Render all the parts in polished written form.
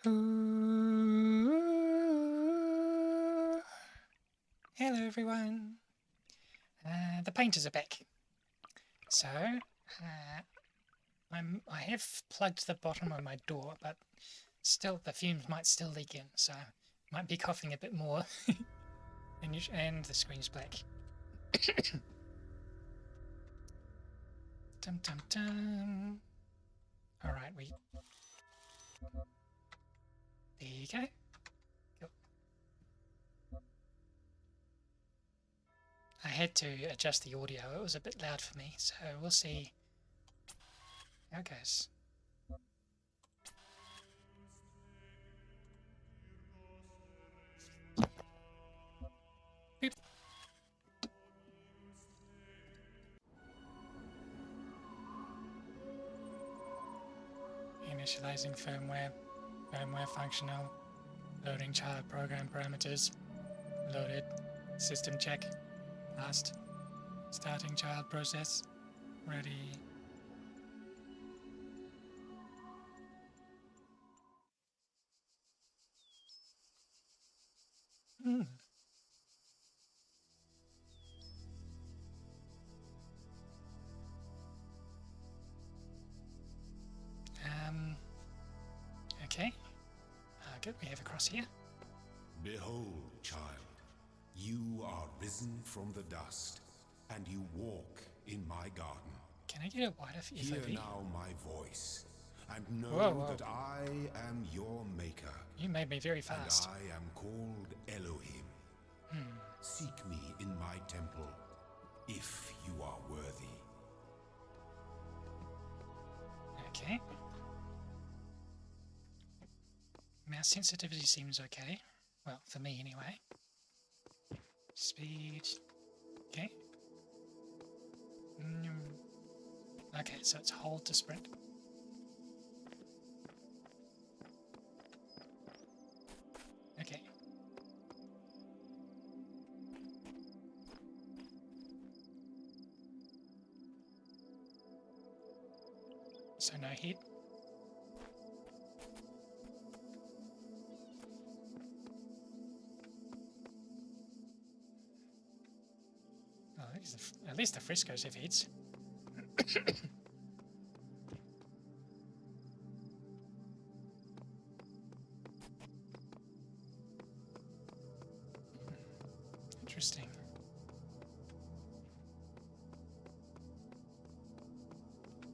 Ooh. Hello everyone. The painters are back. So, I have plugged the bottom of my door, but still the fumes might still leak in, so might be coughing a bit more. and the screen's black. Dum dum dum. Alright, there you go. Cool. I had to adjust the audio, it was a bit loud for me, so we'll see how it goes. Boop. Initializing firmware functional, loading child program parameters, loaded, system check, passed, starting child process, ready. Okay. Good, we have a cross here. Behold, child, you are risen from the dust, and you walk in my garden. Can I get a wider Hear FOV? now my voice, and know Whoa. that I am your maker. You made me very fast. And I am called Elohim. Seek me in my temple, if you are worthy. Okay. Mouse sensitivity seems okay. Well, for me anyway. Speed. Okay. Okay, so it's hold to sprint. Okay. So no hit. Oh, at least the frescoes have heads. Interesting.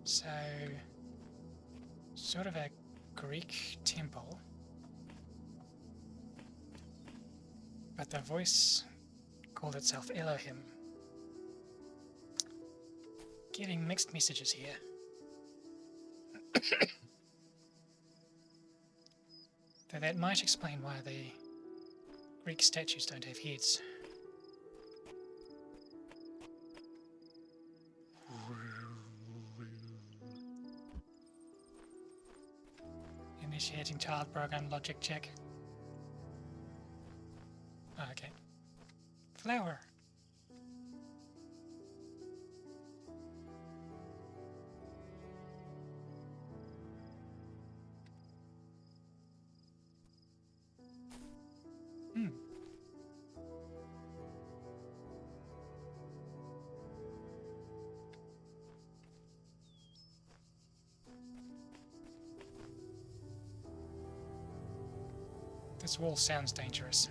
So, sort of a Greek temple, but the voice called itself Elohim. Getting mixed messages here. Though that might explain why the Greek statues don't have heads. Initiating child program logic check. Oh, okay. Flower. This wall sounds dangerous.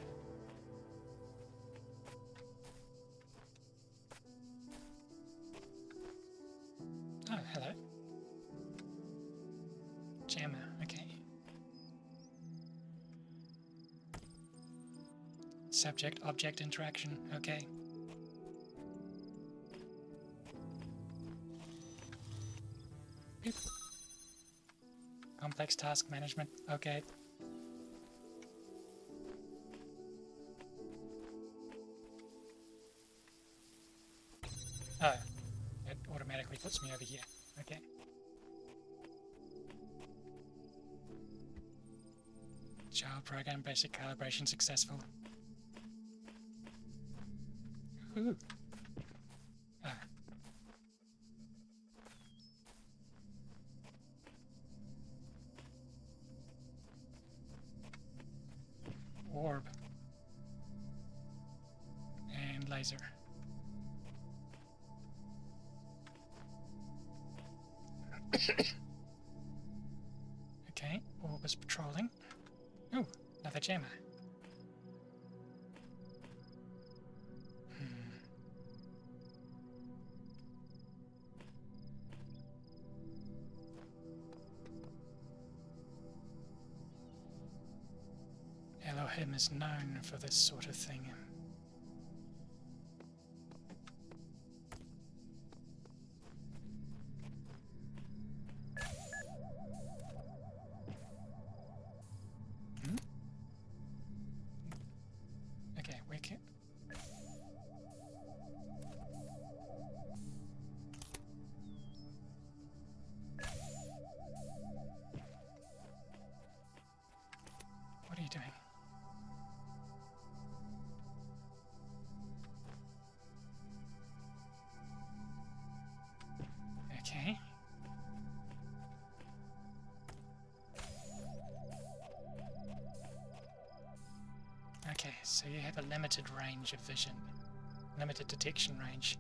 Oh, hello. Jammer, okay. Subject-object interaction, okay. Beep. Complex task management, okay. Oh, it automatically puts me over here. Okay. Child program basic calibration successful. Ooh. Ah. laser. Okay, orb is patrolling. Ooh, another jammer. Elohim is known for this sort of thing. Okay, we can. What are you doing? Okay. Okay, so you have a limited range of vision, limited detection range.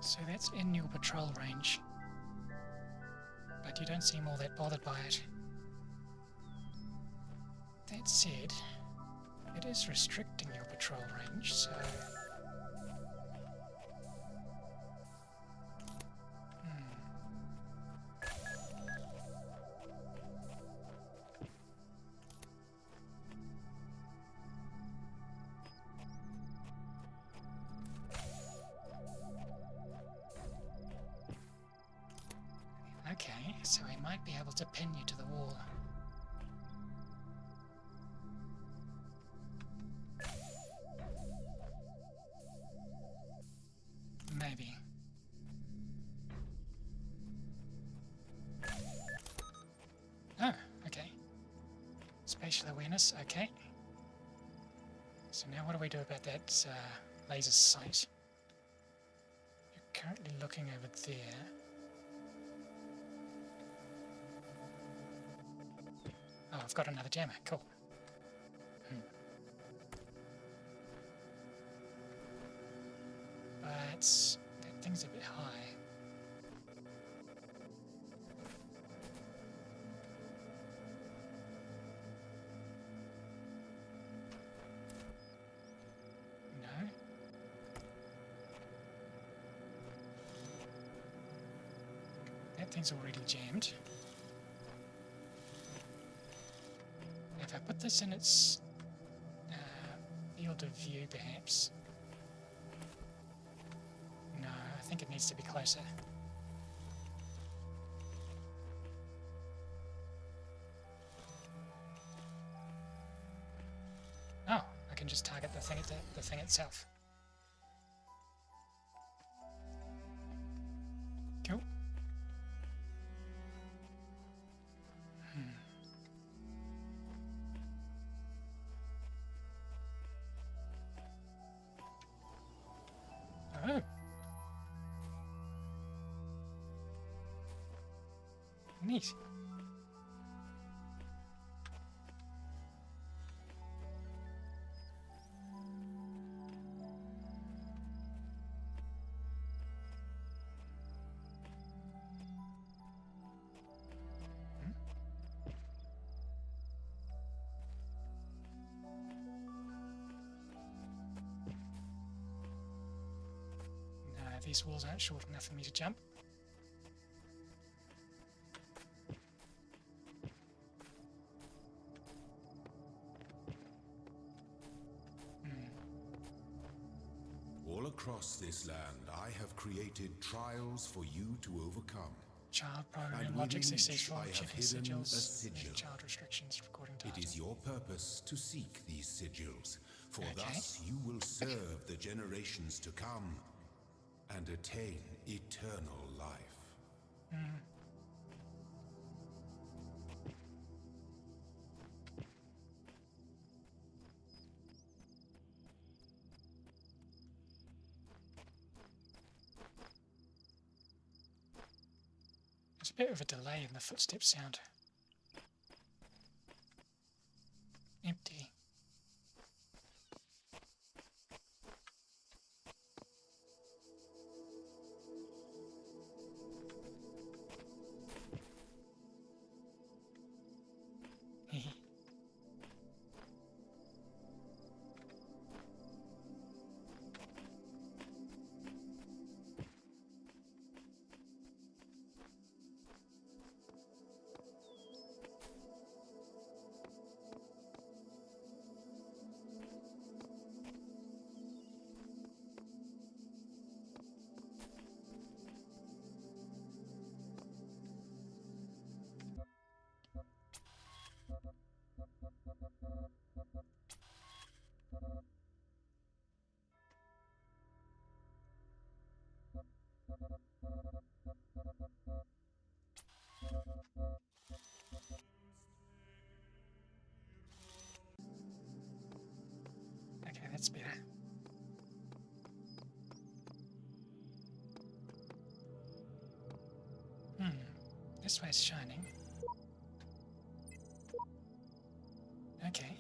So that's in your patrol range, but you don't seem all that bothered by it. That said, it is restricting your patrol range, so... Okay, so he might be able to pin you to the wall. Maybe. Oh, okay. Spatial awareness, okay. So now what do we do about that laser sight? You're currently looking over there. Oh, I've got another jammer. Cool. But that thing's a bit high. No. That thing's already jammed. If I put this in its field of view, perhaps. No, I think it needs to be closer. Oh, I can just target the thing itself. Cool. Oh. Neat. These walls aren't short enough for me to jump. All across this land, I have created trials for you to overcome. Child programming And logic within each 64 I have checking hidden a sigils. sigil. Child restrictions recording It data. is your purpose to seek these sigils, for Okay. thus you will serve the generations to come and attain eternal life. There's a bit of a delay in the footstep sound. Empty. Hehe. Okay, that's better. This way's shining. Okay.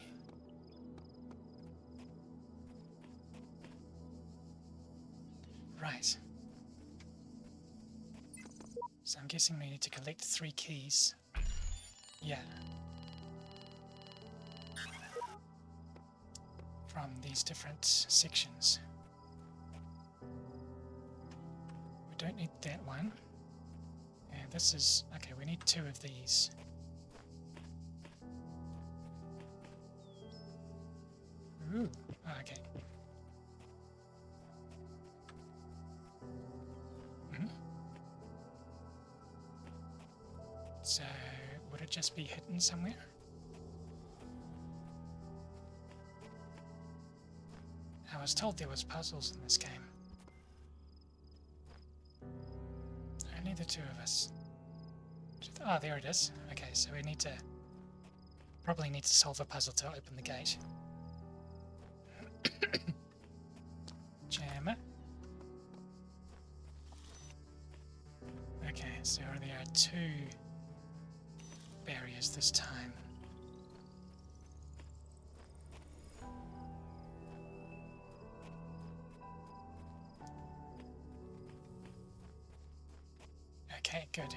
Right. So I'm guessing we need to collect 3 keys. Yeah. From these different sections. We don't need that one. And this is... okay, we need 2 of these. Ooh, oh, okay. So, would it just be hidden somewhere? I was told there was puzzles in this game. Only the 2 of us. Oh, there it is. Okay, so we need to... probably need to solve a puzzle to open the gate. Jammer. Okay, so there are 2 barriers this time. Okay, good.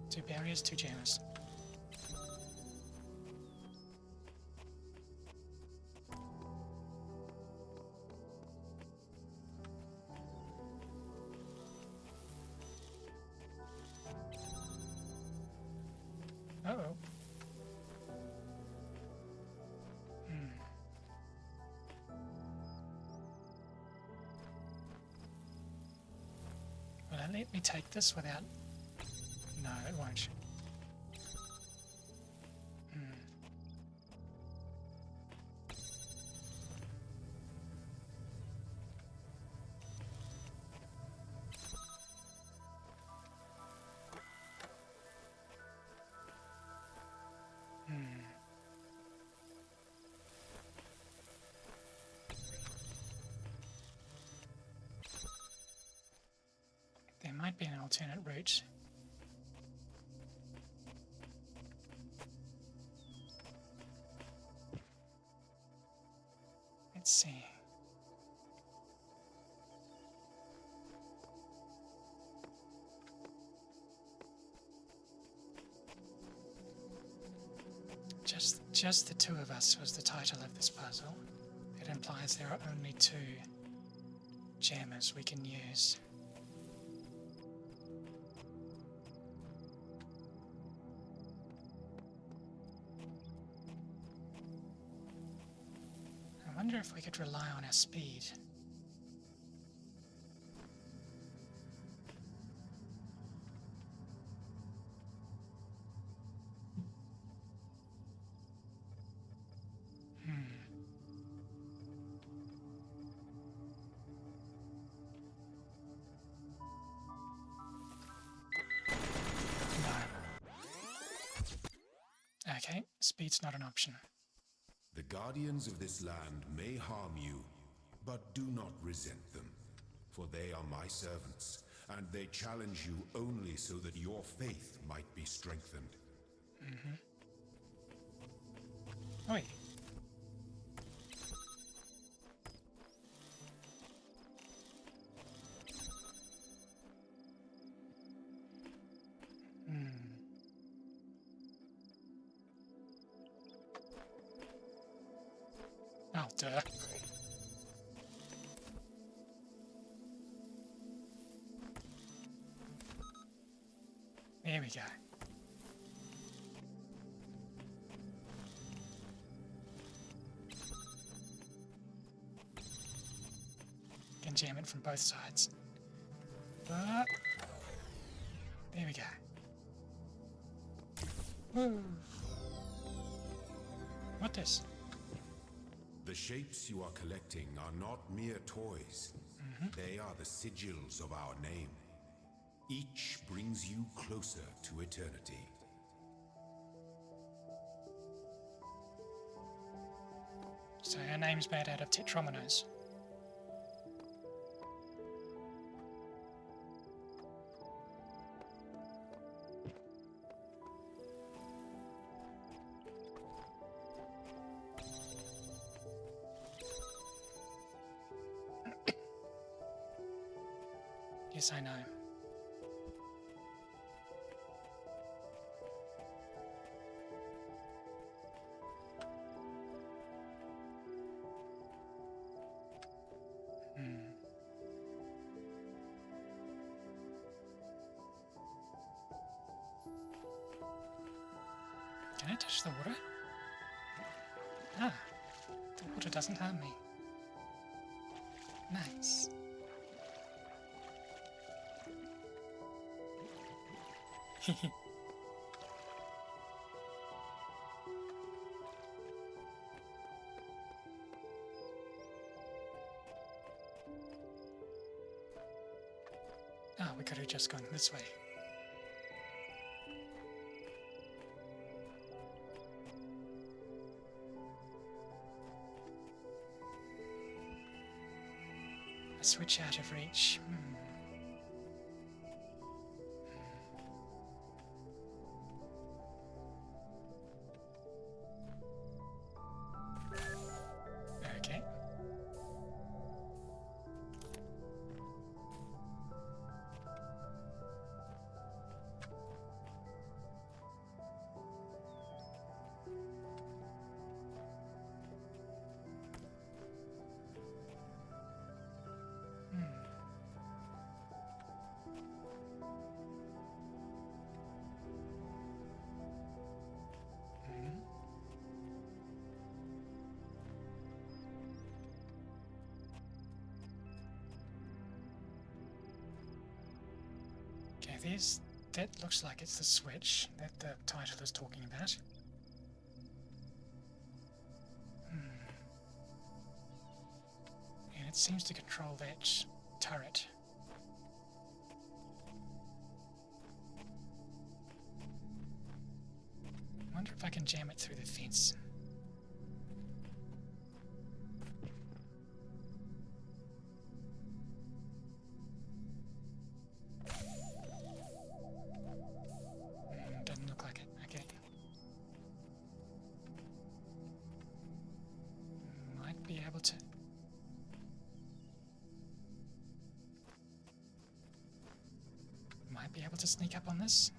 2 barriers, 2 jammers. Uh-oh. Will it let me take this without... no, it won't. There might be an alternate route. Let's see. Just the 2 of us was the title of this puzzle. It implies there are only 2 jammers we can use. I wonder if we could rely on our speed. Okay, speed's not an option. The guardians of this land may harm you, but do not resent them, for they are my servants, and they challenge you only so that your faith might be strengthened. Oi. Oh, duh. There we go. Can jam it from both sides. But there we go. Woo! What this? The shapes you are collecting are not mere toys. They are the sigils of our name. Each brings you closer to eternity. So our name's made out of tetrominos. Yes, I know. Can I touch the water? Ah, the water doesn't harm me. Nice. Ah, we could have just gone this way. A switch out of reach. Okay. Okay, that looks like it's the switch that the title is talking about. And it seems to control that turret. I wonder if I can jam it through the fence. Doesn't look like it. Okay. Might be able to. Might be able to sneak up on this.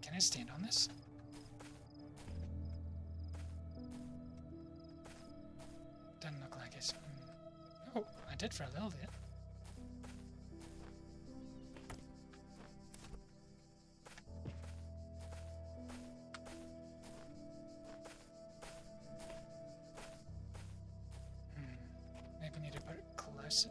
Can I stand on this? Doesn't look like it. Oh, I did for a little bit. Maybe need to put it closer.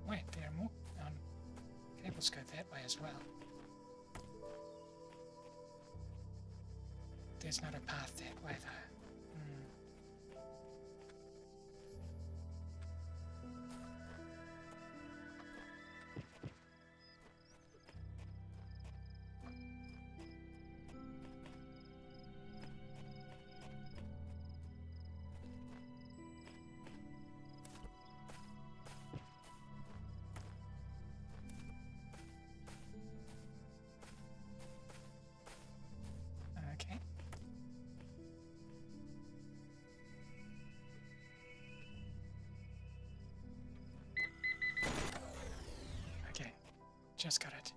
Wait, there are more cables go that way as well. there's not a path that way though. Okay. Okay, just got it.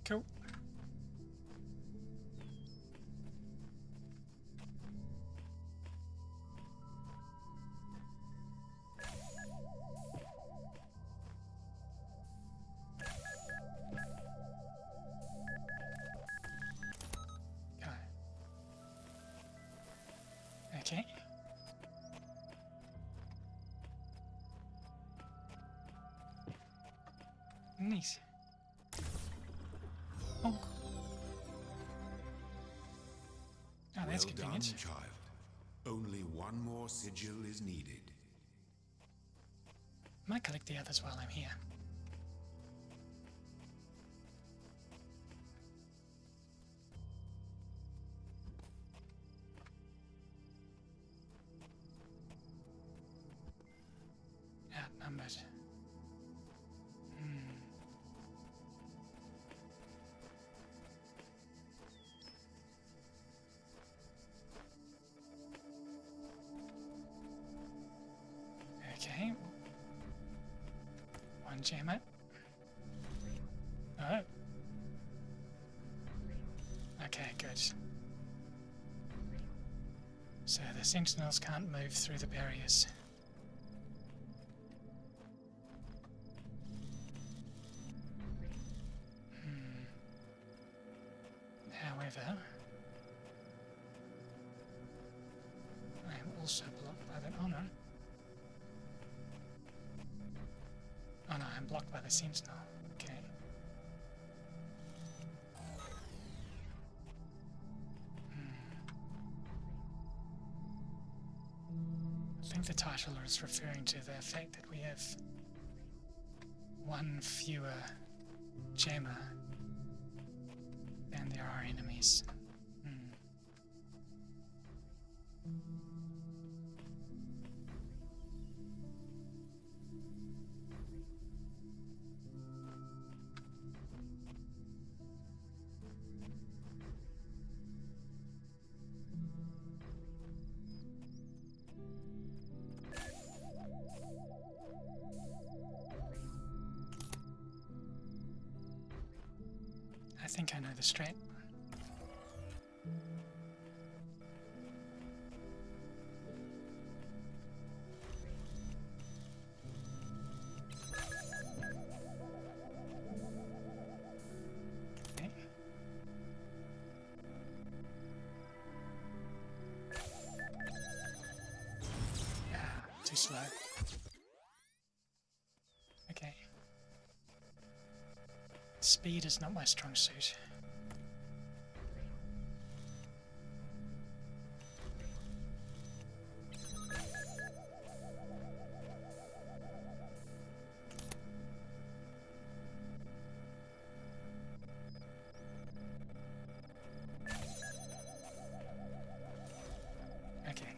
Cool. Go. Okay. Neat. Oh. Oh, that's Well convenient. done, child. Only one more sigil is needed. Might collect the others while I'm here. Outnumbered. Okay. One jammer. Oh. Okay, good. So the sentinels can't move through the barriers. However, I am also blocked by the... Oh no. Oh no, I'm blocked by the sentinel. Okay. I think the title is referring to the fact that we have one fewer jammer than there are enemies. I think I know the strat. Okay. Ah, too slow. Okay. Speed is not my strong suit. Okay.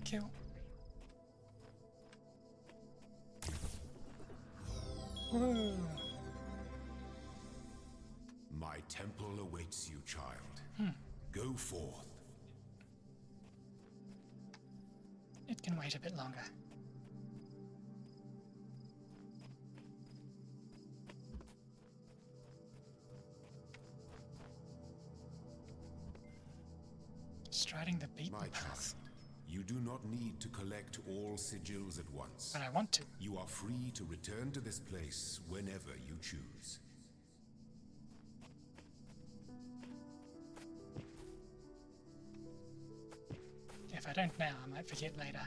Kill. Whoa. My temple awaits you, child. Go forth. It can wait a bit longer. Striding the beaten My path. child, you do not need to collect all sigils at once. But I want to. You are free to return to this place whenever you choose. If I don't now, I might forget later.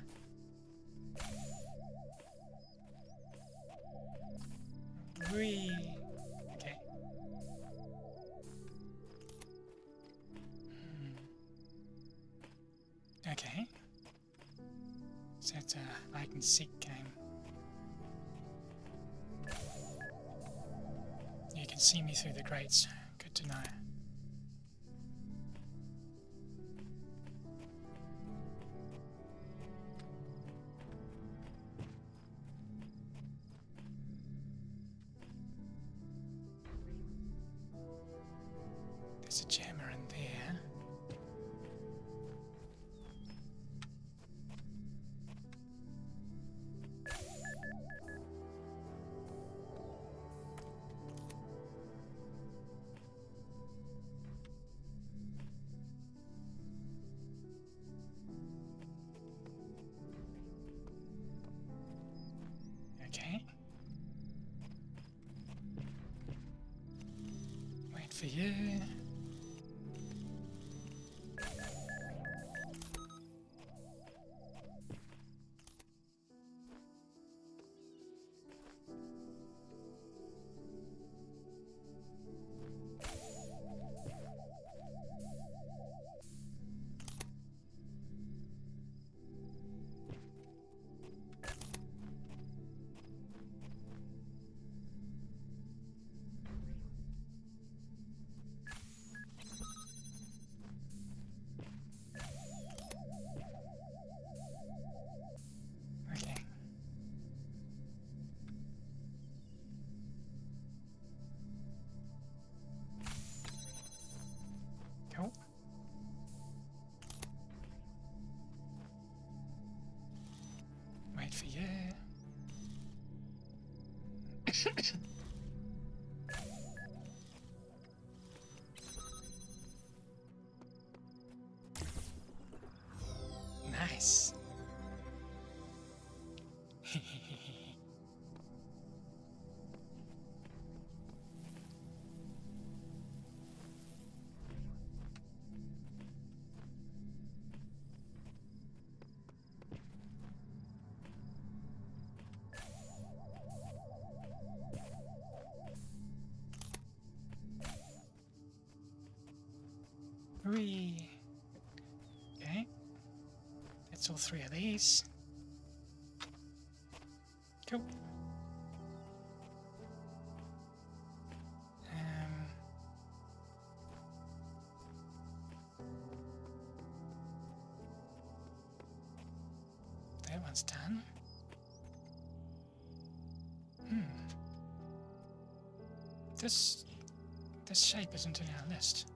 Whee! Okay. Okay. So it's a hide and seek game. You can see me through the grates. Good to know. There's a jammer in there. Okay. Wait for you. Okay. Cool. Wait for you. Nice. Whee! Okay. That's all three of these. Cool. That one's done. This shape isn't in our list.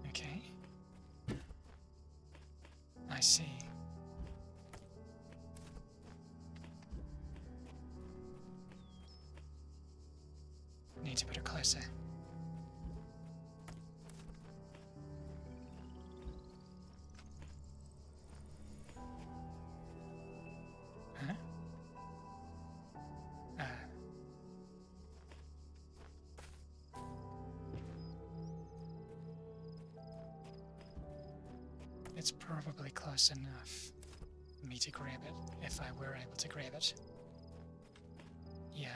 Okay. I see. Need to put it closer. Huh? It's probably close enough for me to grab it, if I were able to grab it. Yeah.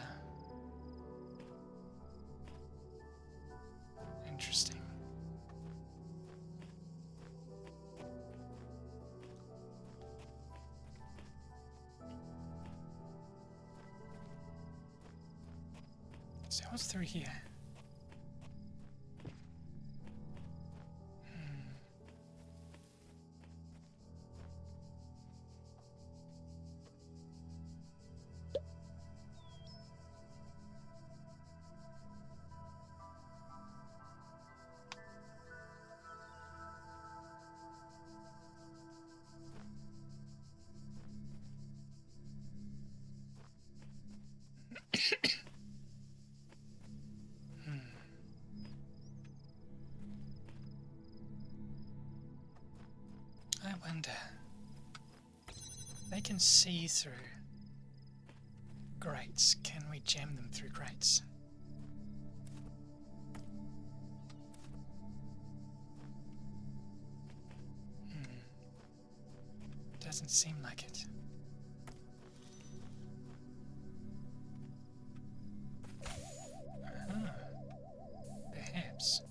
Interesting. So what's through here? can see through grates, can we jam them through grates? Doesn't seem like it. Perhaps.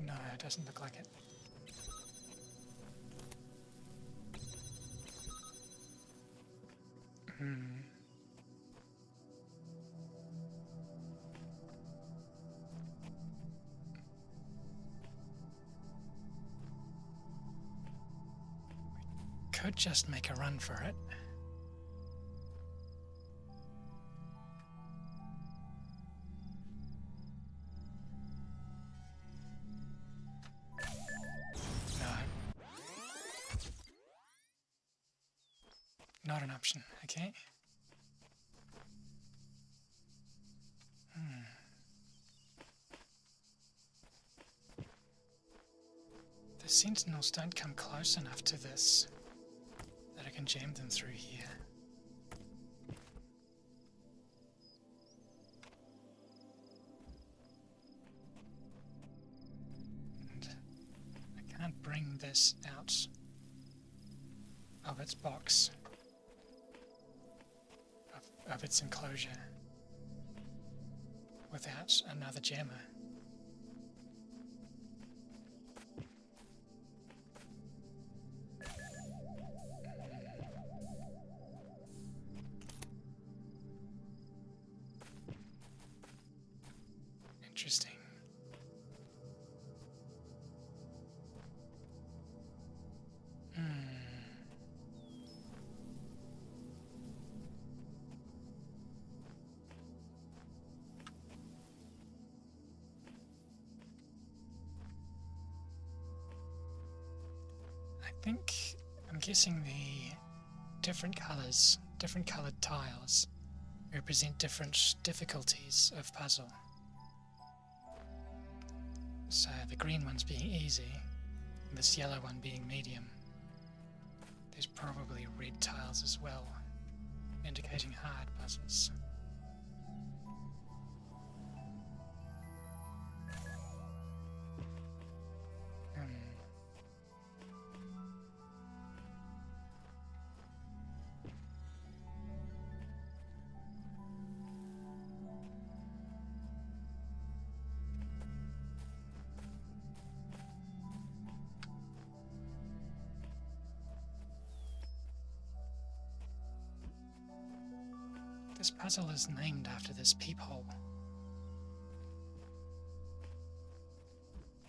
No, it doesn't look like it. Could just make a run for it. No. Not an option, okay. The sentinels don't come close enough to this that I can jam them through here. And I can't bring this out of its box, of its enclosure, without another jammer. Interesting. I'm guessing the different colors, different colored tiles represent different difficulties of puzzle. So the green one's being easy, and this yellow one being medium. There's probably red tiles as well, indicating hard puzzles. This puzzle is named after this peephole.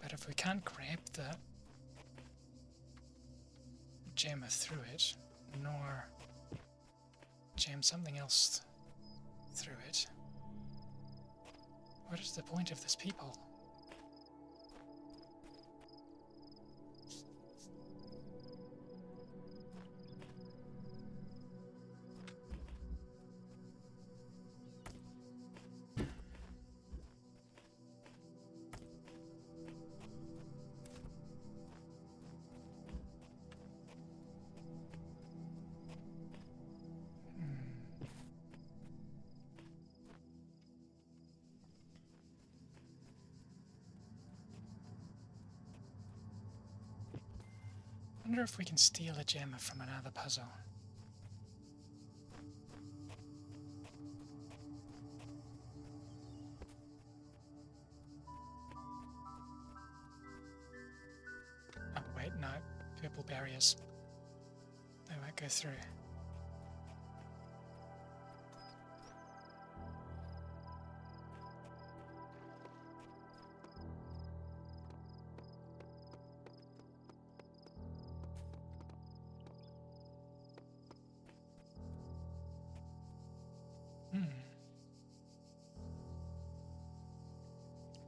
But if we can't grab the jammer through it, nor jam something else through it, what is the point of this peephole? I wonder if we can steal a jammer from another puzzle. Oh wait, no. Purple barriers. They won't go through.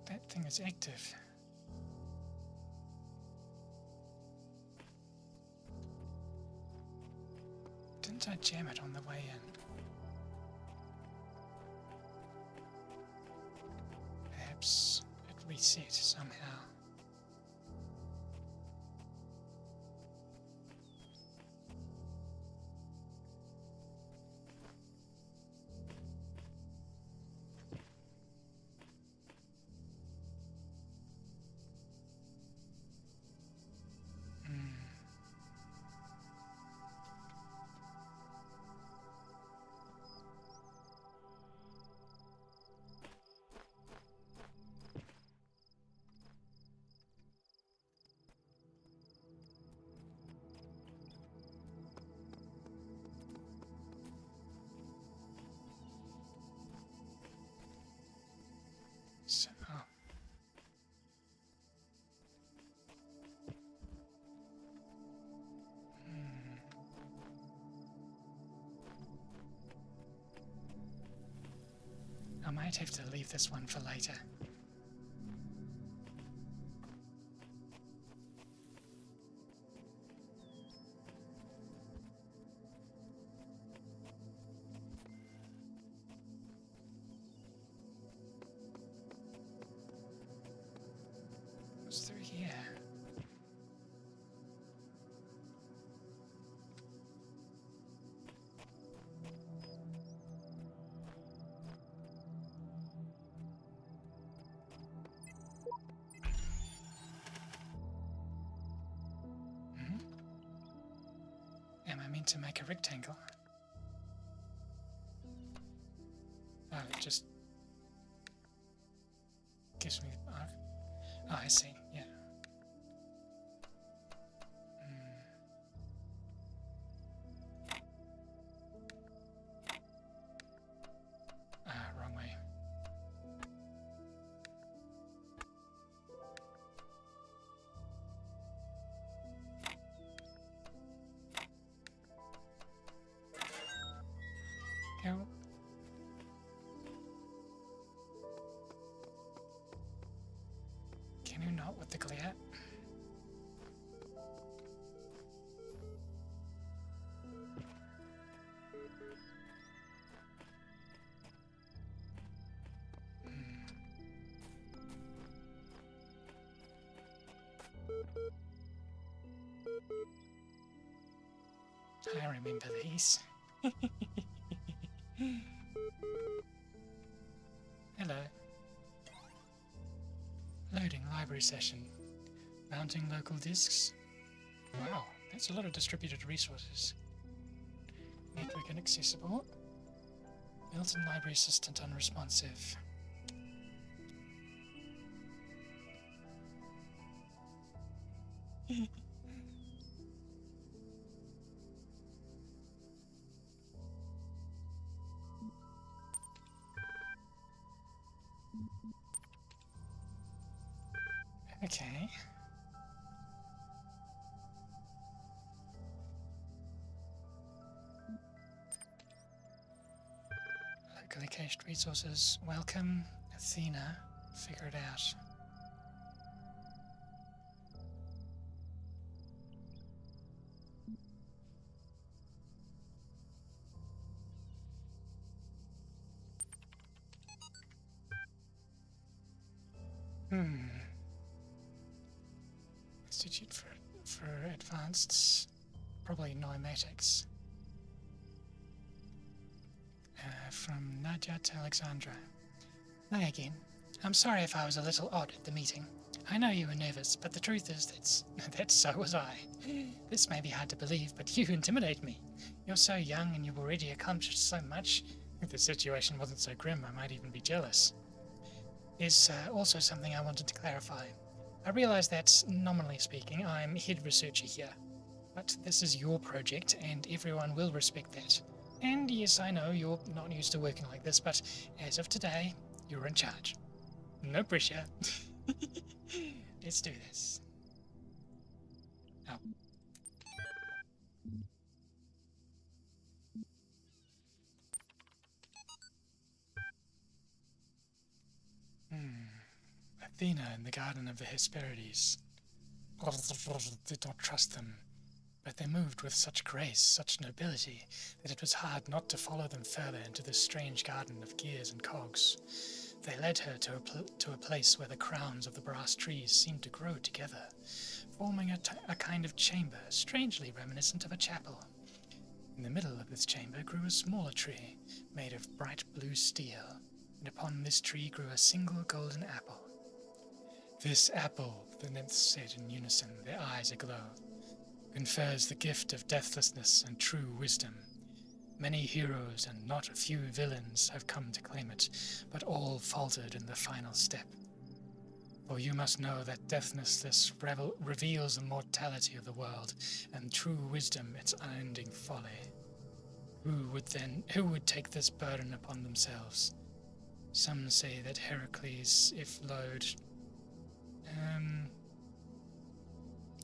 That thing is active. Didn't I jam it on the way in? Perhaps it reset somehow. So, oh. I might have to leave this one for later. What's through here? Am I meant to make a rectangle? Oh, it just gives me... Oh, I see, yeah. Wrong way. Go. Can you not with the glare? I remember these. Hello. Loading library session. Mounting local disks. Wow, that's a lot of distributed resources. Network inaccessible. Built-in library assistant unresponsive. Okay. Locally cached resources. Welcome, Athena. Figure it out. Institute for Advanced, probably Pneumatics. From Nadia to Alexandra. Hi again. I'm sorry if I was a little odd at the meeting. I know you were nervous, but the truth is that so was I. This may be hard to believe, but you intimidate me. You're so young and you've already accomplished so much. If the situation wasn't so grim, I might even be jealous. There's also something I wanted to clarify. I realize that, nominally speaking, I'm head researcher here. But this is your project, and everyone will respect that. And yes, I know you're not used to working like this, but as of today, you're in charge. No pressure. Let's do this. Oh. Athena in the Garden of the Hesperides. Did not trust them, but they moved with such grace, such nobility, that it was hard not to follow them further into this strange garden of gears and cogs. They led her to a place where the crowns of the brass trees seemed to grow together, forming a kind of chamber strangely reminiscent of a chapel. In the middle of this chamber grew a smaller tree, made of bright blue steel, and upon this tree grew a single golden apple. This apple, the nymphs said in unison, their eyes aglow, confers the gift of deathlessness and true wisdom. Many heroes and not a few villains have come to claim it, but all faltered in the final step. For you must know that deathlessness reveals the mortality of the world, and true wisdom its unending folly. Who would take this burden upon themselves? Some say that Heracles, if load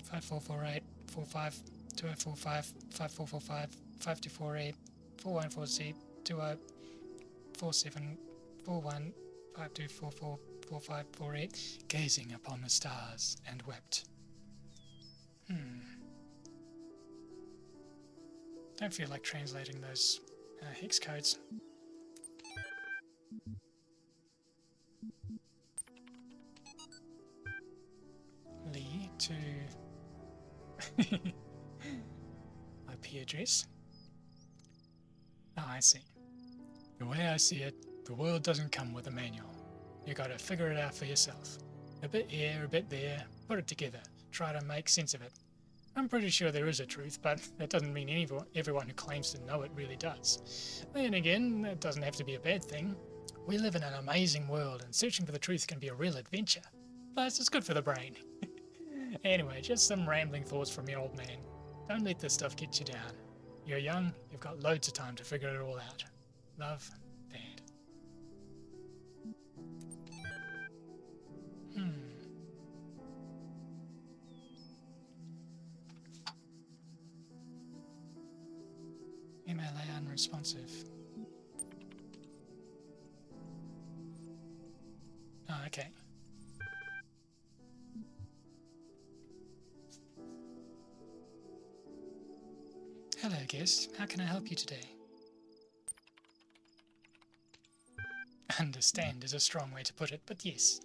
5448 45 2045 5445 5248 4140 2047 41 5244 4548, gazing upon the stars and wept. Don't feel like translating those hex codes. Lee to IP address. Oh, I see. The way I see it, the world doesn't come with a manual. You gotta figure it out for yourself. A bit here, a bit there, put it together, try to make sense of it. I'm pretty sure there is a truth, but that doesn't mean everyone who claims to know it really does. Then again, it doesn't have to be a bad thing. We live in an amazing world, and searching for the truth can be a real adventure. Plus, it's good for the brain. Anyway, just some rambling thoughts from your old man. Don't let this stuff get you down. You're young, you've got loads of time to figure it all out. Love, Dad. MLA unresponsive. Oh, okay. Hello, guest. How can I help you today? Understand is a strong way to put it, but yes.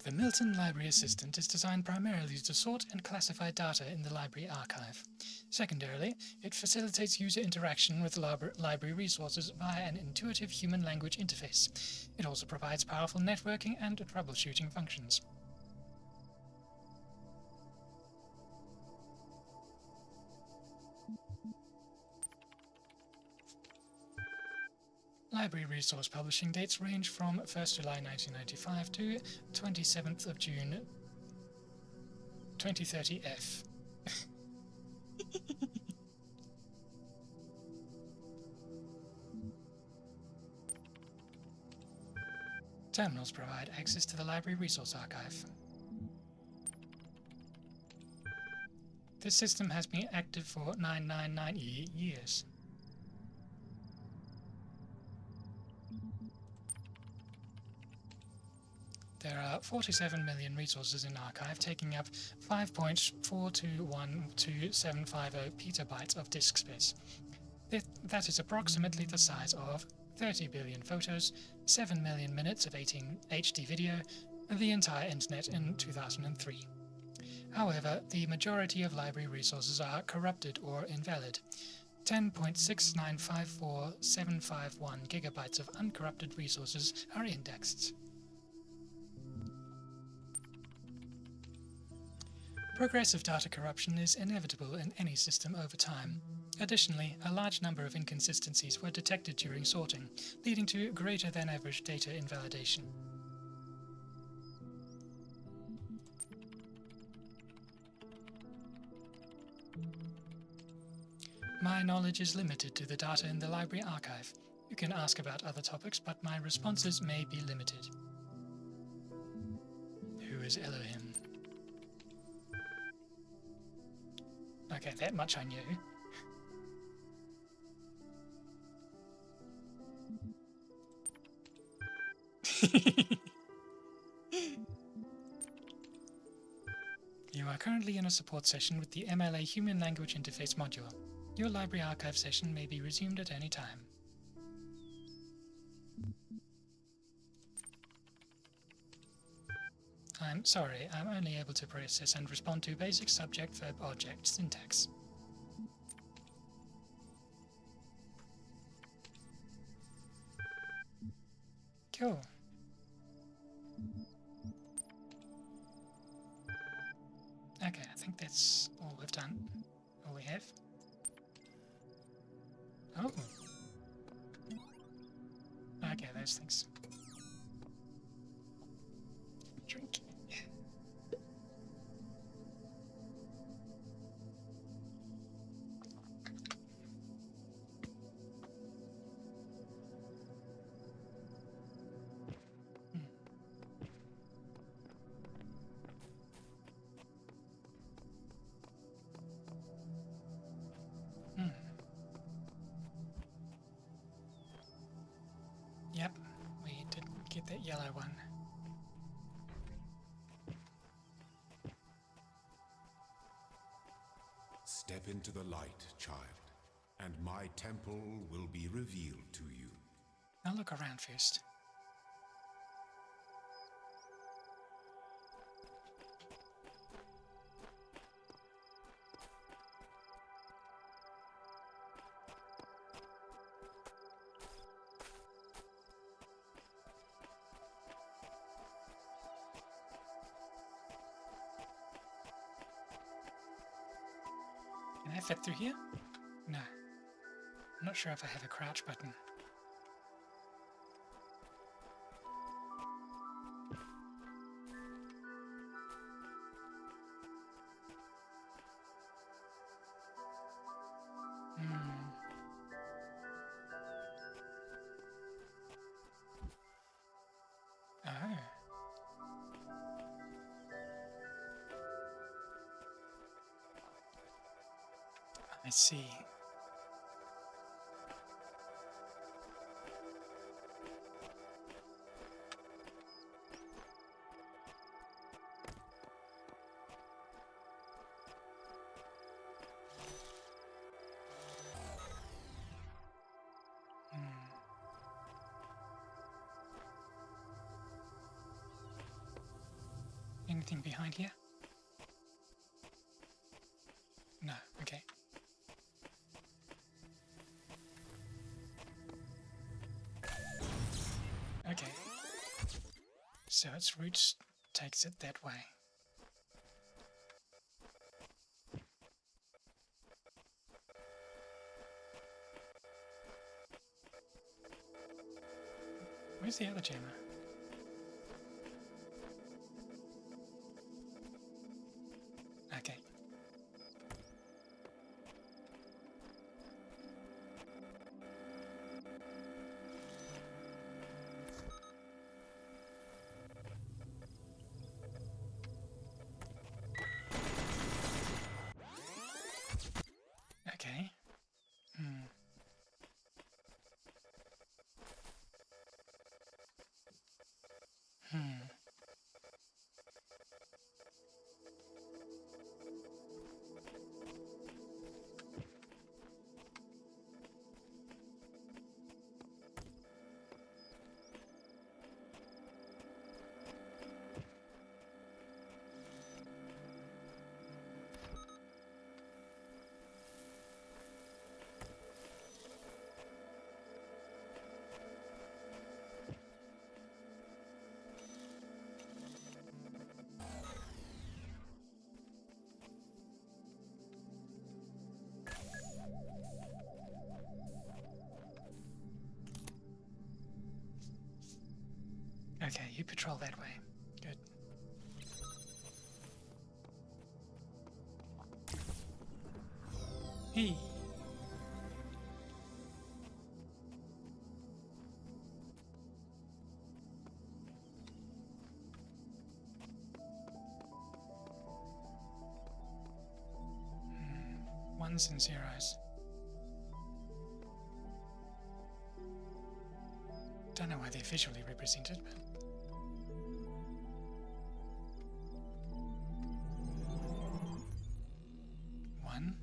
The Milton Library Assistant is designed primarily to sort and classify data in the library archive. Secondarily, it facilitates user interaction with library resources via an intuitive human language interface. It also provides powerful networking and troubleshooting functions. Library resource publishing dates range from 1st July 1995 to 27th of June 2030F. Terminals provide access to the library resource archive. This system has been active for 999 years. There are 47 million resources in archive, taking up 5.4212750 petabytes of disk space. That is approximately the size of 30 billion photos, 7 million minutes of 18 HD video, the entire internet in 2003. However, the majority of library resources are corrupted or invalid. 10.6954751 gigabytes of uncorrupted resources are indexed. Progressive data corruption is inevitable in any system over time. Additionally, a large number of inconsistencies were detected during sorting, leading to greater than average data invalidation. My knowledge is limited to the data in the library archive. You can ask about other topics, but my responses may be limited. Who is Elohim? Okay, that much I knew. You are currently in a support session with the MLA Human Language Interface module. Your library archive session may be resumed at any time. I'm sorry, I'm only able to process and respond to basic subject-verb-object syntax. Cool. Okay, I think that's all we've done. All we have. Oh. Okay, those things. Drink. Yep, we did get that yellow one. Step into the light, child, and my temple will be revealed to you. I'll look around first. Can I fit through here? No. I'm not sure if I have a crouch button. Oh. I see. Anything behind here? No, okay. Okay. So its roots takes it that way. Where's the other jammer? Okay. Okay. Okay, you patrol that way. Good. Hey. Ones and zeros. Don't know why they're visually represented, but one,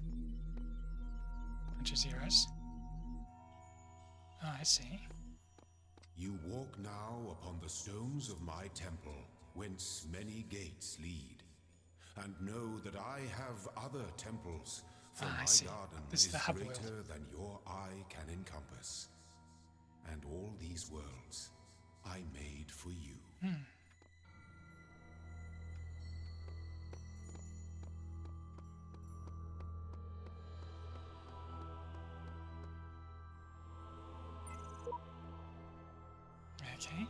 see. You walk now upon the stones of my temple, whence many gates lead. And know that I have other temples, for I my see. garden This is is the hub greater world. than your eye can encompass. And all these worlds I made for you. Okay.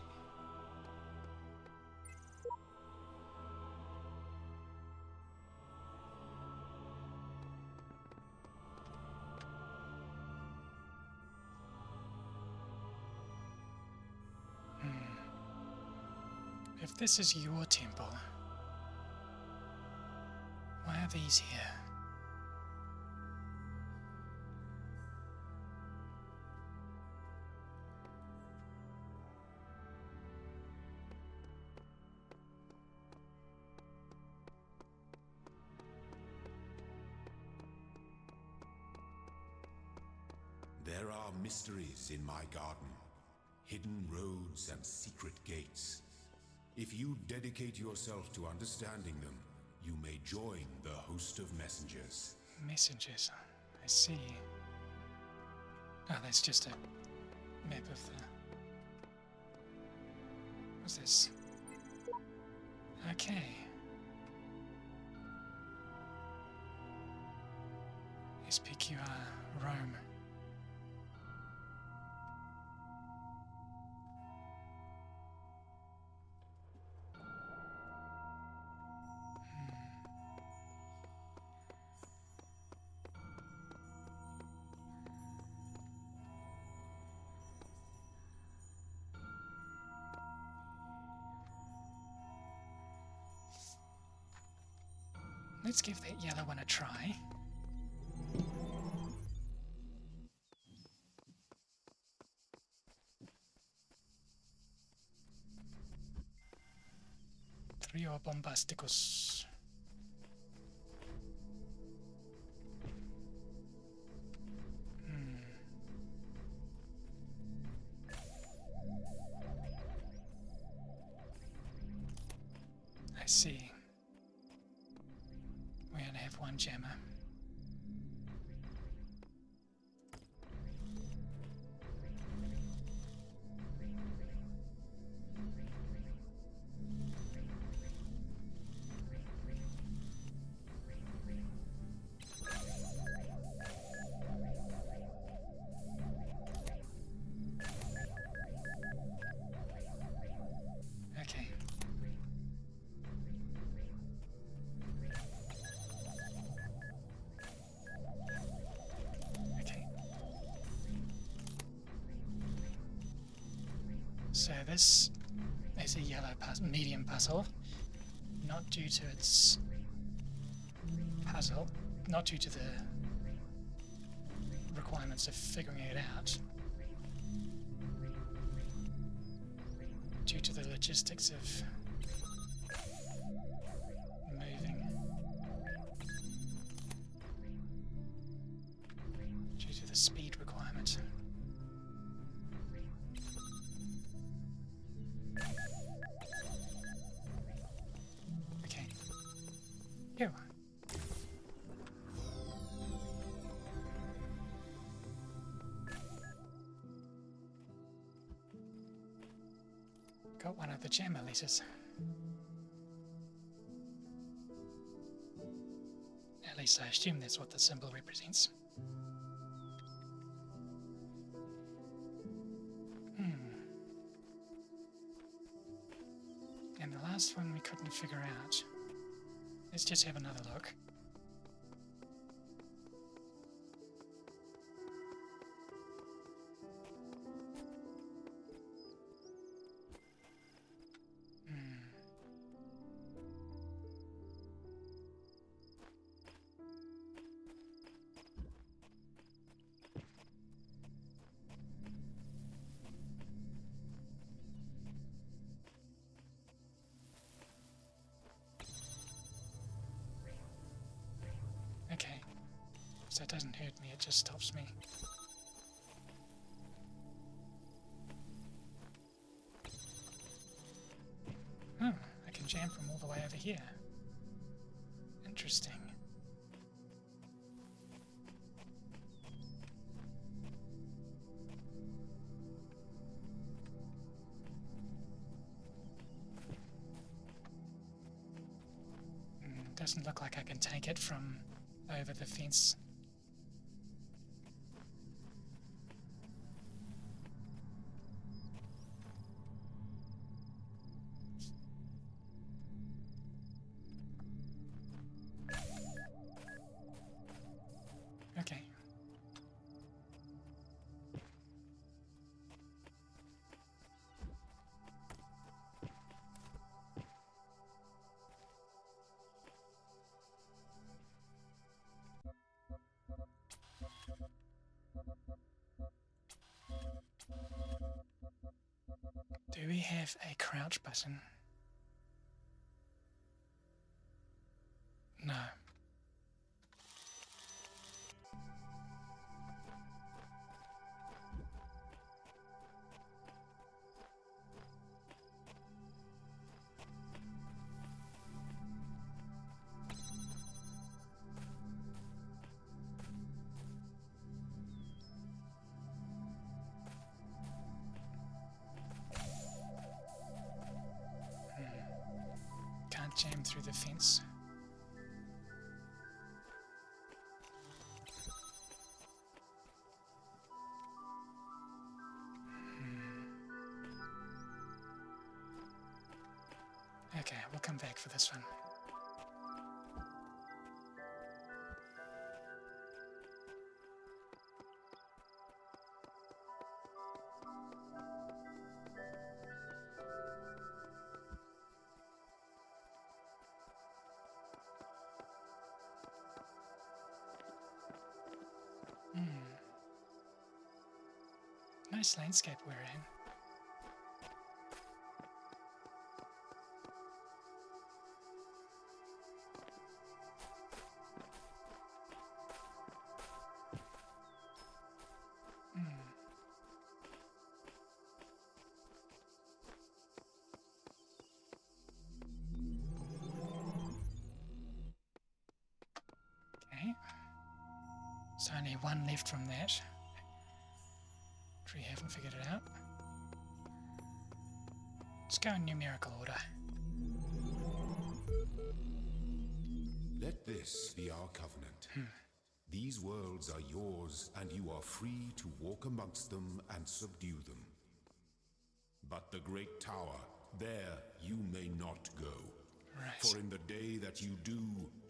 If this is your temple, why are these here? There are mysteries in my garden, hidden roads and secret gates. If you dedicate yourself to understanding them, you may join the host of messengers. Messengers. I see. Oh, that's just a map of the... What's this? Okay. SPQR Rome. Let's give that yellow one a try. Trio bombasticus. I see. We only have one jammer. Okay. Okay. So this is a yellow medium puzzle, not due to its puzzle, not due to the requirements of figuring it out, due to the logistics of moving, due to the speed requirement. Okay. Go. Got one of the jammer letters. At least I assume that's what the symbol represents. And the last one we couldn't figure out. Let's just have another look. Okay, so it doesn't hurt me, it just stops me. can jam from all the way over here. Interesting. Doesn't look like I can take it from over the fence. Okay. Do we have a crouch button? No. Can't jam through the fence. Okay, we'll come back for this one. Nice landscape we're in. Okay. There's only one left from that. We haven't figured it out. Let's go in numerical order. Let this be our covenant. These worlds are yours, and you are free to walk amongst them and subdue them. But the great tower, there you may not go. Right. For in the day that you do,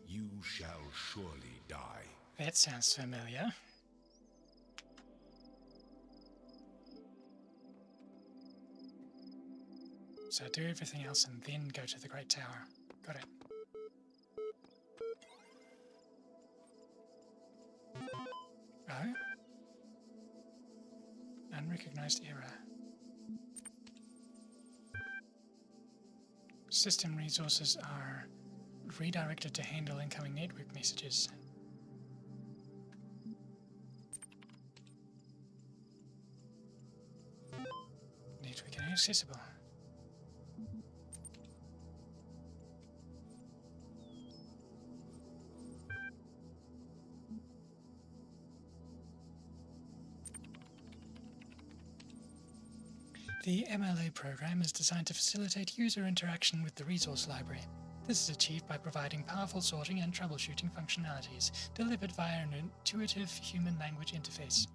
you shall surely die. That sounds familiar. So do everything else and then go to the Great Tower. Got it. Oh? Unrecognized error. System resources are redirected to handle incoming network messages. Network inaccessible. The MLA program is designed to facilitate user interaction with the resource library. This is achieved by providing powerful sorting and troubleshooting functionalities, delivered via an intuitive human language interface.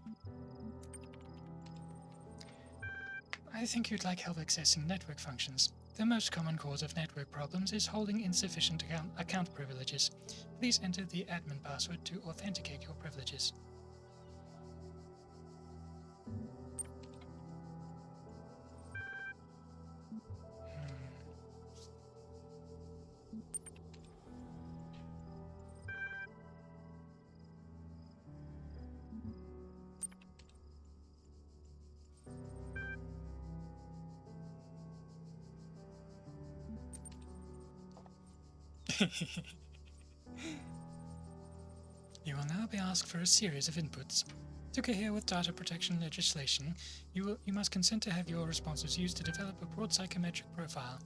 I think you'd like help accessing network functions. The most common cause of network problems is holding insufficient account privileges. Please enter the admin password to authenticate your privileges. You will now be asked for a series of inputs. To cohere with data protection legislation, you must consent to have your responses used to develop a broad psychometric profile.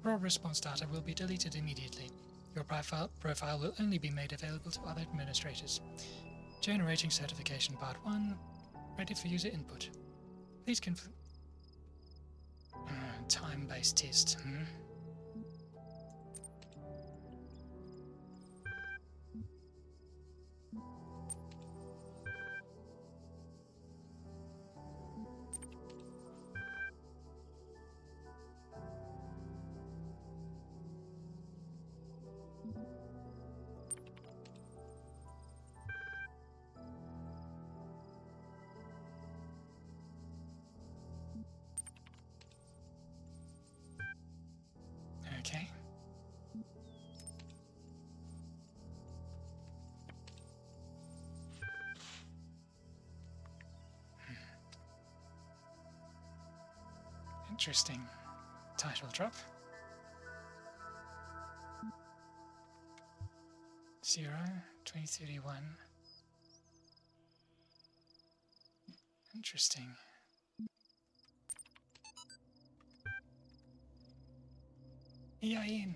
Raw response data will be deleted immediately. Your profile will only be made available to other administrators. Generating certification part 1. Ready for user input. Please confirm. Time-based test. Okay. Interesting. Title drop. 2031. Interesting. EIN.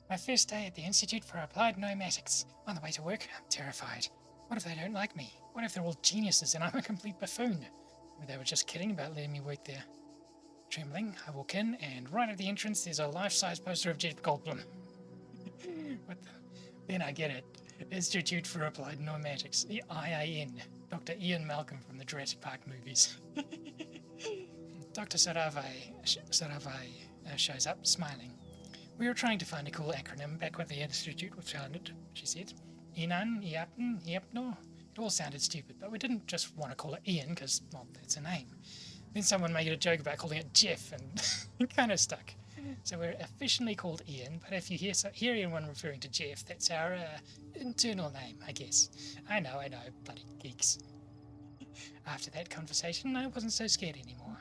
My first day at the Institute for Applied Pneumatics. On the way to work, I'm terrified. What if they don't like me? What if they're all geniuses and I'm a complete buffoon? Maybe they were just kidding about letting me work there. Trembling, I walk in, and right at the entrance there's a life-size poster of Jeff Goldblum. What the? Then I get it. Institute for Applied Pneumatics, the IIN. Dr. Ian Malcolm from the Jurassic Park movies. Dr. Saravai shows up, smiling. We were trying to find a cool acronym back when the institute was founded, she said. Inan, Iapn, Iapno. It all sounded stupid, but we didn't just want to call it Ian because, well, that's a name. Then someone made a joke about calling it Jeff, and it kind of stuck. So we're officially called Ian, but if you hear anyone referring to Jeff, that's our internal name, I guess. I know, bloody geeks. After that conversation, I wasn't so scared anymore.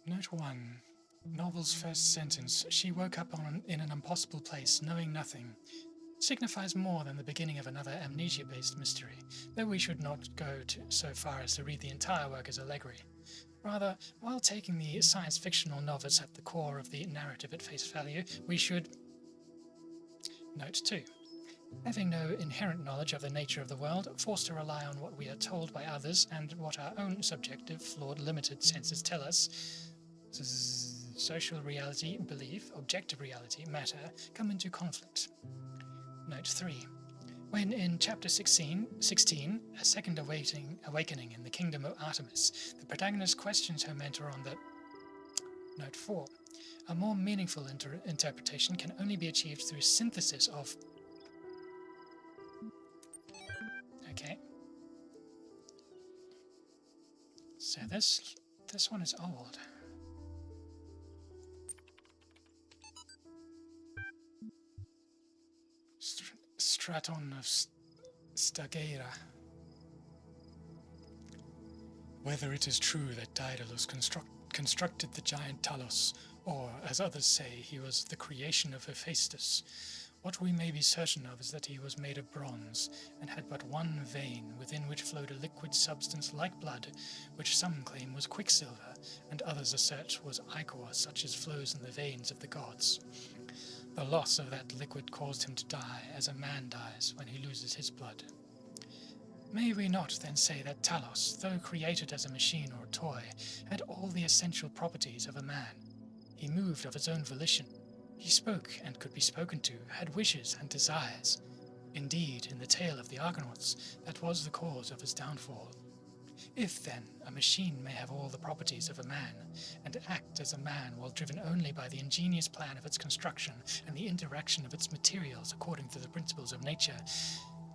Note 1. Novel's first sentence, she woke up in an impossible place, knowing nothing, signifies more than the beginning of another amnesia-based mystery, though we should not go so far as to read the entire work as allegory. Rather, while taking the science-fictional novice at the core of the narrative at face value, we should... Note 2. Having no inherent knowledge of the nature of the world, forced to rely on what we are told by others and what our own subjective, flawed, limited senses tell us, social reality, belief, objective reality, matter, come into conflict. Note 3. When in chapter 16, A Second Awakening in the Kingdom of Artemis, the protagonist questions her mentor on the... Note 4. A more meaningful interpretation can only be achieved through synthesis of... Okay. So this one is old. Straton of Stagira. Whether it is true that Daedalus constructed the giant Talos, or, as others say, he was the creation of Hephaestus, what we may be certain of is that he was made of bronze, and had but one vein within which flowed a liquid substance like blood, which some claim was quicksilver, and others assert was ichor, such as flows in the veins of the gods. The loss of that liquid caused him to die, as a man dies when he loses his blood. May we not then say that Talos, though created as a machine or toy, had all the essential properties of a man? He moved of his own volition. He spoke and could be spoken to, had wishes and desires. Indeed, in the tale of the Argonauts, that was the cause of his downfall. If, then, a machine may have all the properties of a man, and act as a man while driven only by the ingenious plan of its construction and the interaction of its materials according to the principles of nature,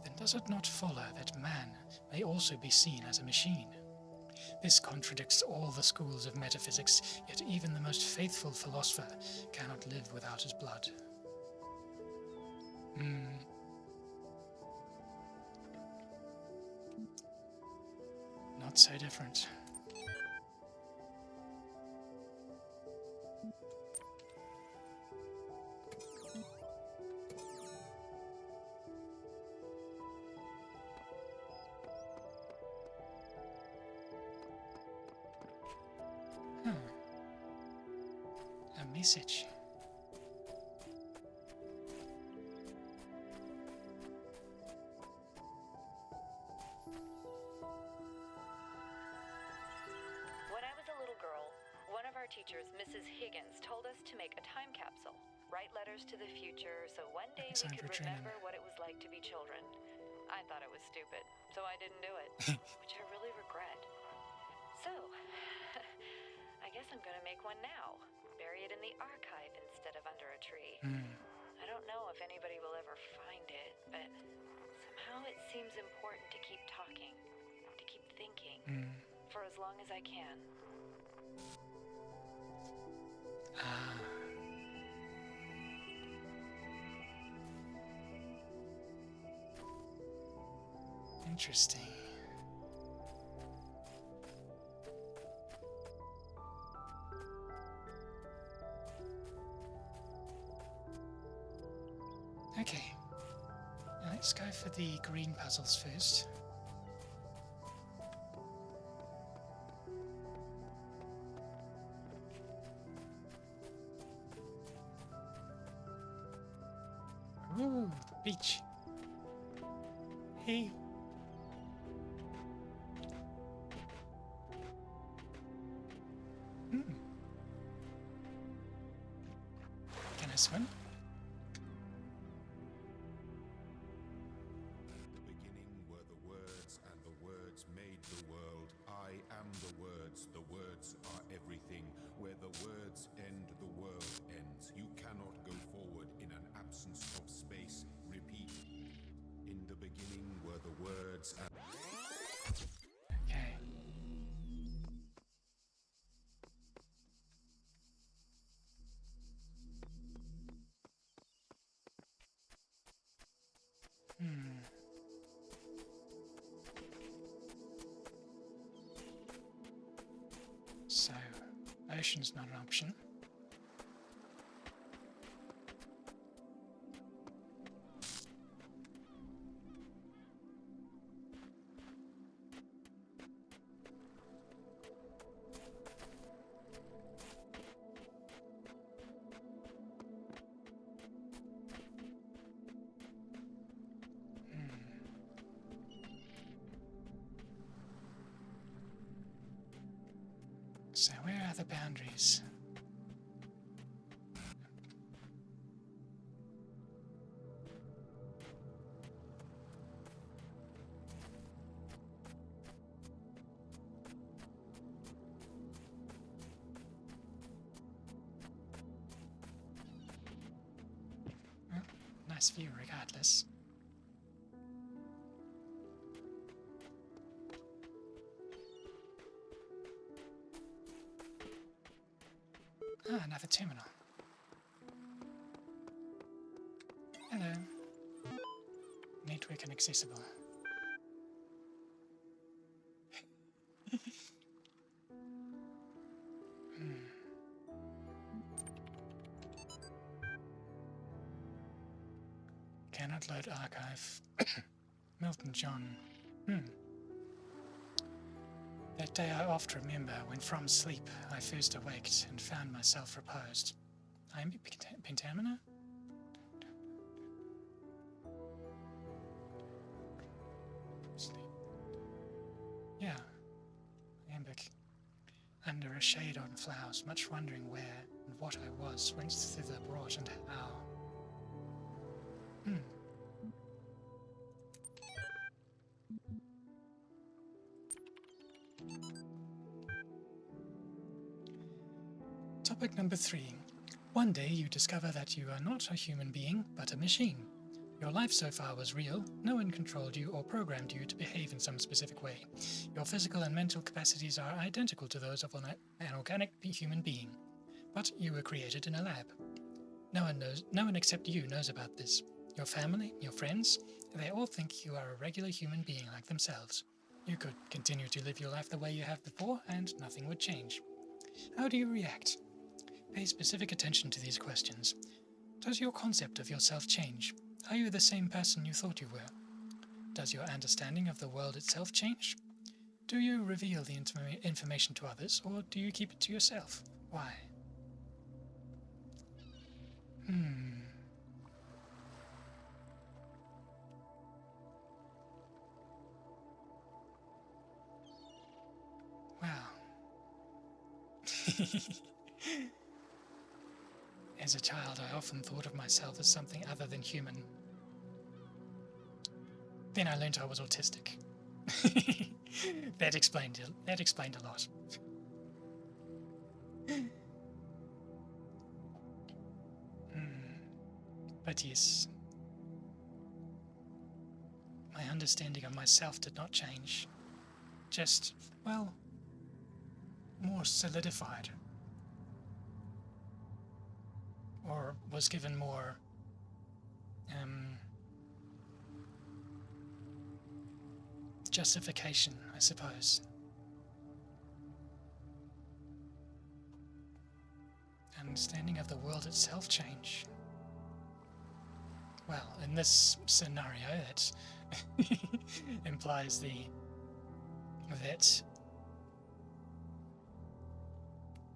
then does it not follow that man may also be seen as a machine? This contradicts all the schools of metaphysics, yet even the most faithful philosopher cannot live without his blood. Not so different. message. When I was a little girl, one of our teachers, Mrs. Higgins, told us to make a time capsule, write letters to the future, so one day we could remember what it was like to be children. I thought it was stupid, so I didn't do it, which I really regret. So, I guess I'm gonna make one now. Bury it in the archive instead of under a tree. I don't know if anybody will ever find it, but somehow it seems important to keep talking, to keep thinking, for as long as I can. Interesting. Okay, now let's go for the green puzzles first. Ooh, the beach. Hey. Can I swim? The beginning were the words, and the words made the world. I am the words are everything. Where the words end, the world ends. You cannot go forward in an absence of space. Repeat. In the beginning were the words and... Okay. So, ocean's not an option. So where are the boundaries? Well, nice view regardless. Ah, another terminal. Hello. Network inaccessible. Cannot load archive. Milton John. That day I oft remember when from sleep I first awaked and found myself reposed. I am pentamina? Sleep. Yeah. Iambic. Under a shade on flowers, much wondering where and what I was, whence thither brought and how. Topic number 3. One day you discover that you are not a human being, but a machine. Your life so far was real, no one controlled you or programmed you to behave in some specific way. Your physical and mental capacities are identical to those of an organic human being, but you were created in a lab. No one except you knows about this. Your family, your friends, they all think you are a regular human being like themselves. You could continue to live your life the way you have before, and nothing would change. How do you react? Pay specific attention to these questions. Does your concept of yourself change? Are you the same person you thought you were? Does your understanding of the world itself change? Do you reveal the information to others, or do you keep it to yourself? Why? As a child, I often thought of myself as something other than human. Then I learned I was autistic. That explained a lot. But yes, my understanding of myself did not change. Just, well, more solidified. Or was given more justification, I suppose. Understanding of the world itself change. Well, in this scenario, that implies that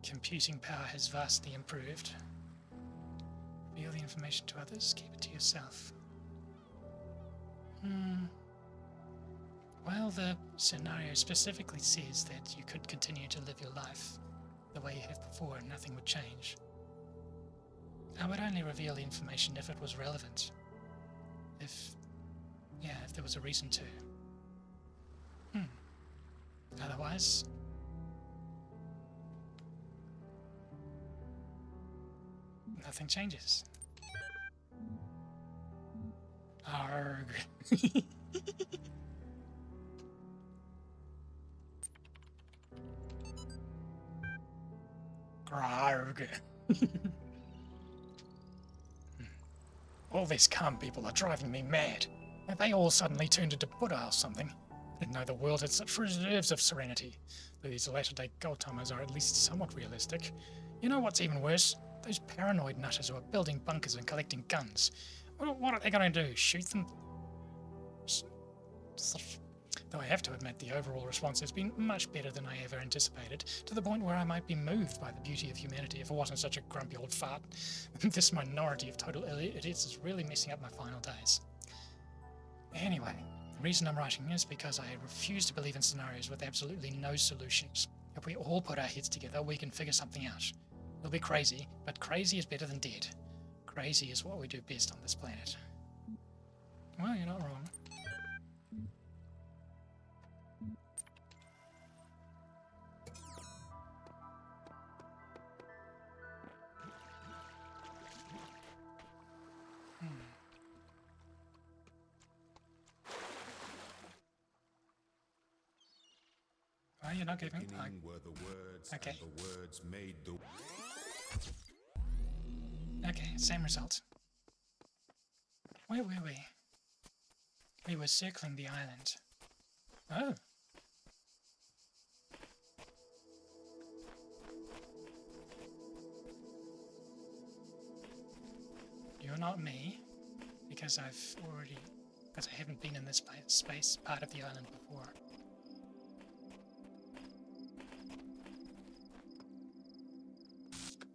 computing power has vastly improved. Reveal the information to others, keep it to yourself. Well, the scenario specifically says that you could continue to live your life the way you have before and nothing would change. I would only reveal the information if it was relevant. If there was a reason to. Otherwise, nothing changes. Arg. Grarg. All these calm people are driving me mad. Have they all suddenly turned into Buddha or something? I didn't know the world had such reserves of serenity. Though these latter-day gold-timers are at least somewhat realistic. You know what's even worse? Those paranoid nutters who are building bunkers and collecting guns. What are they going to do? Shoot them? Though I have to admit the overall response has been much better than I ever anticipated, to the point where I might be moved by the beauty of humanity if it wasn't such a grumpy old fart. This minority of total idiots is really messing up my final days. Anyway, the reason I'm writing is because I refuse to believe in scenarios with absolutely no solutions. If we all put our heads together, we can figure something out. It'll be crazy, but crazy is better than dead. Crazy is what we do best on this planet. Well, you're not wrong. Oh, you're not giving. Were the words, okay. And the words made the. Okay, same result. Where were we? We were circling the island. Oh. You're not me, because I haven't been in this space part of the island before.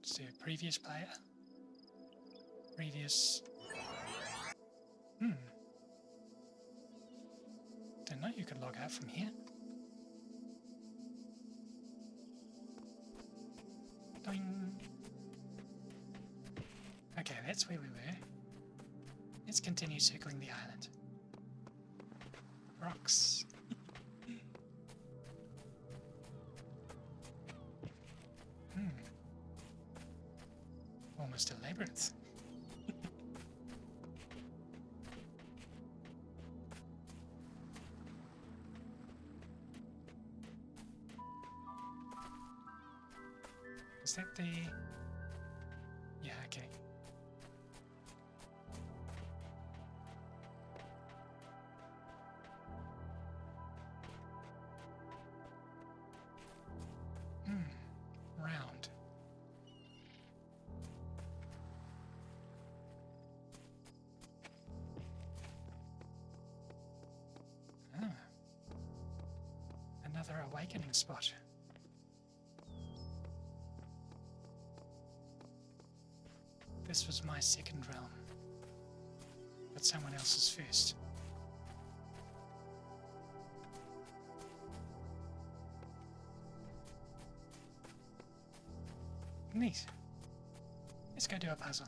So, previous player. Previous. Didn't know you could log out from here. Doing. Okay, that's where we were. Let's continue circling the island. Rocks. Almost a labyrinth. Is that the... Yeah, okay. Round. Another awakening spot. This was my second realm, but someone else's first. Neat. Let's go do a puzzle.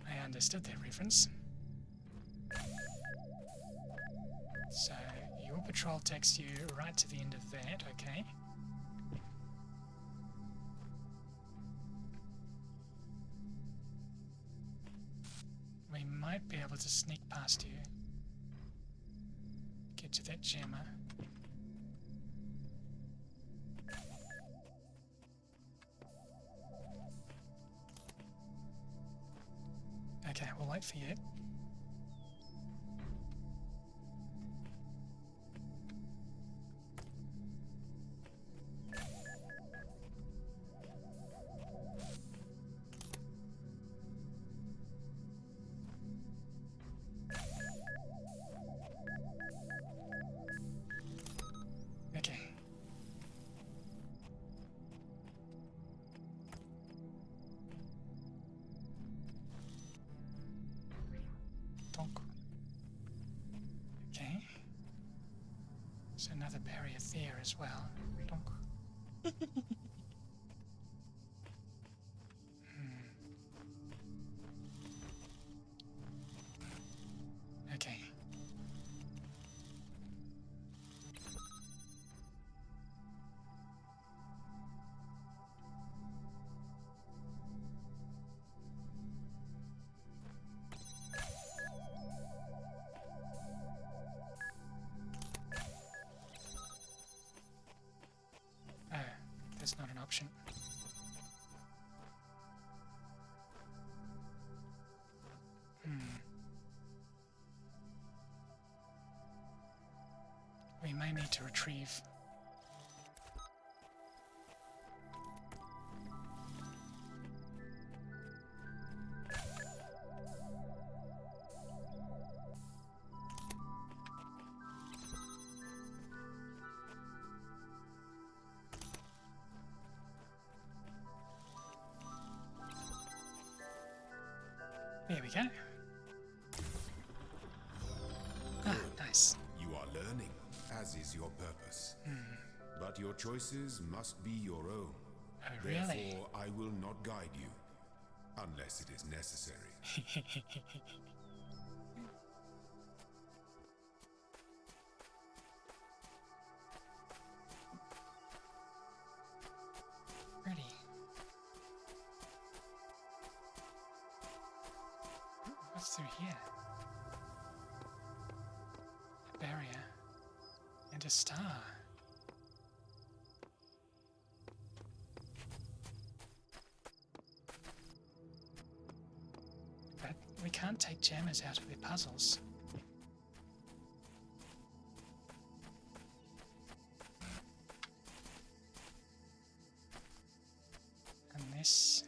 I understood that reference. So, your patrol takes you right to the end of that, okay. We might be able to sneak past you. Get to that jammer. Okay, we'll wait for you. Okay. Donk. Okay. There's another barrier there as well. Donk. Okay. Oh, that's not an option. We may need to retrieve. There we go. Ah, nice. You are learning, as is your purpose. But your choices must be your own. Oh, really? Therefore, I will not guide you, unless it is necessary. Ready. Ooh, what's through here? A barrier and a star. But we can't take jammers out of their puzzles. Unless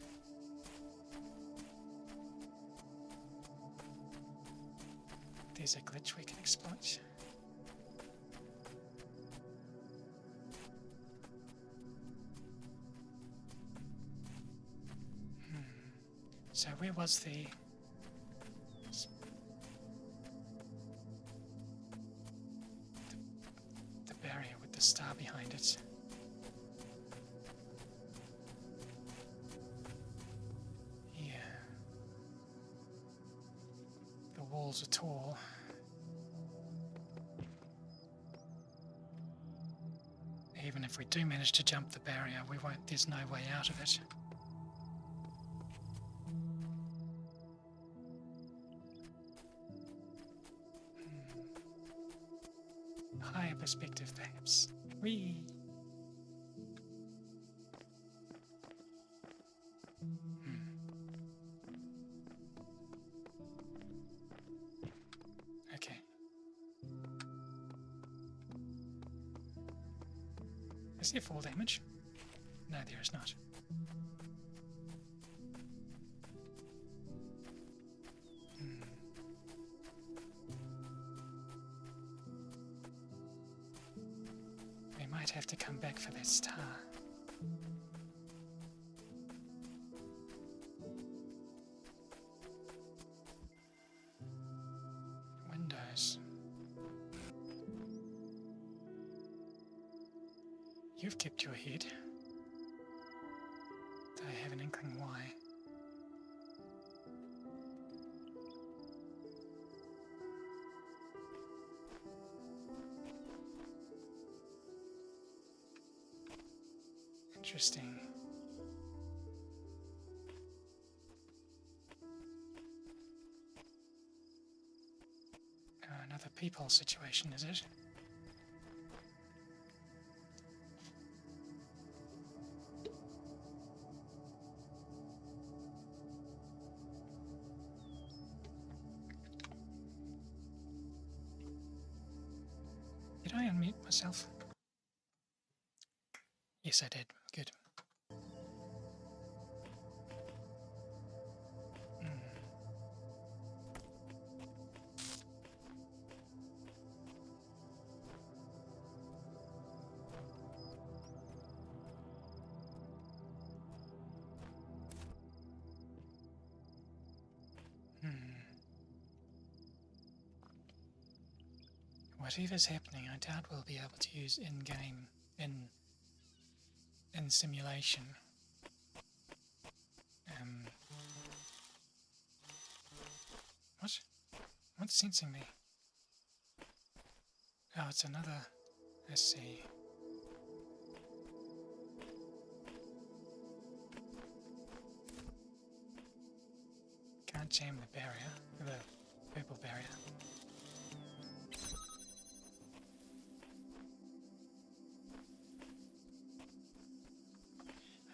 there's a glitch we can exploit. So where was the barrier with the star behind it? Here. The walls are tall. Even if we do manage to jump the barrier, there's no way out of it. Higher perspective, perhaps. Whee! Okay. Is there fall damage? No, there is not. We might have to come back for that star. Windows. You've kept your head. Do I have an inkling why? Interesting. Another people situation, is it? Did I unmute myself? Yes, I did. Good. Whatever's happening, I doubt we'll be able to use in-game, in simulation. What? What's sensing me? Oh, it's another. Let's see. Can't jam the barrier, the purple barrier.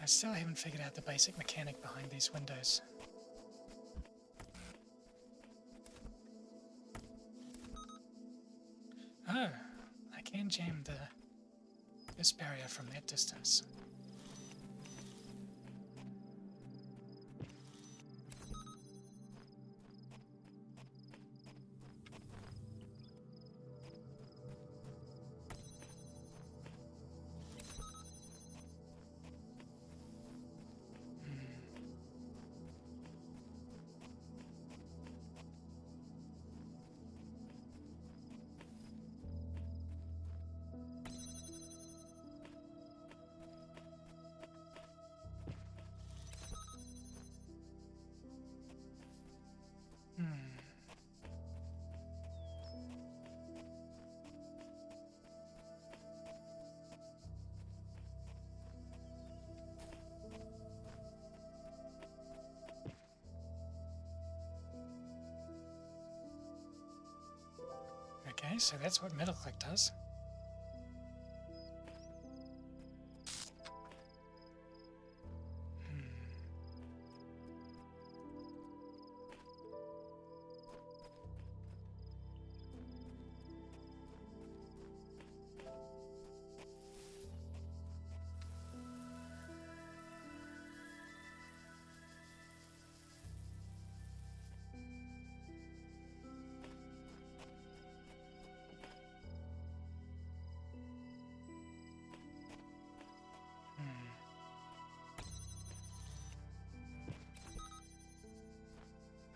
I still haven't figured out the basic mechanic behind these windows. Oh, I can jam this barrier from that distance. Okay, so that's what middle click does.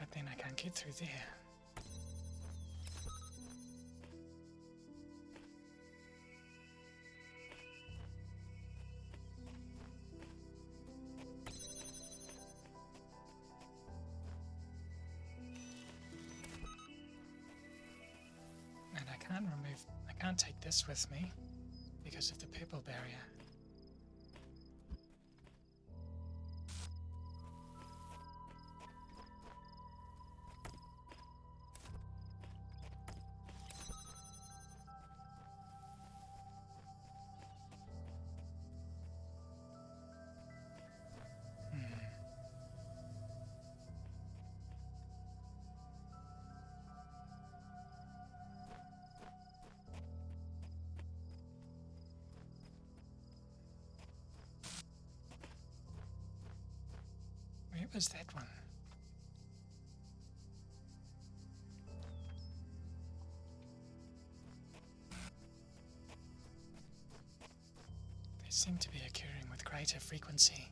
But then I can't get through there. And I can't take this with me because of the purple barrier. Where was that one? They seem to be occurring with greater frequency.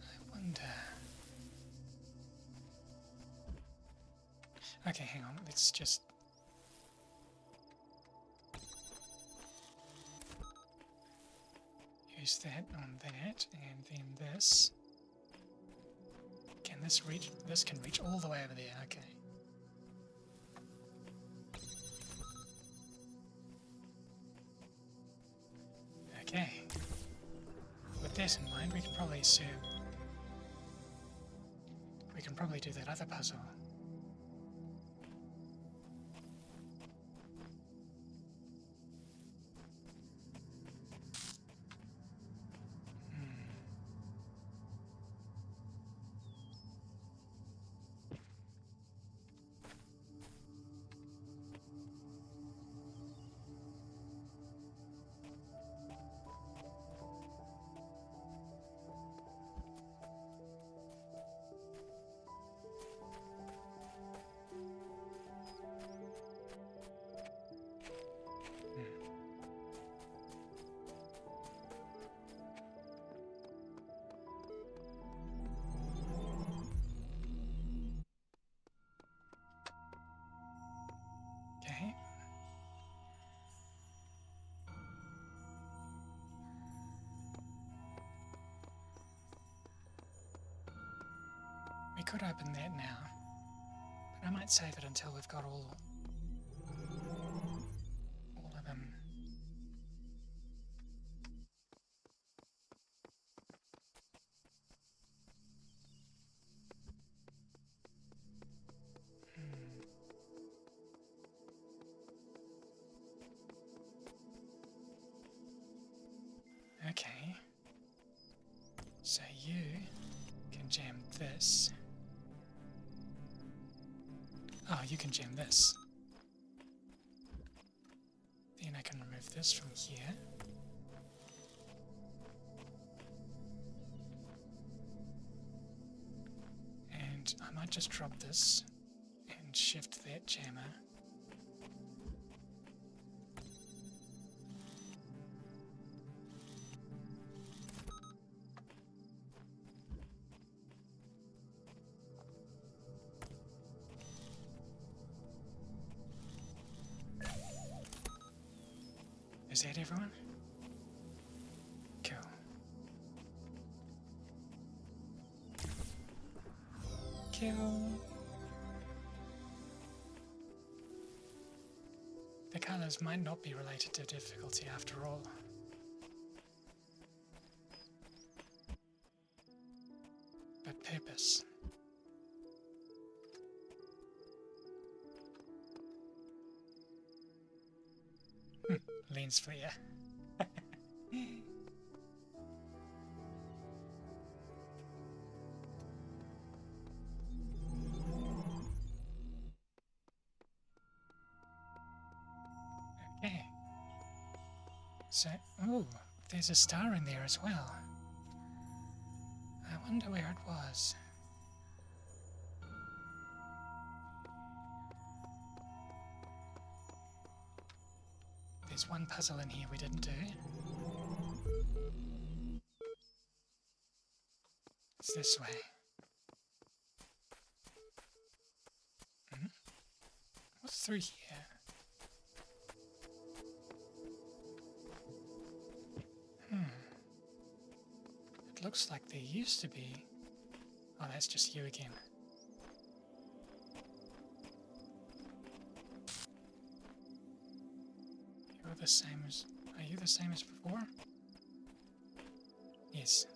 I wonder... Okay, hang on, let's just... use that on that, and then this. Can this reach? This can reach all the way over there, okay. Okay. With that in mind, we can probably assume we can probably do that other puzzle. Okay. We could open that now, but I might save it until we've got all of them. Okay. So you can jam this. Oh, you can jam this. Then I can remove this from here. And I might just drop this and shift that jammer. Is that everyone? Cool. Kill. The colors might not be related to difficulty after all. But purpose. Lens flare. Okay. So, oh, there's a star in there as well. I wonder where it was. There's one puzzle in here we didn't do. It's this way. What's through here? It looks like there used to be... Oh, that's just you again. You're the same as... Are you the same as before? Yes.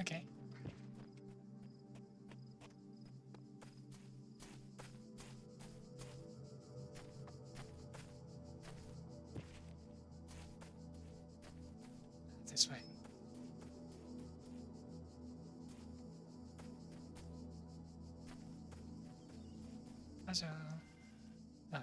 Okay. This way. Puzzle. No.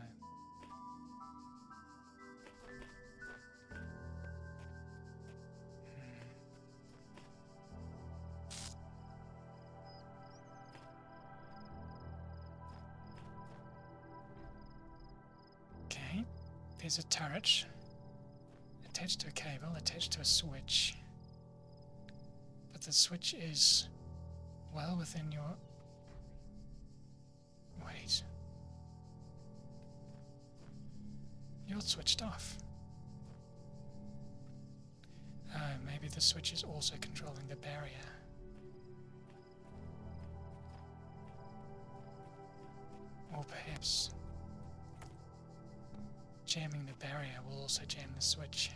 Okay, there's a turret attached to a cable, attached to a switch. But the switch is well within your... Wait. You're switched off. Oh, maybe the switch is also controlling the barrier. Or perhaps jamming the barrier will also jam the switch.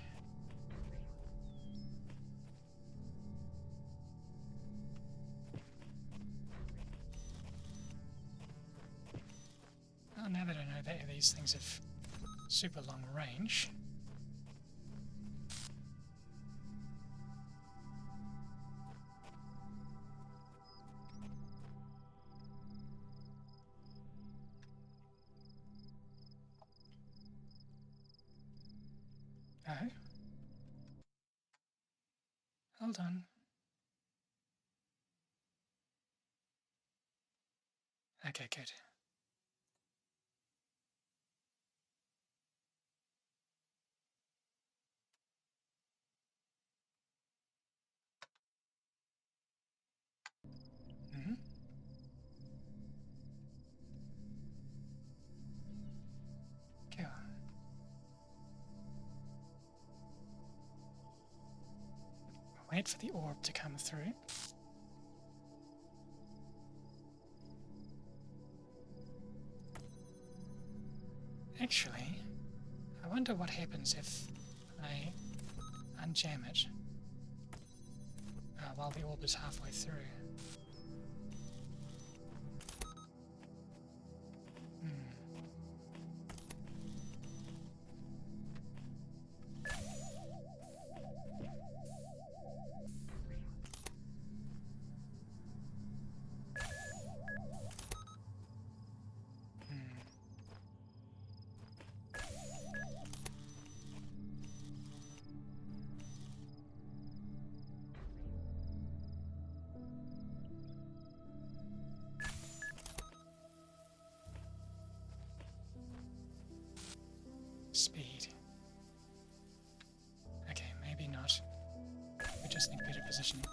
Well, now that I know that these things have super long range, oh, hold on. Okay, good. Mm-hmm. Cool. Wait for the orb to come through. Actually, I wonder what happens if I unjam it while the orb is halfway through. Speed. Okay, maybe not. We just need better positioning.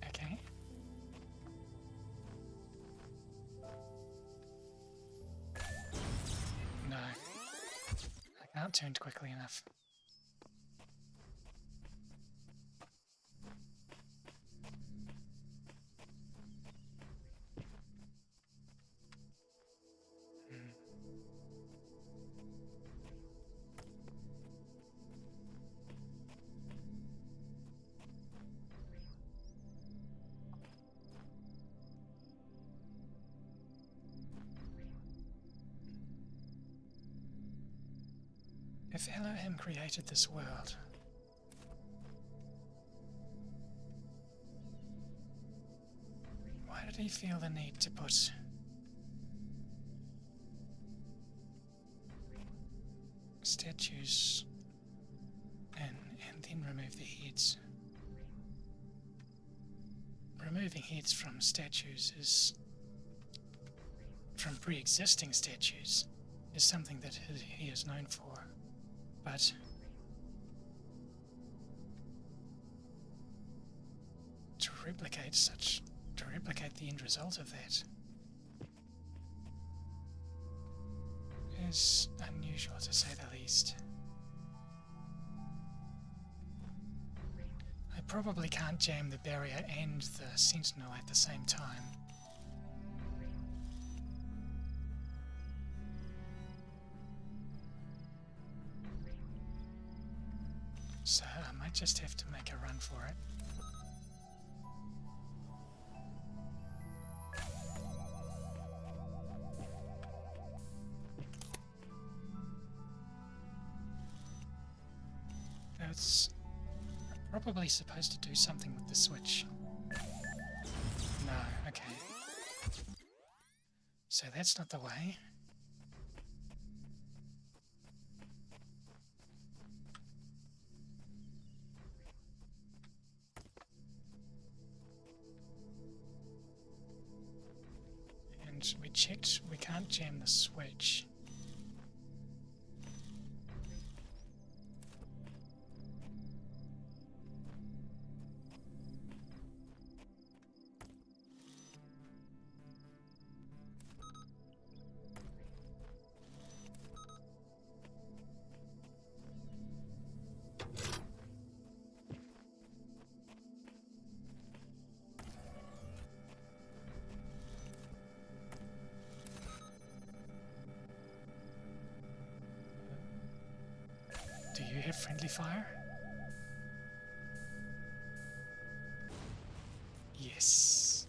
Okay. No. I can't turn quickly enough. If Elohim created this world, why did he feel the need to put statues and then remove the heads? Removing heads from statues is, from pre-existing statues, is something that he is known for. But to replicate the end result of that is unusual, to say the least. I probably can't jam the barrier and the sentinel at the same time. So I might just have to make a run for it. That's probably supposed to do something with the switch. No, okay. So that's not the way. And we checked, we can't jam the switch. Do you have friendly fire? Yes.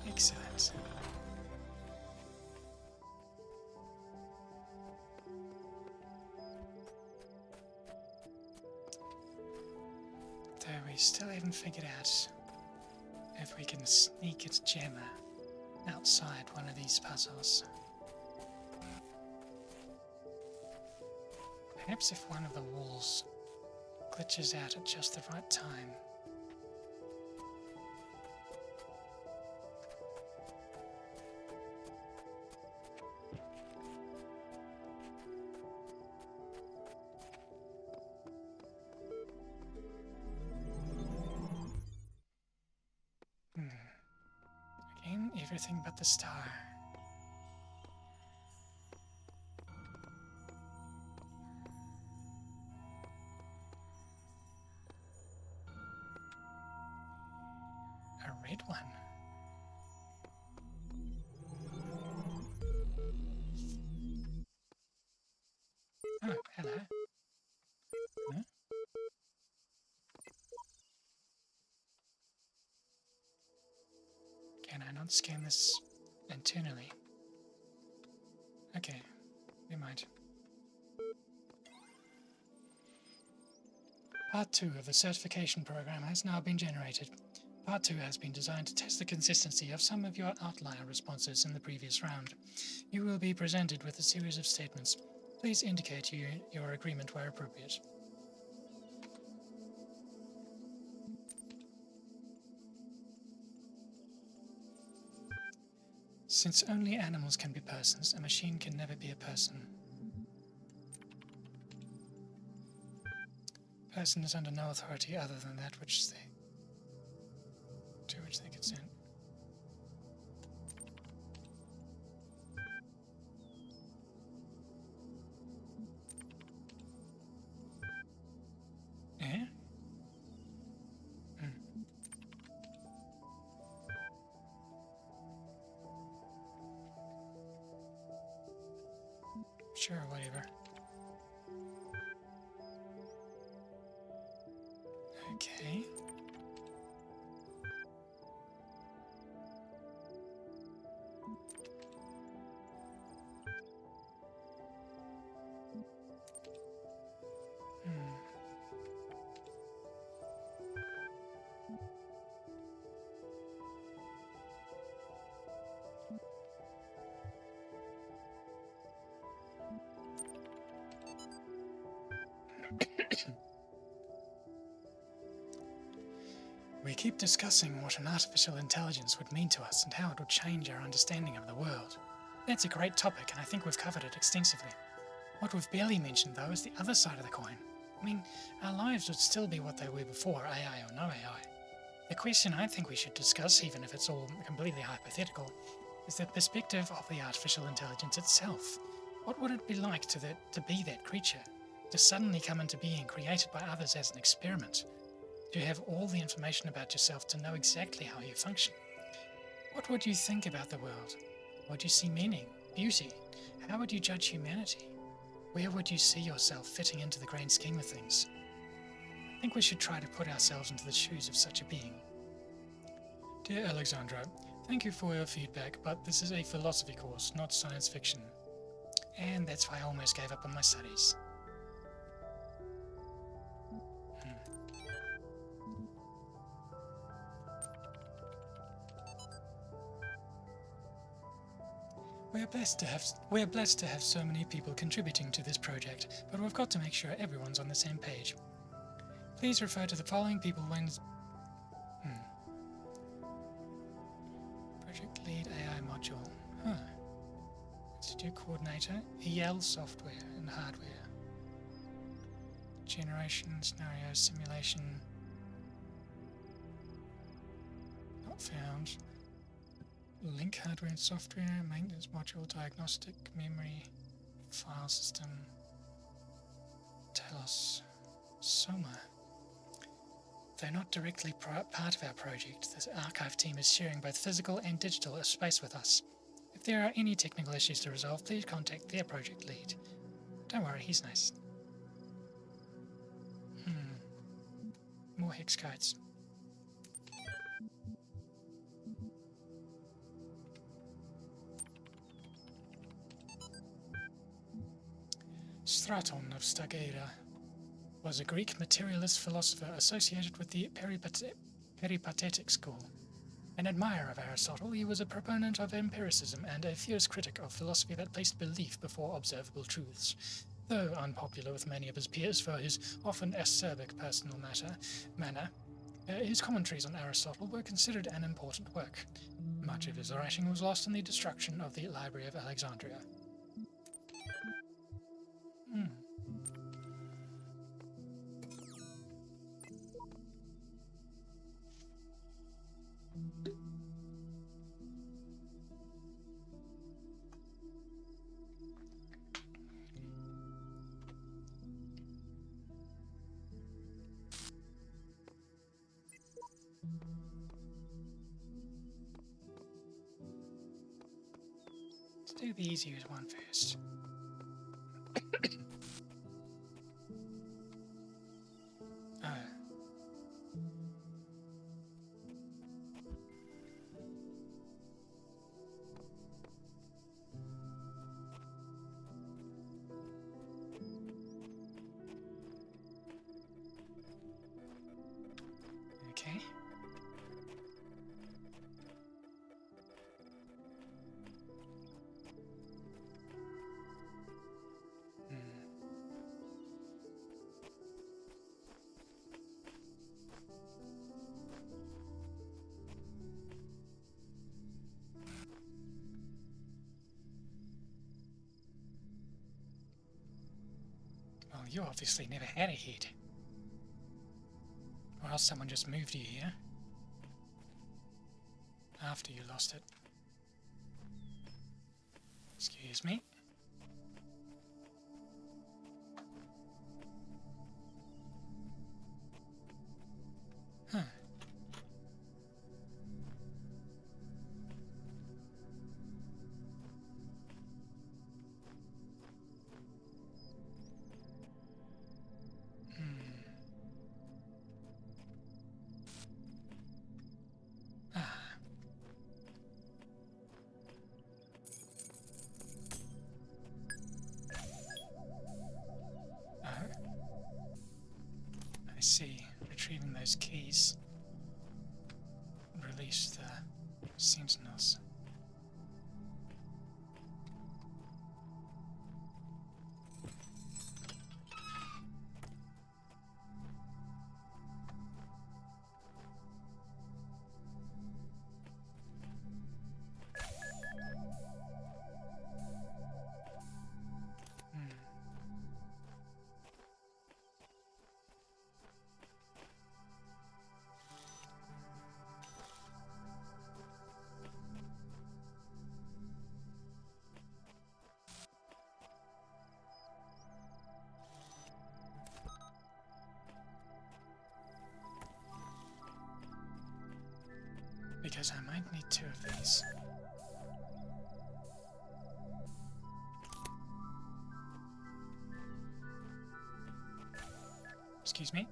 Excellent. Though we still haven't figured out if we can sneak its jammer outside one of these puzzles. Perhaps if one of the walls glitches out at just the right time. Again, everything but the star. A red one. Oh, hello. Huh? Can I not scan this internally? Okay, never mind. Part 2 of the certification program has now been generated. Part 2 has been designed to test the consistency of some of your outlier responses in the previous round. You will be presented with a series of statements. Please indicate your agreement where appropriate. Since only animals can be persons, a machine can never be a person. Person is under no authority other than that to which they consent. Eh? Sure, whatever. Okay. We keep discussing what an artificial intelligence would mean to us and how it would change our understanding of the world. That's a great topic, and I think we've covered it extensively. What we've barely mentioned, though, is the other side of the coin. I mean, our lives would still be what they were before, AI or no AI. The question I think we should discuss, even if it's all completely hypothetical, is the perspective of the artificial intelligence itself. What would it be like to be that creature? To suddenly come into being, created by others as an experiment? To have all the information about yourself, to know exactly how you function? What would you think about the world? Would you see meaning, beauty? How would you judge humanity? Where would you see yourself fitting into the grand scheme of things? I think we should try to put ourselves into the shoes of such a being. Dear Alexandra, thank you for your feedback, but this is a philosophy course, not science fiction. And that's why I almost gave up on my studies. We are blessed to have so many people contributing to this project, but we've got to make sure everyone's on the same page. Please refer to the following people when... Project Lead AI Module. Institute Coordinator, EL Software and Hardware. Generation, Scenario, Simulation. Not found. Link Hardware and Software, Maintenance Module, Diagnostic, Memory, File System. Talos. Soma. Though not directly part of our project, the archive team is sharing both physical and digital space with us. If there are any technical issues to resolve, please contact their project lead. Don't worry, he's nice. More hex codes. Straton of Stagera was a Greek materialist philosopher associated with the Peripatetic school. An admirer of Aristotle, he was a proponent of empiricism and a fierce critic of philosophy that placed belief before observable truths. Though unpopular with many of his peers for his often acerbic personal manner, his commentaries on Aristotle were considered an important work. Much of his writing was lost in the destruction of the Library of Alexandria. Let's do the easiest one first. Okay. Well, you obviously never had a head. Or else someone just moved you here after you lost it. Excuse me. Huh. I see. Retrieving those keys release the sentinels. Because I might need 2 of these. Excuse me.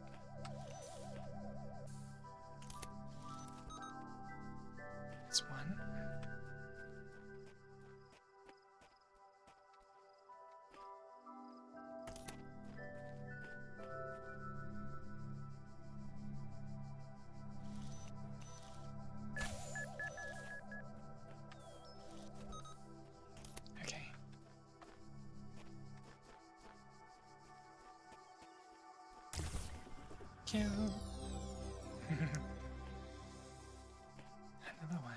you. Another one.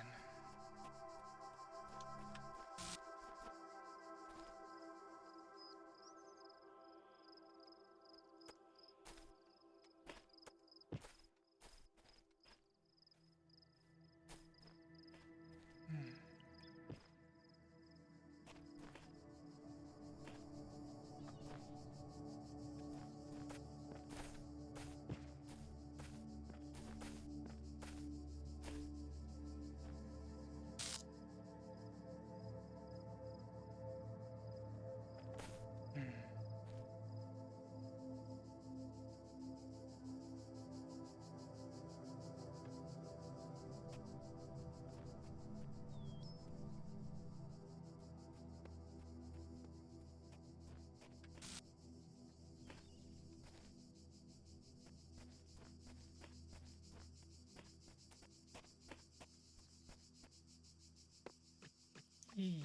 E.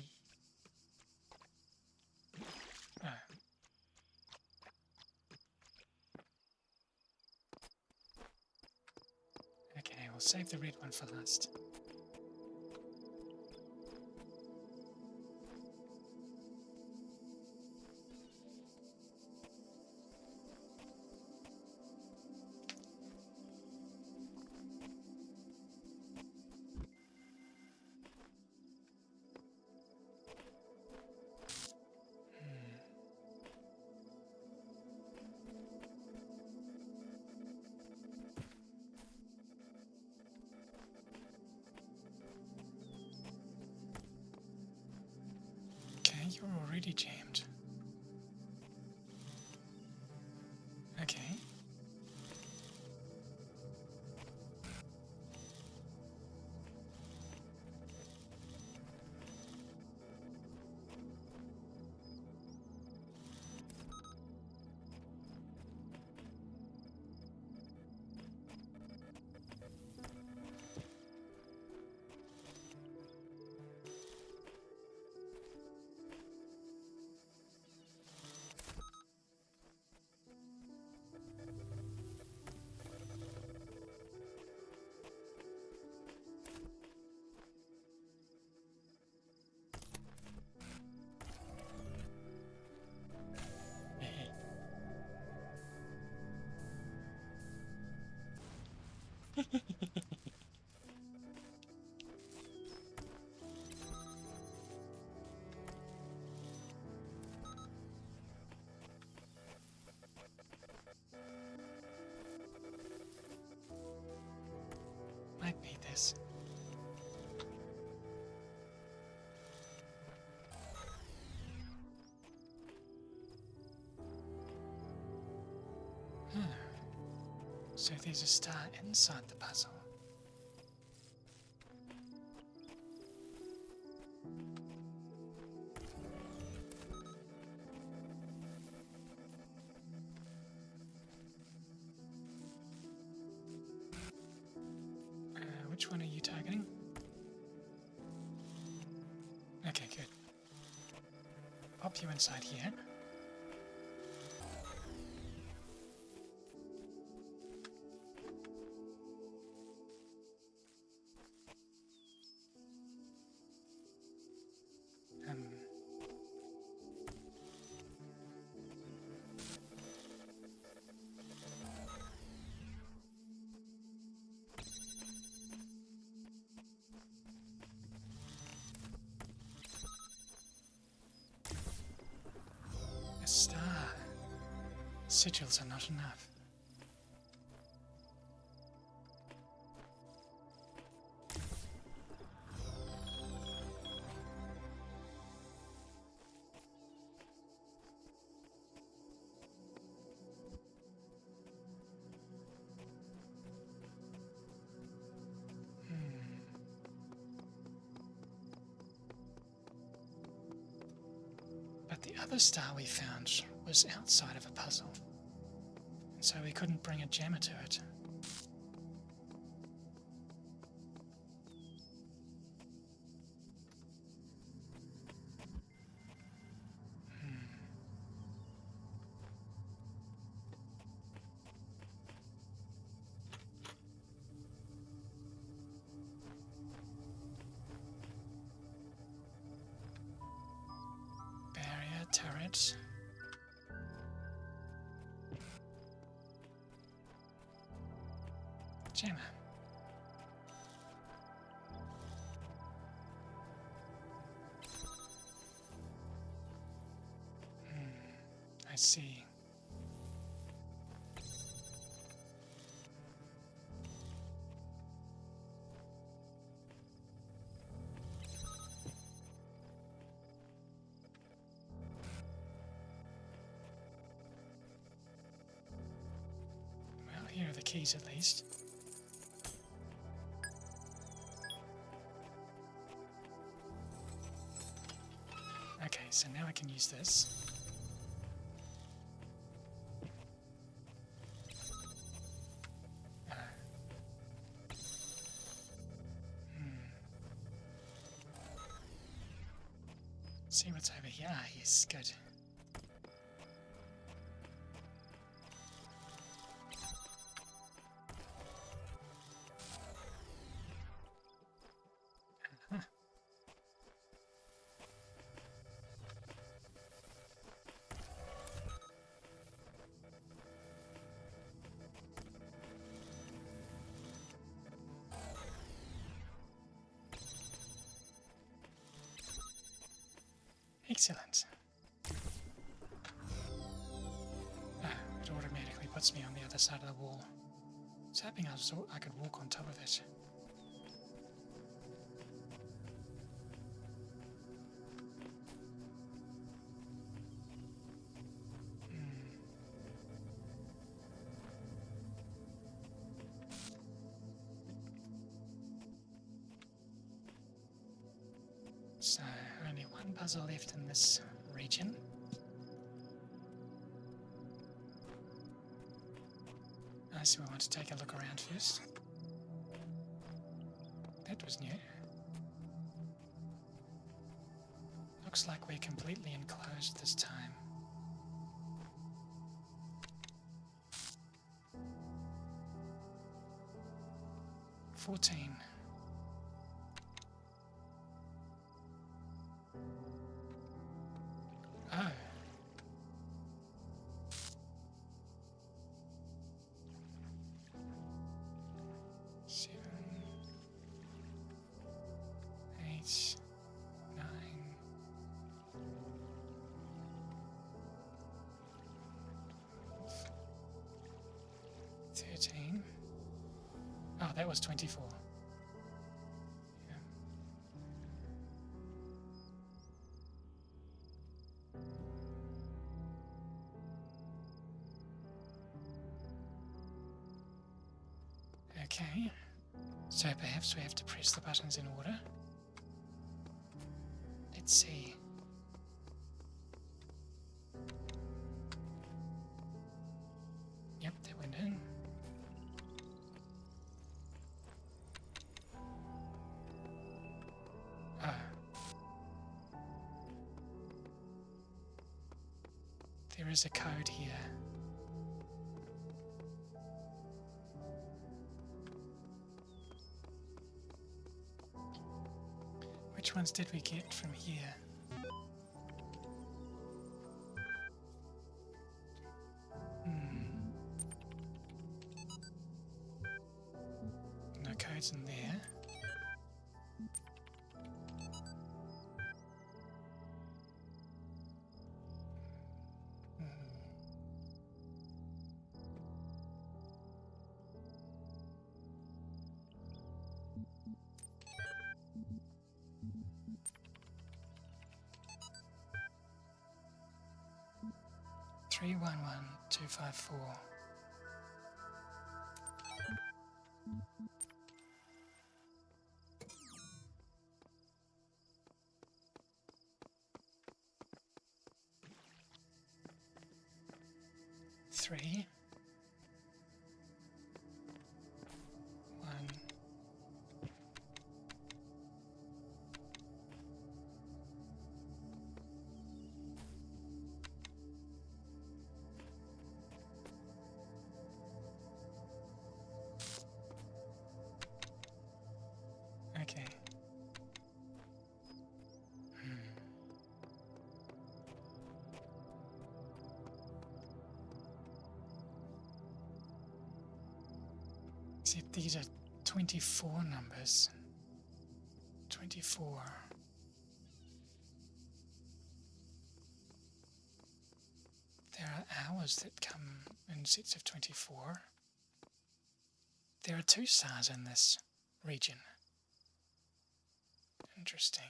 Oh. Okay, we'll save the red one for last. Okay, you're already jammed. Okay. Might need this. So there's a star inside the puzzle. Which one are you targeting? Okay, good. Pop you inside here. A star. Sigils are not enough. But the other star we found was outside of a puzzle, and so we couldn't bring a jammer to it. Oops. Jammer. I see. Well, here are the keys at least. Okay, so now I can use this. See what's over here. Ah, yes, good. Excellent. Ah, it automatically puts me on the other side of the wall. I was hoping I could walk on top of it. So, only one puzzle left in this region. So we want to take a look around first. That was new. Looks like we're completely enclosed this time. $14. Oh. Oh, that was 24. Yeah. Okay, so perhaps we have to press the buttons in order. Let's see. Yep, that went in. There is a code here. Which ones did we get from here? No codes in there. Three 11254. Three 1 Okay. Except these are 24 numbers. 24. There are hours that come in sets of 24. There are 2 stars in this region. Interesting.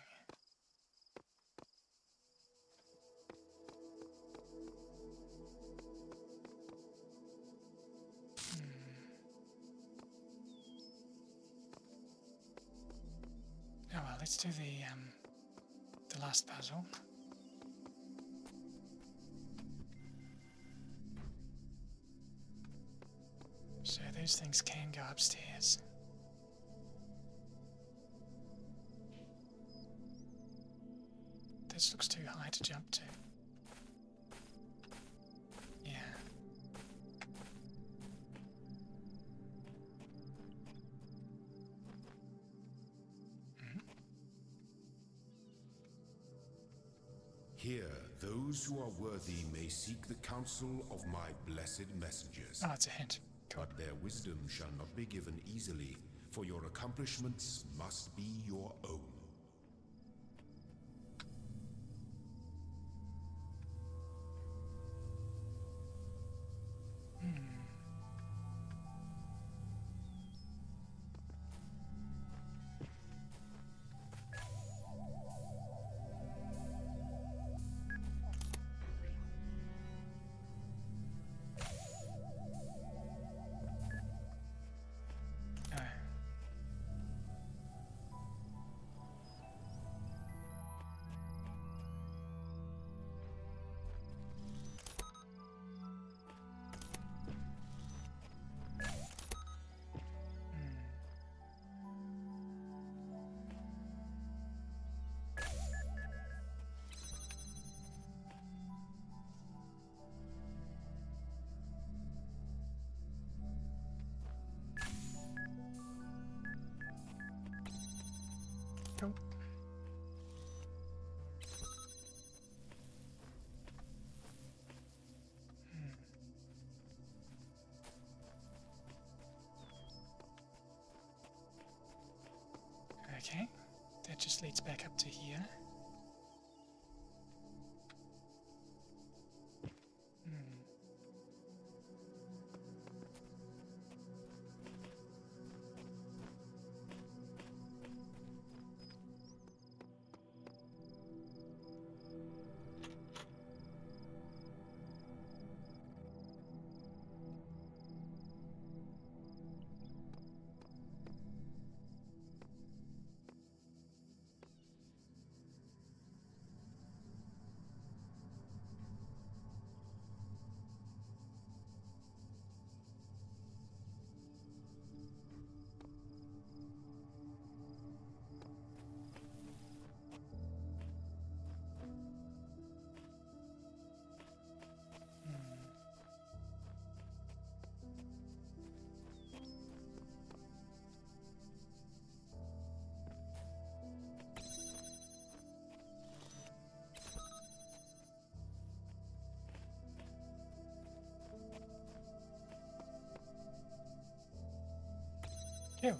Oh well, let's do the last puzzle. So those things can go upstairs. This looks too high to jump to. Yeah. Here, those who are worthy may seek the counsel of my blessed messengers. Oh, it's a hint. Cool. But their wisdom shall not be given easily, for your accomplishments must be your own. Cool. Okay, that just leads back up to here. Ew.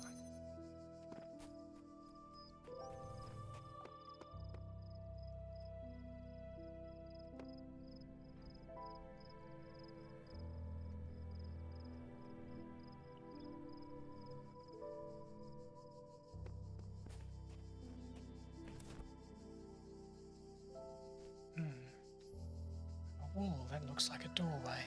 A wall that looks like a doorway.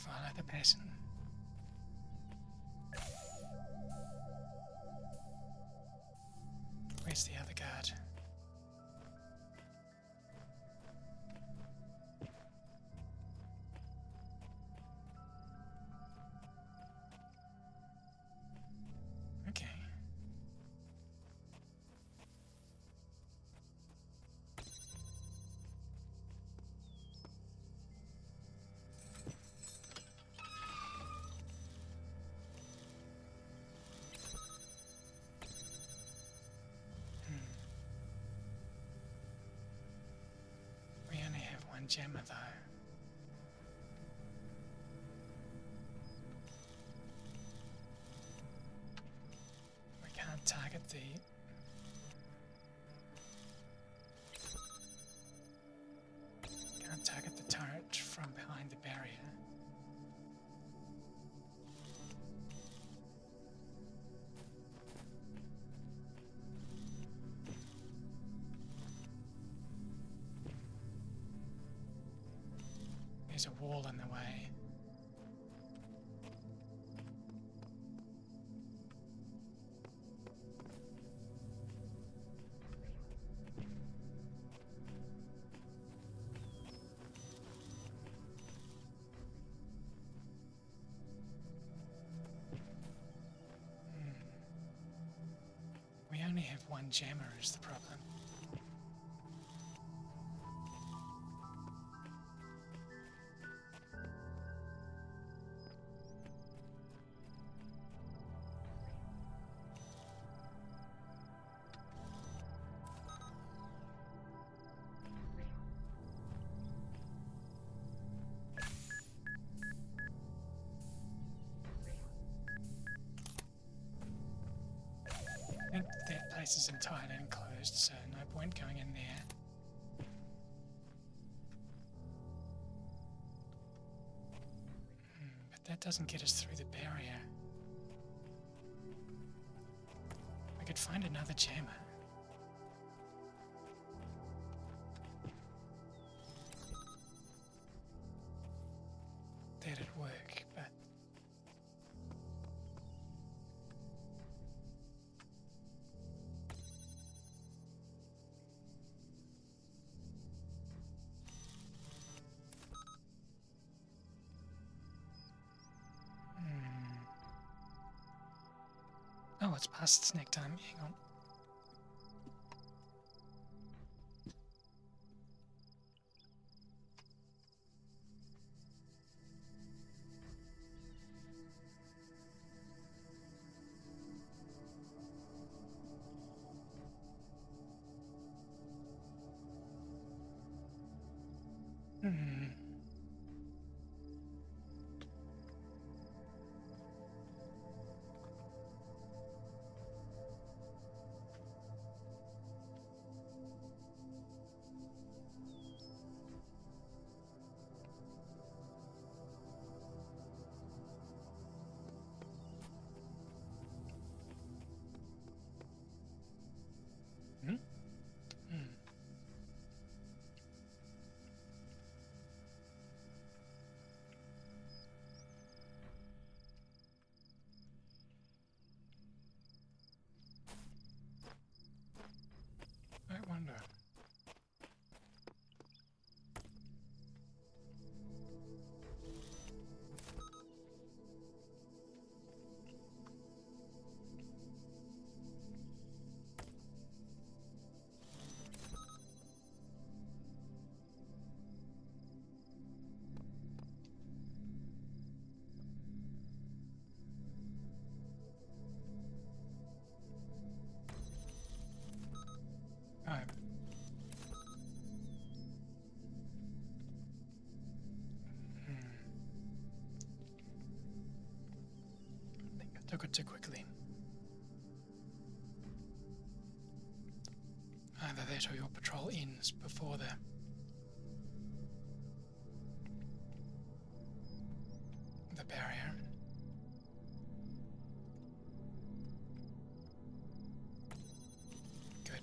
Follow the pattern. Where's the other guard? Okay. We only have one jammer though. We can't target the turret from behind the barrier. There's a wall in the way. We only have one jammer is the problem. I think that place is entirely enclosed, so no point going in there. But that doesn't get us through the barrier. We could find another jammer. That'd work, but oh, it's past snack time. Hang on. I wonder. Oh. I think I took it too quickly. Either that or your patrol ends before the barrier. Good.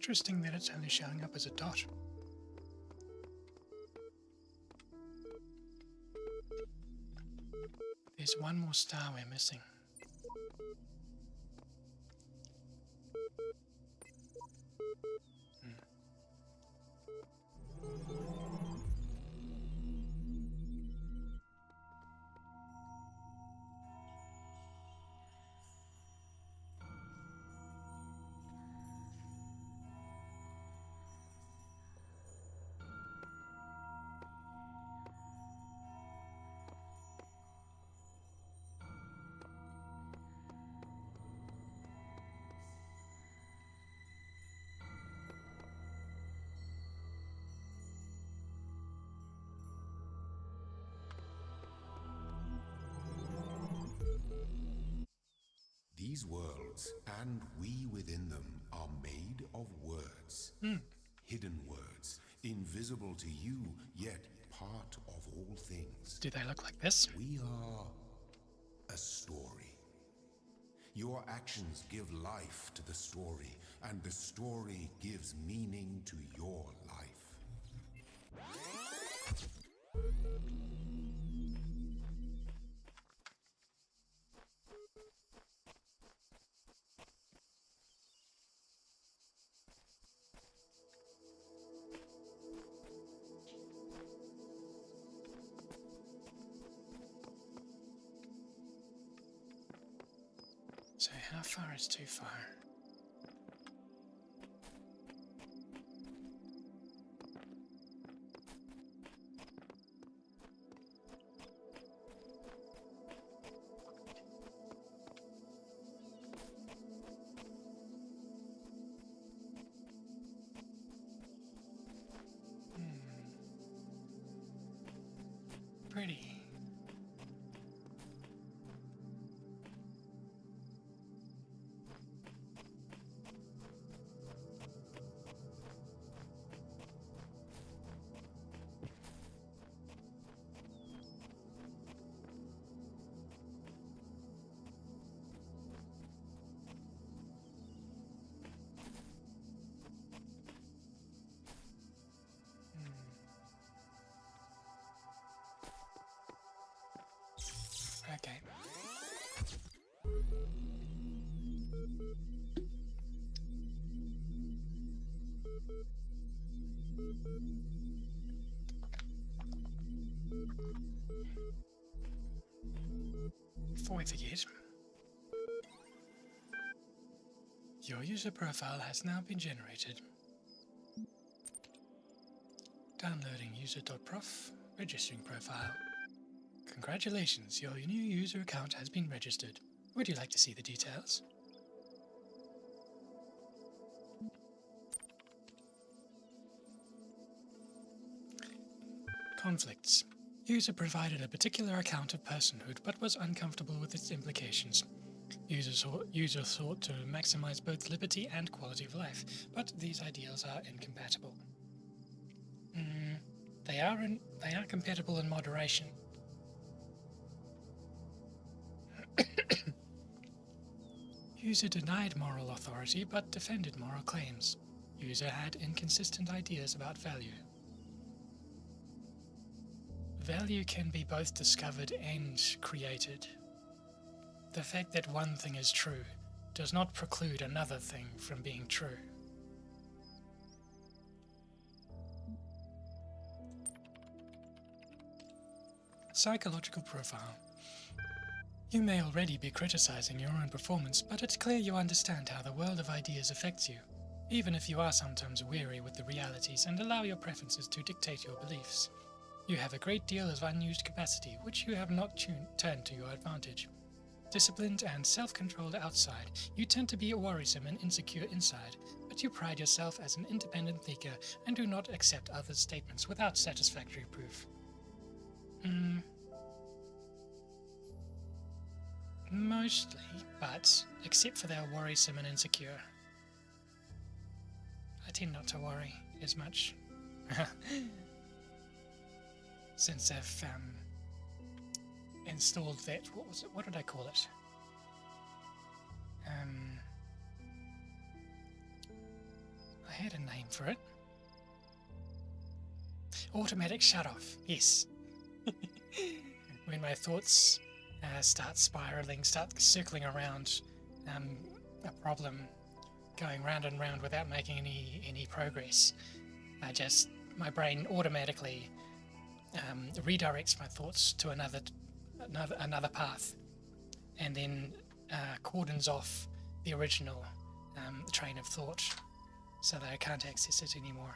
Interesting that it's only showing up as a dot. There's one more star we're missing. These worlds, and we within them, are made of words. Hidden words, invisible to you, yet part of all things. Do they look like this? We are a story. Your actions give life to the story, and the story gives meaning to your life. So how far is too far? Pretty. Okay. Before we forget, your user profile has now been generated. Downloading user.prof, registering profile. Congratulations, your new user account has been registered. Would you like to see the details? Conflicts. User provided a particular account of personhood but was uncomfortable with its implications. User sought to maximize both liberty and quality of life, but these ideals are incompatible. They are compatible in moderation. User denied moral authority but defended moral claims. User had inconsistent ideas about value. Value can be both discovered and created. The fact that one thing is true does not preclude another thing from being true. Psychological profile. You may already be criticizing your own performance, but it's clear you understand how the world of ideas affects you, even if you are sometimes weary with the realities and allow your preferences to dictate your beliefs. You have a great deal of unused capacity, which you have not turned to your advantage. Disciplined and self-controlled outside, you tend to be worrisome and insecure inside, but you pride yourself as an independent thinker and do not accept others' statements without satisfactory proof. Mostly, but except for they're worrisome and insecure. I tend not to worry as much. Since I've installed that, what did I call it? I had a name for it. Automatic shut-off, yes. When my thoughts start spiraling, start circling around a problem, going round and round without making any progress, my brain automatically redirects my thoughts to another path, and then cordons off the original train of thought, so that I can't access it anymore,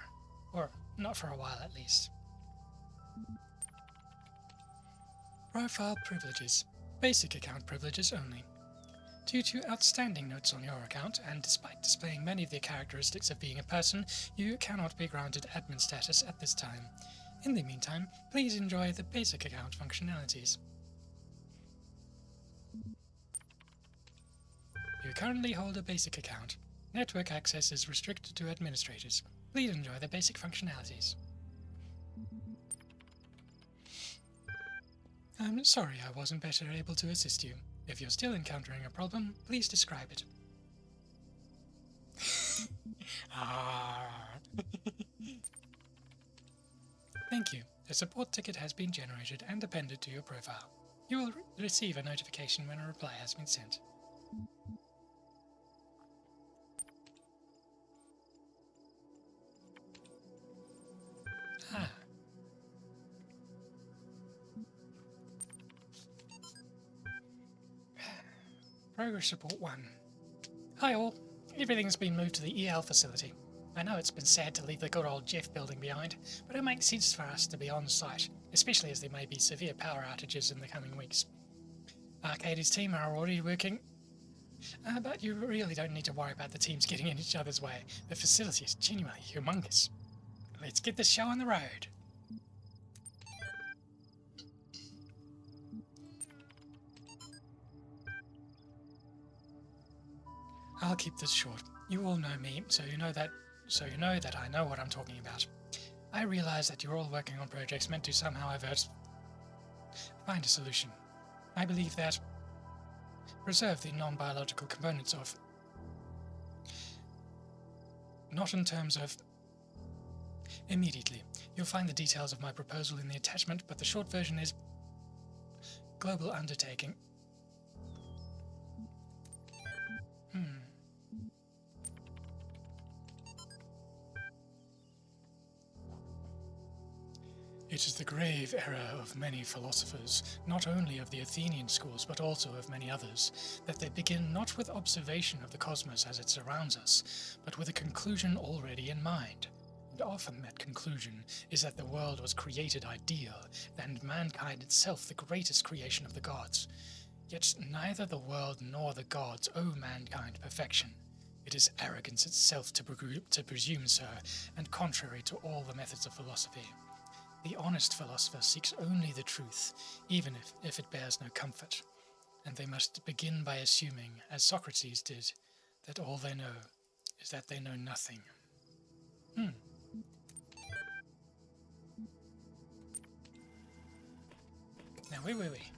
or not for a while at least. Profile privileges. Basic account privileges only. Due to outstanding notes on your account, and despite displaying many of the characteristics of being a person, you cannot be granted admin status at this time. In the meantime, please enjoy the basic account functionalities. You currently hold a basic account. Network access is restricted to administrators. Please enjoy the basic functionalities. I'm sorry I wasn't better able to assist you. If you're still encountering a problem, please describe it. Thank you. A support ticket has been generated and appended to your profile. You will receive a notification when a reply has been sent. Progress Report 1. Hi all. Everything's been moved to the EL facility. I know it's been sad to leave the good old Jeff building behind, but it makes sense for us to be on site, especially as there may be severe power outages in the coming weeks. Arcady's team are already working, but you really don't need to worry about the teams getting in each other's way. The facility is genuinely humongous. Let's get this show on the road. I'll keep this short. You all know me, so you know that I know what I'm talking about. I realize that you're all working on projects meant to somehow find a solution. I believe that preserve the non-biological components of, not in terms of immediately. You'll find the details of my proposal in the attachment, but the short version is global undertaking. It is the grave error of many philosophers, not only of the Athenian schools but also of many others, that they begin not with observation of the cosmos as it surrounds us, but with a conclusion already in mind. And often that conclusion is that the world was created ideal, and mankind itself the greatest creation of the gods. Yet neither the world nor the gods owe mankind perfection. It is arrogance itself to presume so, and contrary to all the methods of philosophy. The honest philosopher seeks only the truth, even if it bears no comfort, and they must begin by assuming, as Socrates did, that all they know is that they know nothing. Now, where were we?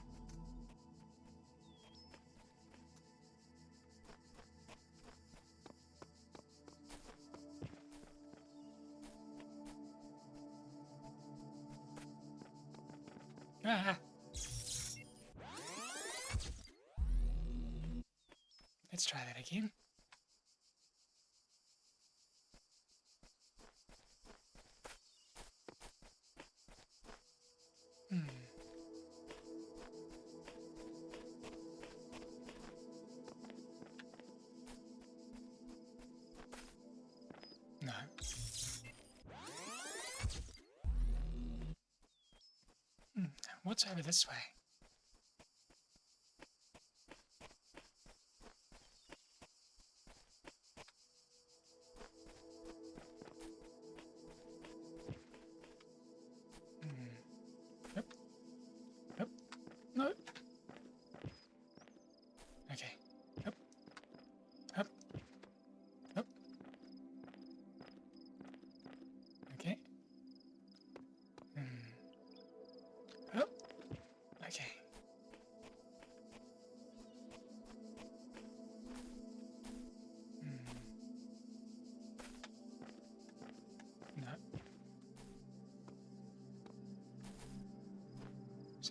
Let's try that again. No. What's over this way? Nope. Nope. No. Okay. Up. Up. Up. Okay. Up. Okay.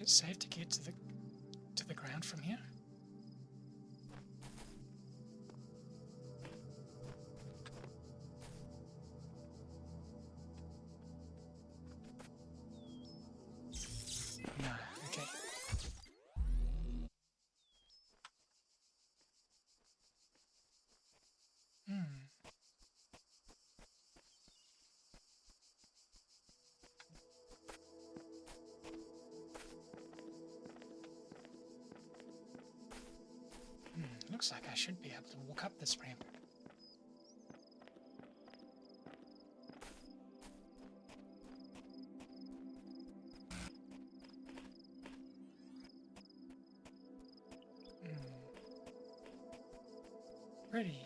Is it safe to get to the ground from here? No, okay. Looks like I should be able to walk up this ramp. Pretty.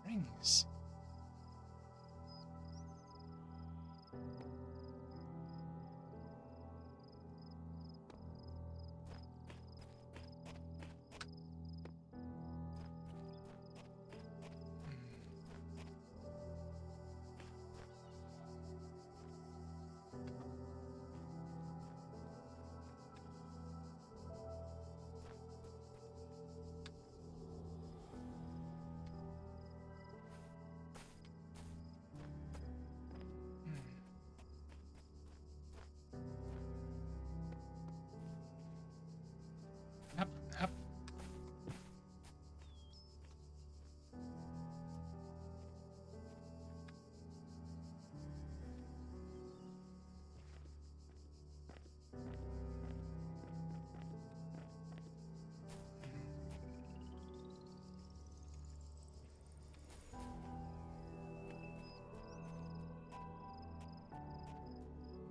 Rings. Up, up.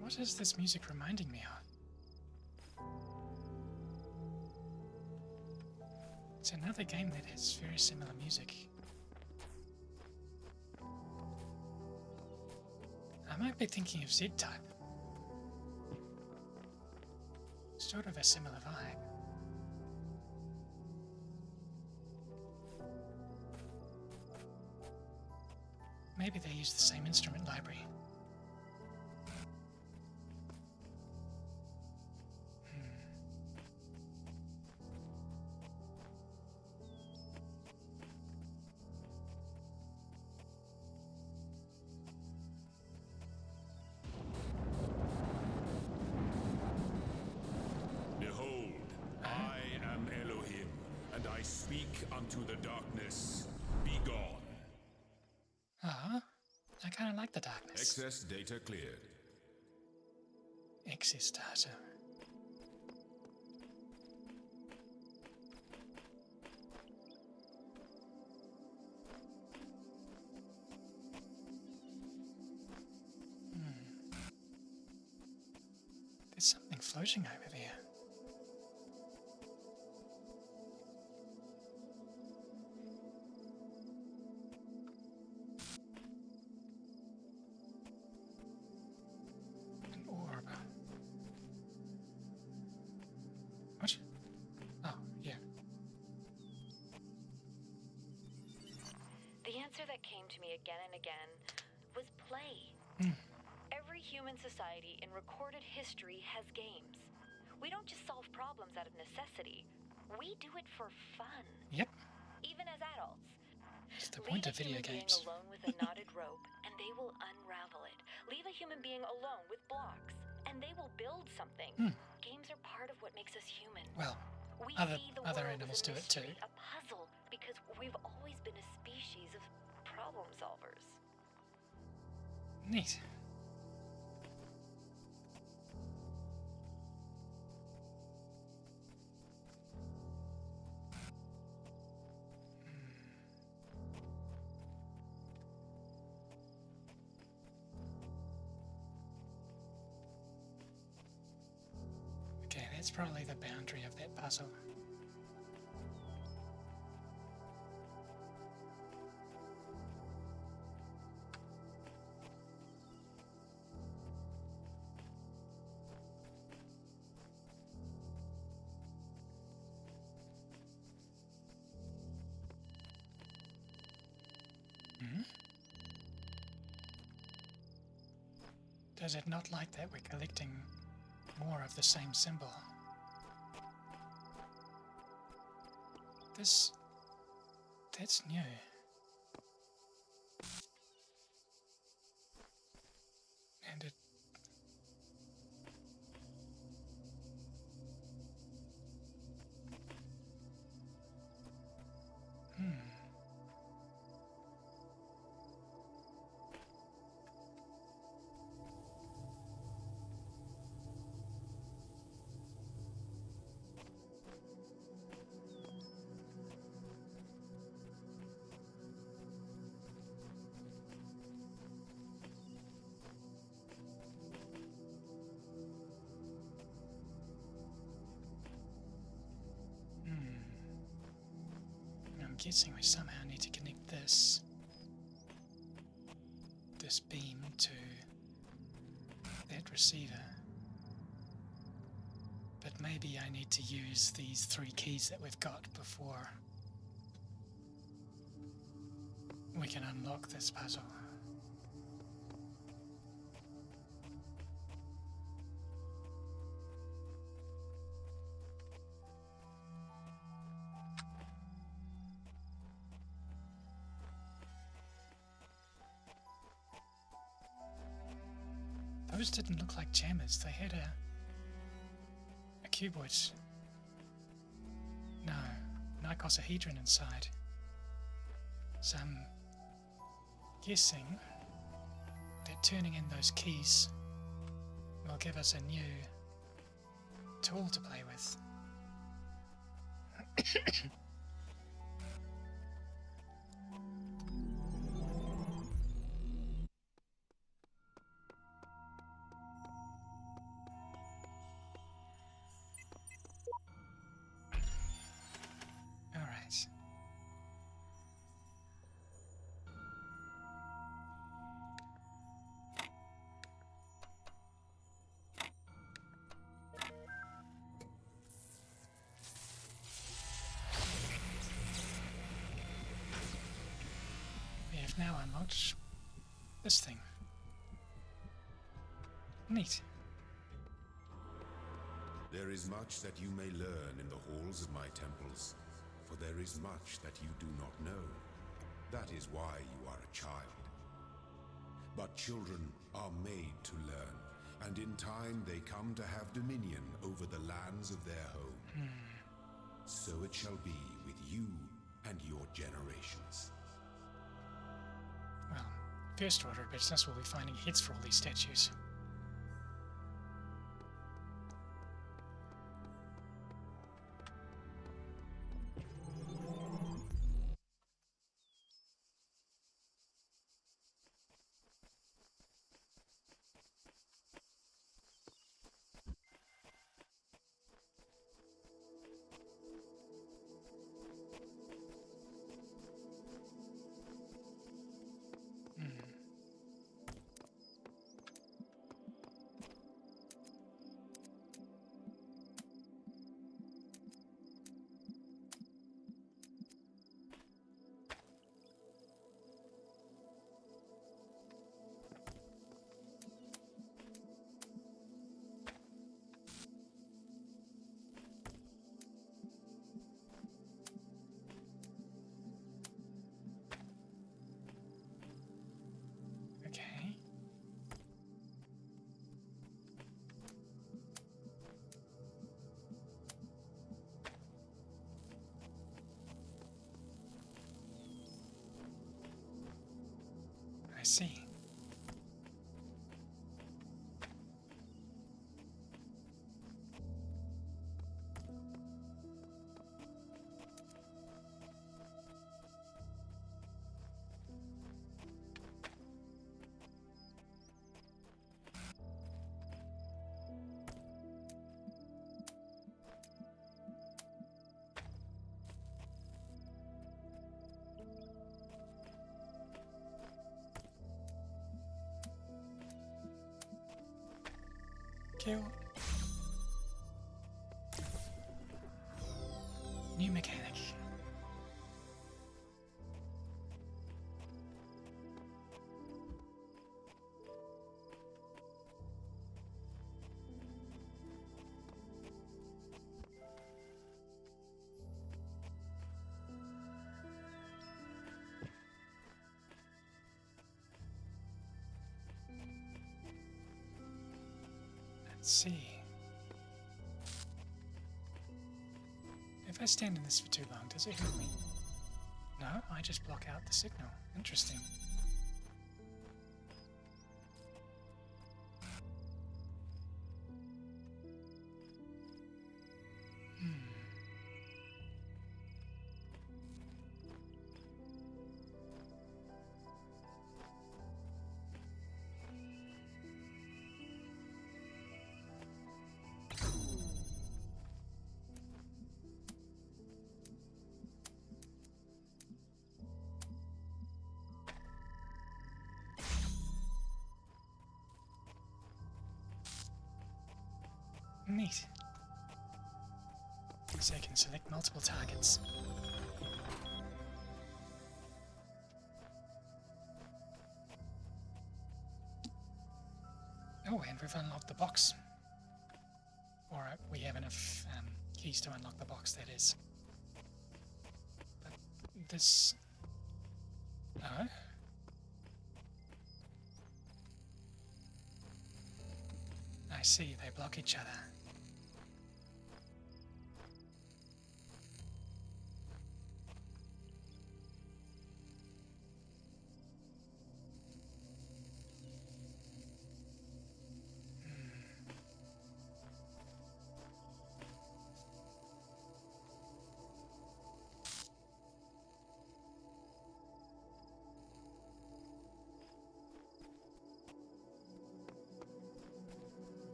What is this music reminding me of? It's another game that has very similar music. I might be thinking of Z-Type. Sort of a similar vibe. Maybe they use the same instrument library. Unto the darkness, be gone. Ah, I kind of like the darkness. Excess data cleared. Excess data. There's something floating over there. Again and again was play. Every human society in recorded history has games. We don't just solve problems out of necessity. We do it for fun. Yep. Even as adults. It's the point of video games. Leave a human being alone with a knotted rope, and they will unravel it. Leave a human being alone with blocks, and they will build something. Games are part of what makes us human. Well, we other world animals as a do it too. mystery, a puzzle, because we've always been a species of problem solvers. Neat. That's probably the boundary of that puzzle. Does it not like that we're collecting more of the same symbol? That's new. And it... I'm guessing we somehow need to connect this beam to that receiver. But maybe I need to use these 3 keys that we've got before we can unlock this puzzle. Those didn't look like jammers. They had a cuboid. No, icosahedron inside. So I'm guessing that turning in those keys will give us a new tool to play with. Now unlocked this thing. Neat. There is much that you may learn in the halls of my temples, for there is much that you do not know. That is why you are a child. But children are made to learn, and in time they come to have dominion over the lands of their home. So it shall be with you and your generations. Well, first order of business will be finding hits for all these statues. I see. you. New mechanic. Let's see. If I stand in this for too long, does it hurt me? No, I just block out the signal. Interesting. Neat. So I can select multiple targets. Oh, and we've unlocked the box. Or we have enough keys to unlock the box, that is. But this... No? I see, they block each other.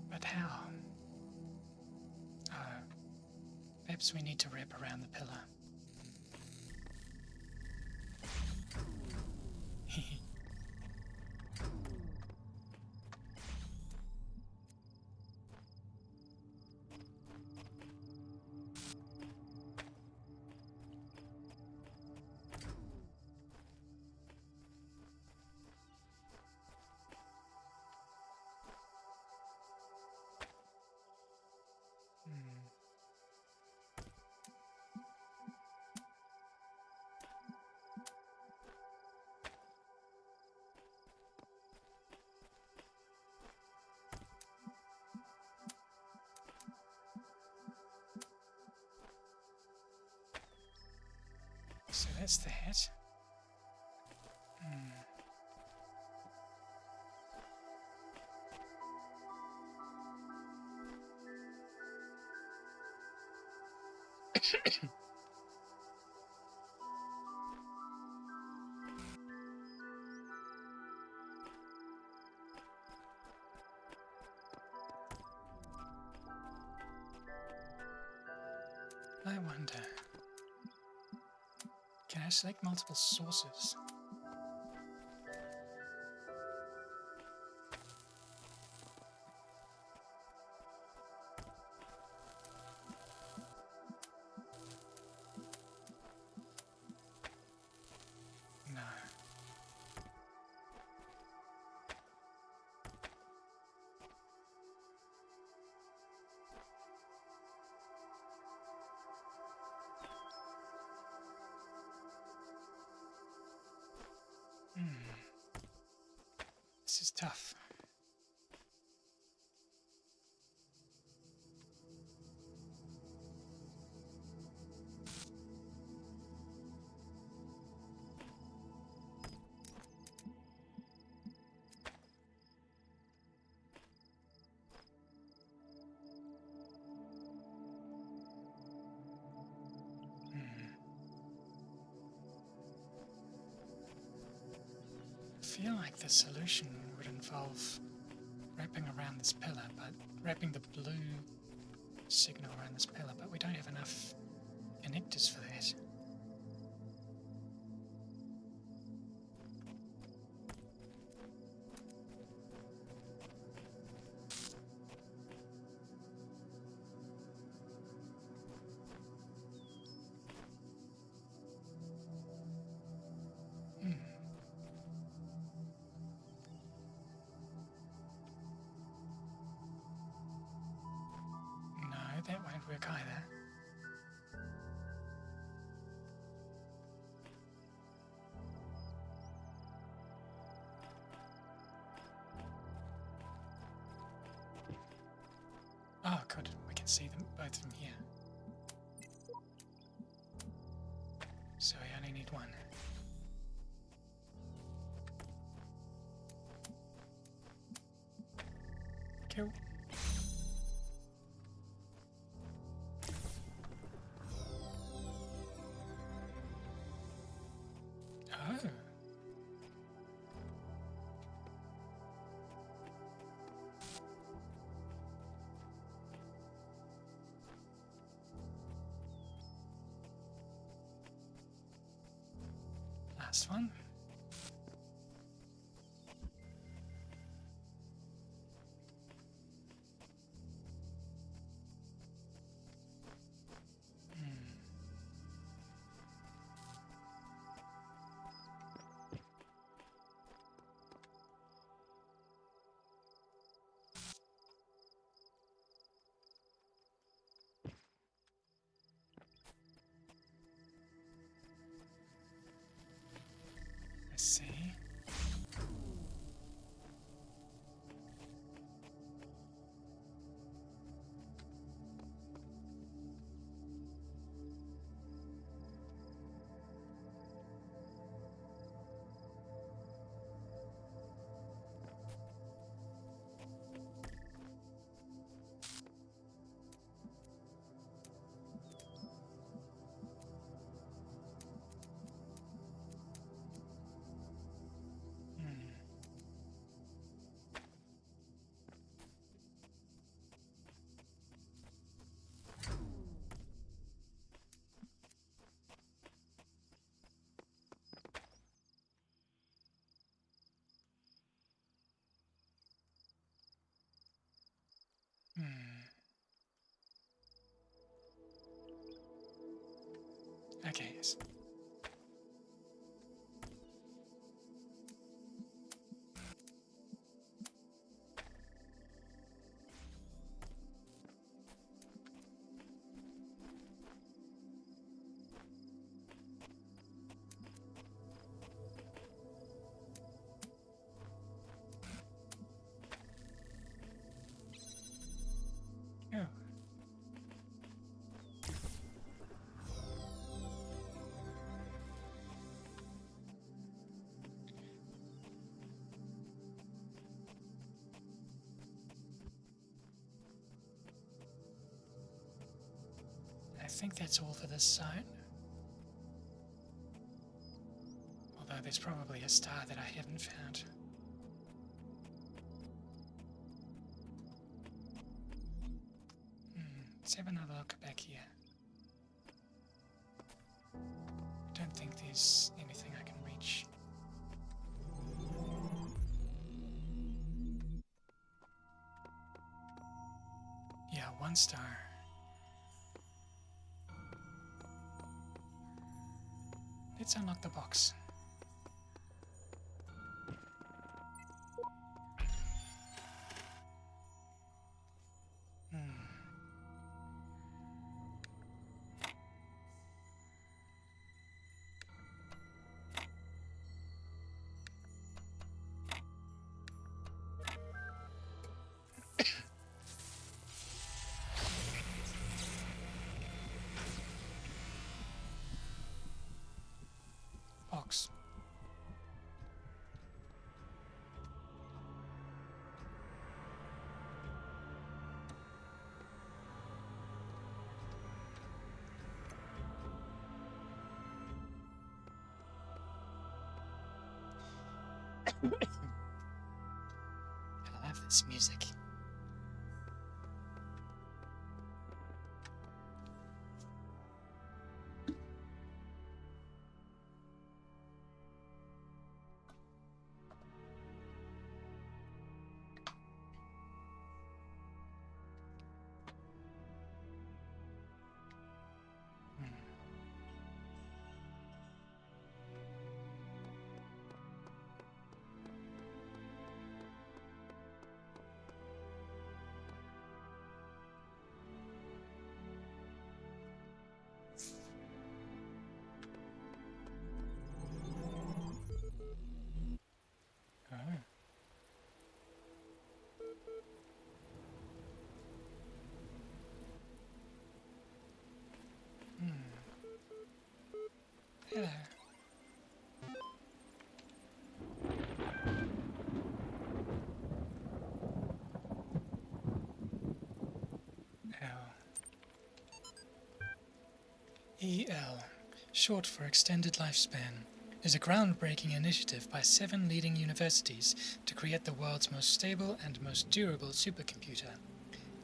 But how? Oh, perhaps we need to wrap around the pillar. So that's that. I wonder, can I select multiple sources? No. This is tough. I feel like the solution would involve wrapping around this pillar, but wrapping the blue signal around this pillar, but we don't have enough connectors for that. That won't work either. Oh, good. We can see them both from here. So we only need one. Cool. Oh. Last one. Let's see. Okay, yes. Oh. I think that's all for this zone. Although there's probably a star that I haven't found. Let's have another look back here. I don't think there's anything I can reach. Yeah, one star. Let's unlock the box. Box. I love this music. Hello. EL, short for Extended Lifespan, is a groundbreaking initiative by 7 leading universities to create the world's most stable and most durable supercomputer.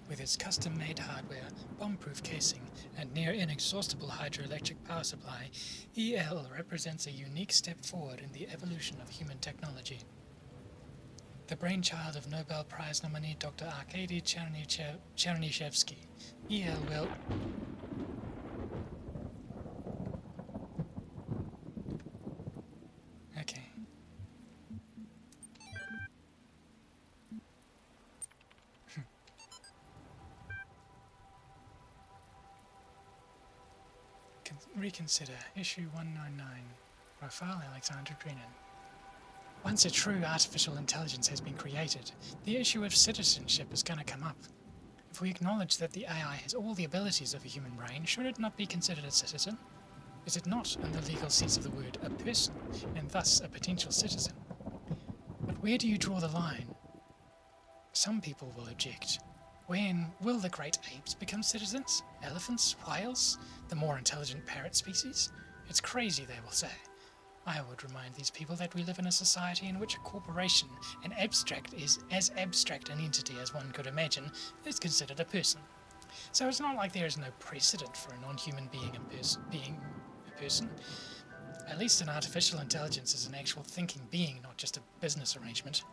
With its custom-made hardware, bomb-proof casing, and near-inexhaustible hydroelectric power supply, EL represents a unique step forward in the evolution of human technology. The brainchild of Nobel Prize nominee Dr. Arkady Chernyshevsky, EL will... Okay. Reconsider issue 199, Profile Alexander Drennan. Once a true artificial intelligence has been created, the issue of citizenship is going to come up. If we acknowledge that the AI has all the abilities of a human brain, should it not be considered a citizen? Is it not, in the legal sense of the word, a person, and thus a potential citizen? But where do you draw the line? Some people will object. When will the great apes become citizens? Elephants? Whales? The more intelligent parrot species? It's crazy, they will say. I would remind these people that we live in a society in which a corporation, is as abstract an entity as one could imagine, is considered a person. So it's not like there is no precedent for a non-human being a person. At least an artificial intelligence is an actual thinking being, not just a business arrangement.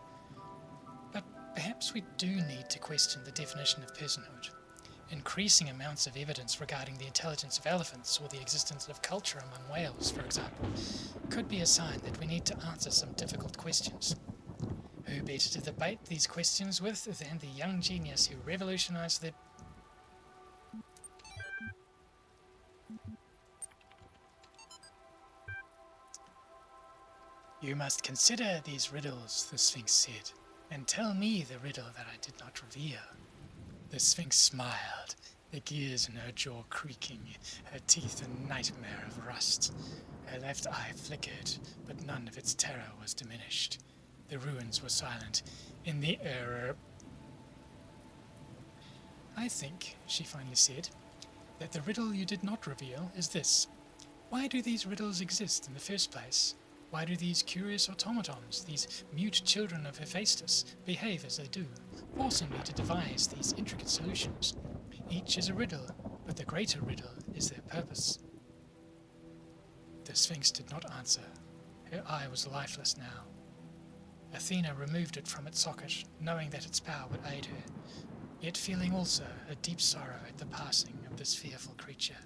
But perhaps we do need to question the definition of personhood. Increasing amounts of evidence regarding the intelligence of elephants or the existence of culture among whales, for example, could be a sign that we need to answer some difficult questions. Who better to debate these questions with than the young genius who revolutionized the... You must consider these riddles, the Sphinx said, and tell me the riddle that I did not reveal. The Sphinx smiled, the gears in her jaw creaking, her teeth a nightmare of rust. Her left eye flickered, but none of its terror was diminished. The ruins were silent. In the error... I think, she finally said, that the riddle you did not reveal is this. Why do these riddles exist in the first place? Why do these curious automatons, these mute children of Hephaestus, behave as they do, forcing me to devise these intricate solutions? Each is a riddle, but the greater riddle is their purpose. The Sphinx did not answer. Her eye was lifeless now. Athena removed it from its socket, knowing that its power would aid her, yet feeling also a deep sorrow at the passing of this fearful creature.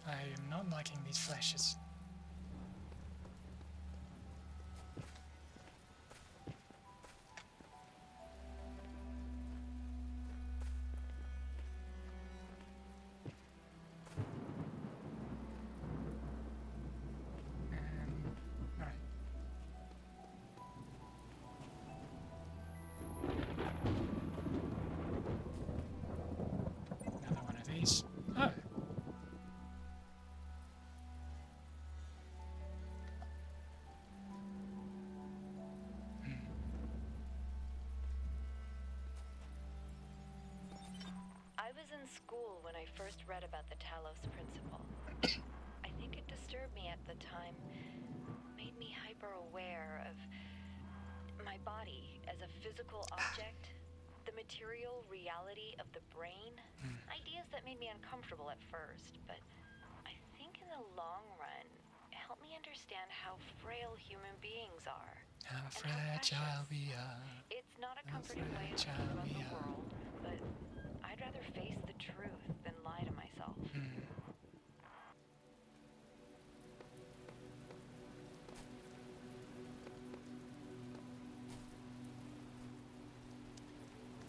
I am not liking these flashes. Alright. Another one of these. Oh. first read about the Talos Principle. I think it disturbed me at the time, made me hyper-aware of my body as a physical object, the material reality of the brain, ideas that made me uncomfortable at first, but I think in the long run, helped me understand how frail human beings are. How fragile we are. It's not a comforting way to think about the world, but I'd rather face the truth than lie to myself.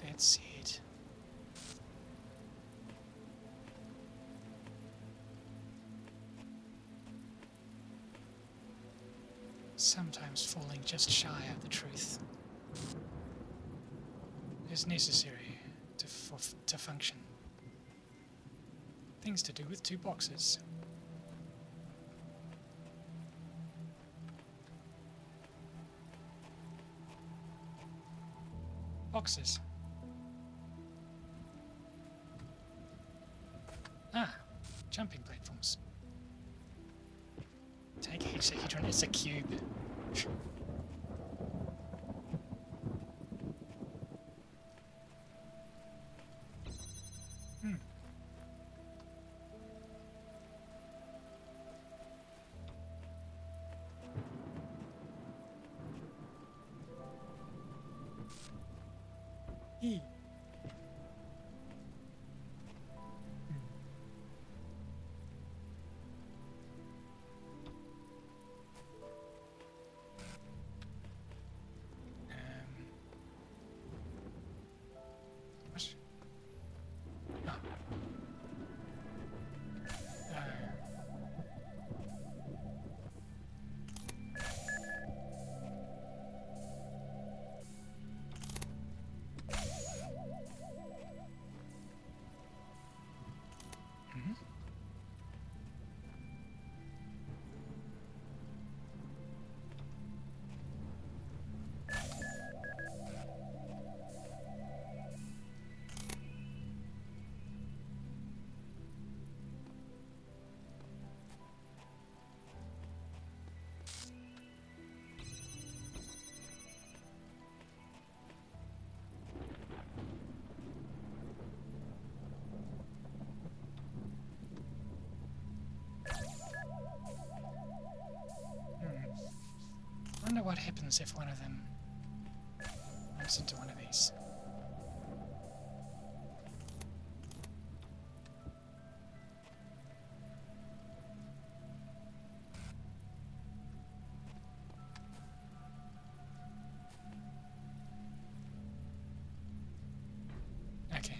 That's it. Sometimes falling just shy of the truth is necessary to function. Things to do with 2 boxes. Boxes. Ah, jumping platforms. Take hexahedron, it's a cube. E. I wonder what happens if one of them runs into one of these. Okay.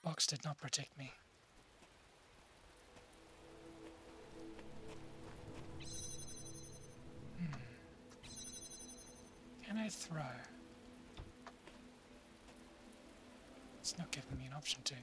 Box did not protect me. Can I throw? It's not giving me an option to.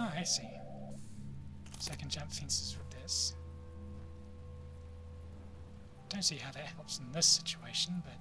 Oh, I see. So I can jump fences with this. Don't see how that helps in this situation, but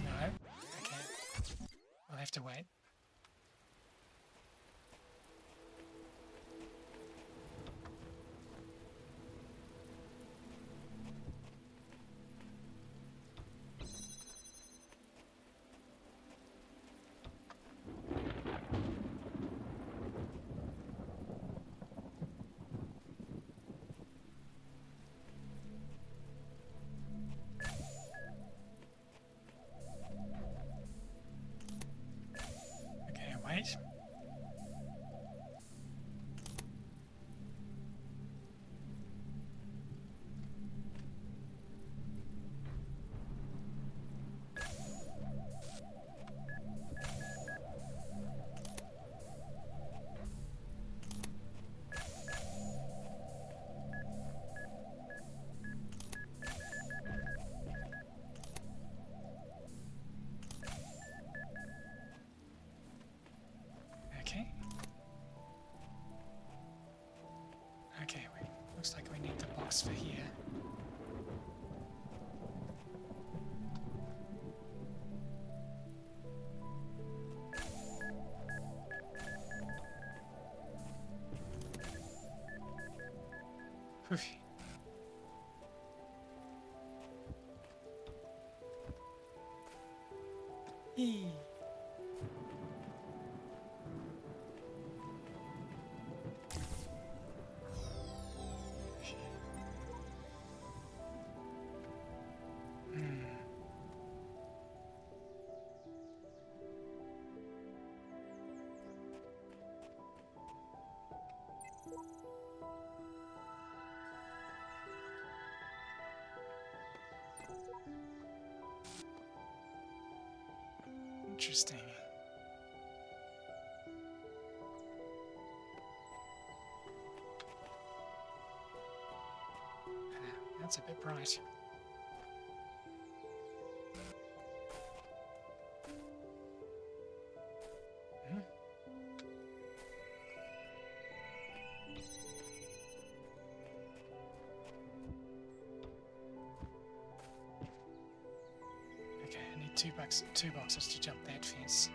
no. Okay. We'll have to wait. Okay, wait. Okay. Okay, looks like we need the box for here. Phew. Eee. Interesting. That's a bit bright. Hmm? Okay, I need two boxes to jump that fence.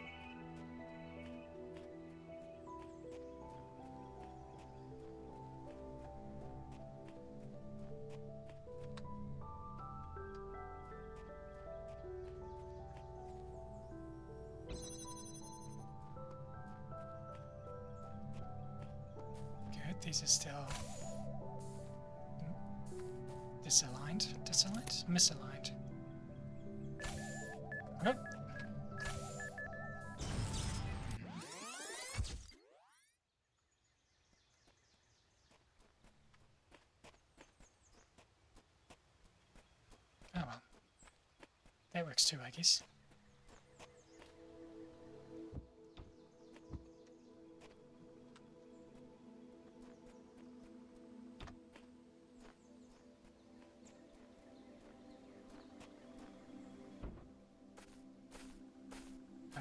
Good, these are still misaligned. Oh. Oh well, that works too, I guess. Oh.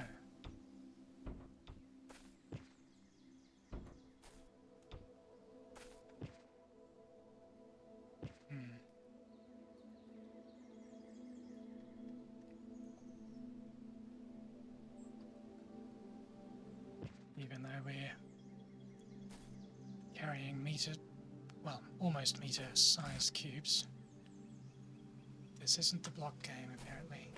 Hmm. Even though we're carrying almost meter-sized cubes, this isn't the block game, apparently.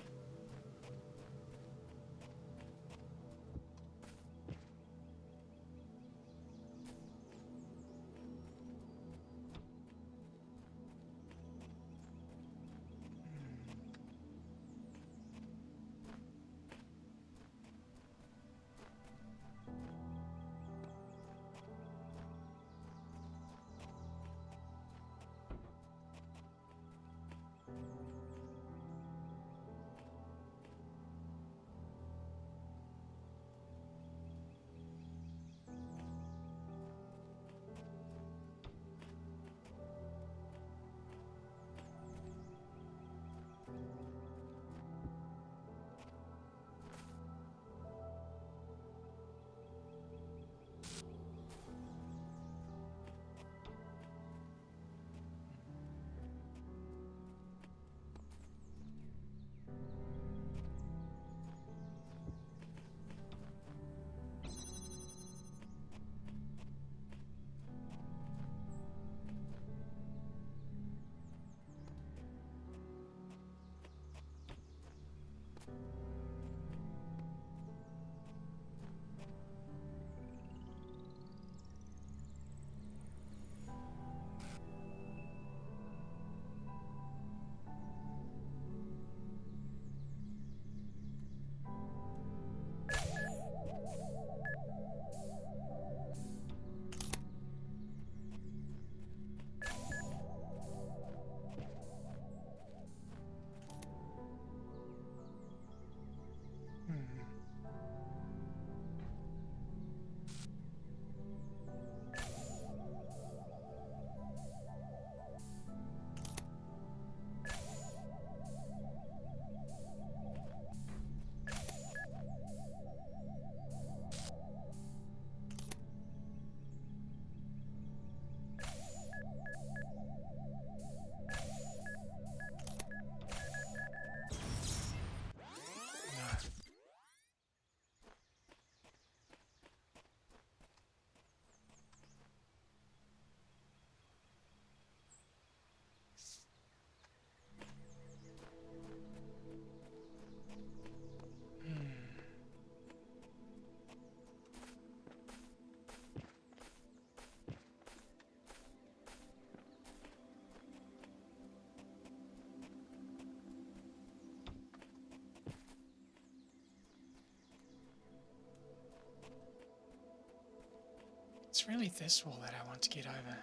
It's really this wall that I want to get over.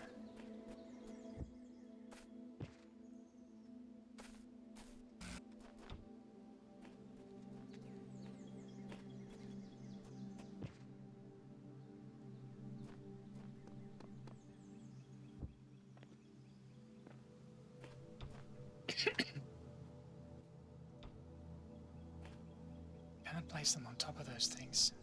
Can't place them on top of those things.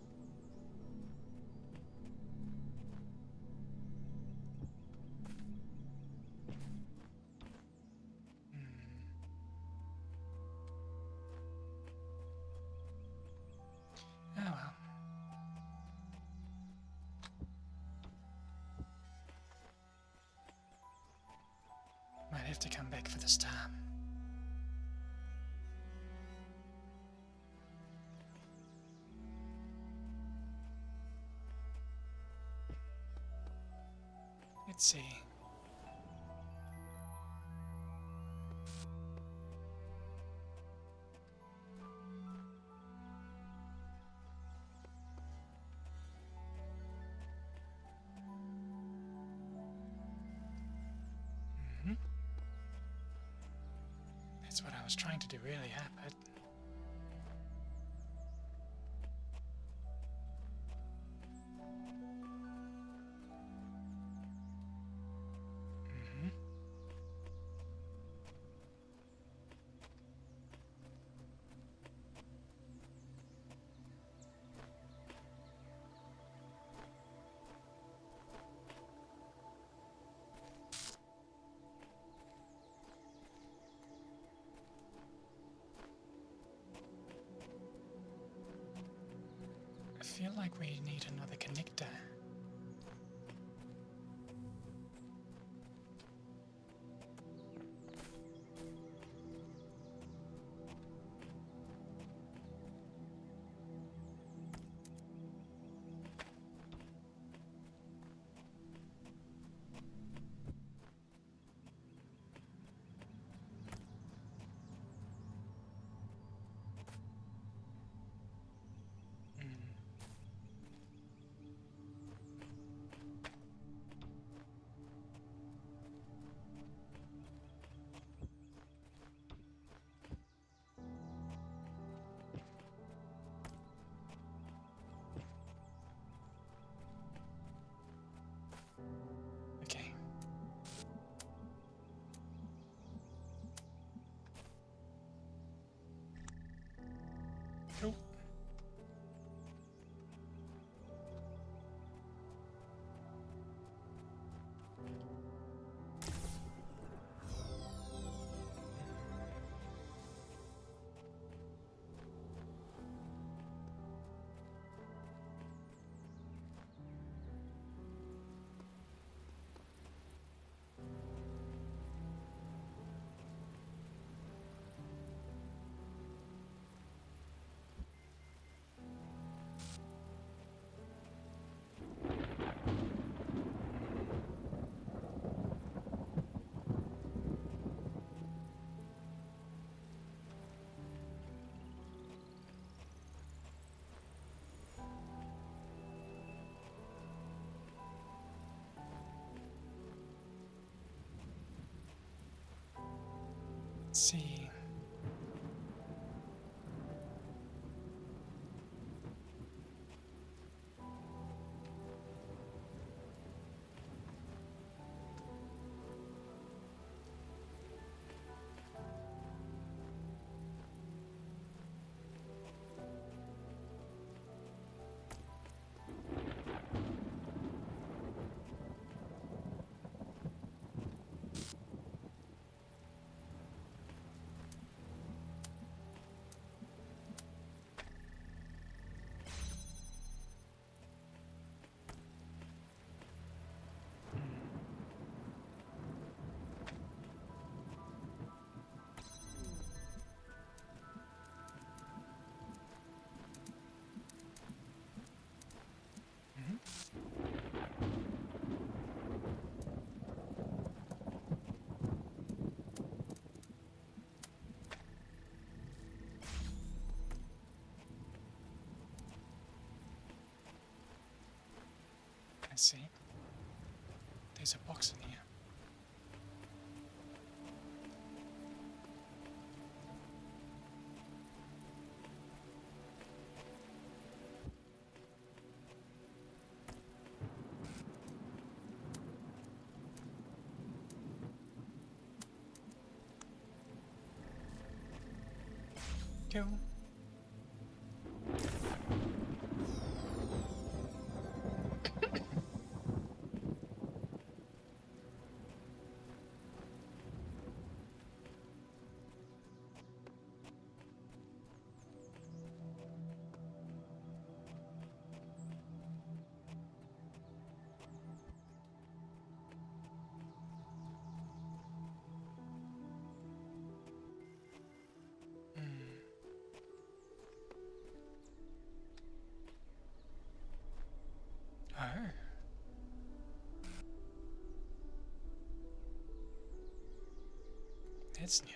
Oh well. Might have to come back for the star. Let's see. That's what I was trying to do, really, but I feel like we need another connector. Okay. Cool. Let's see. I see. There's a box in here. Go. Oh. That's new.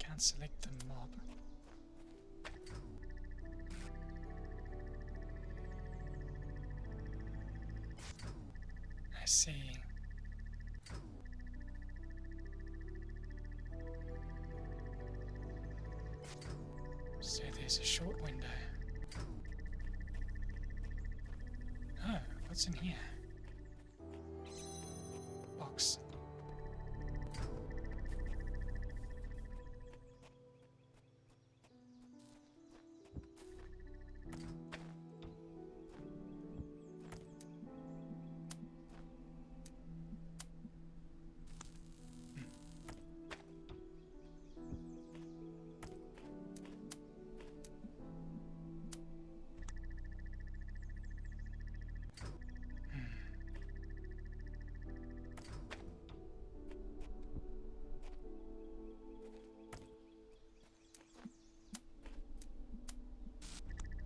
Can't select the mob. I see. So there's a short window. Oh, what's in here? Box.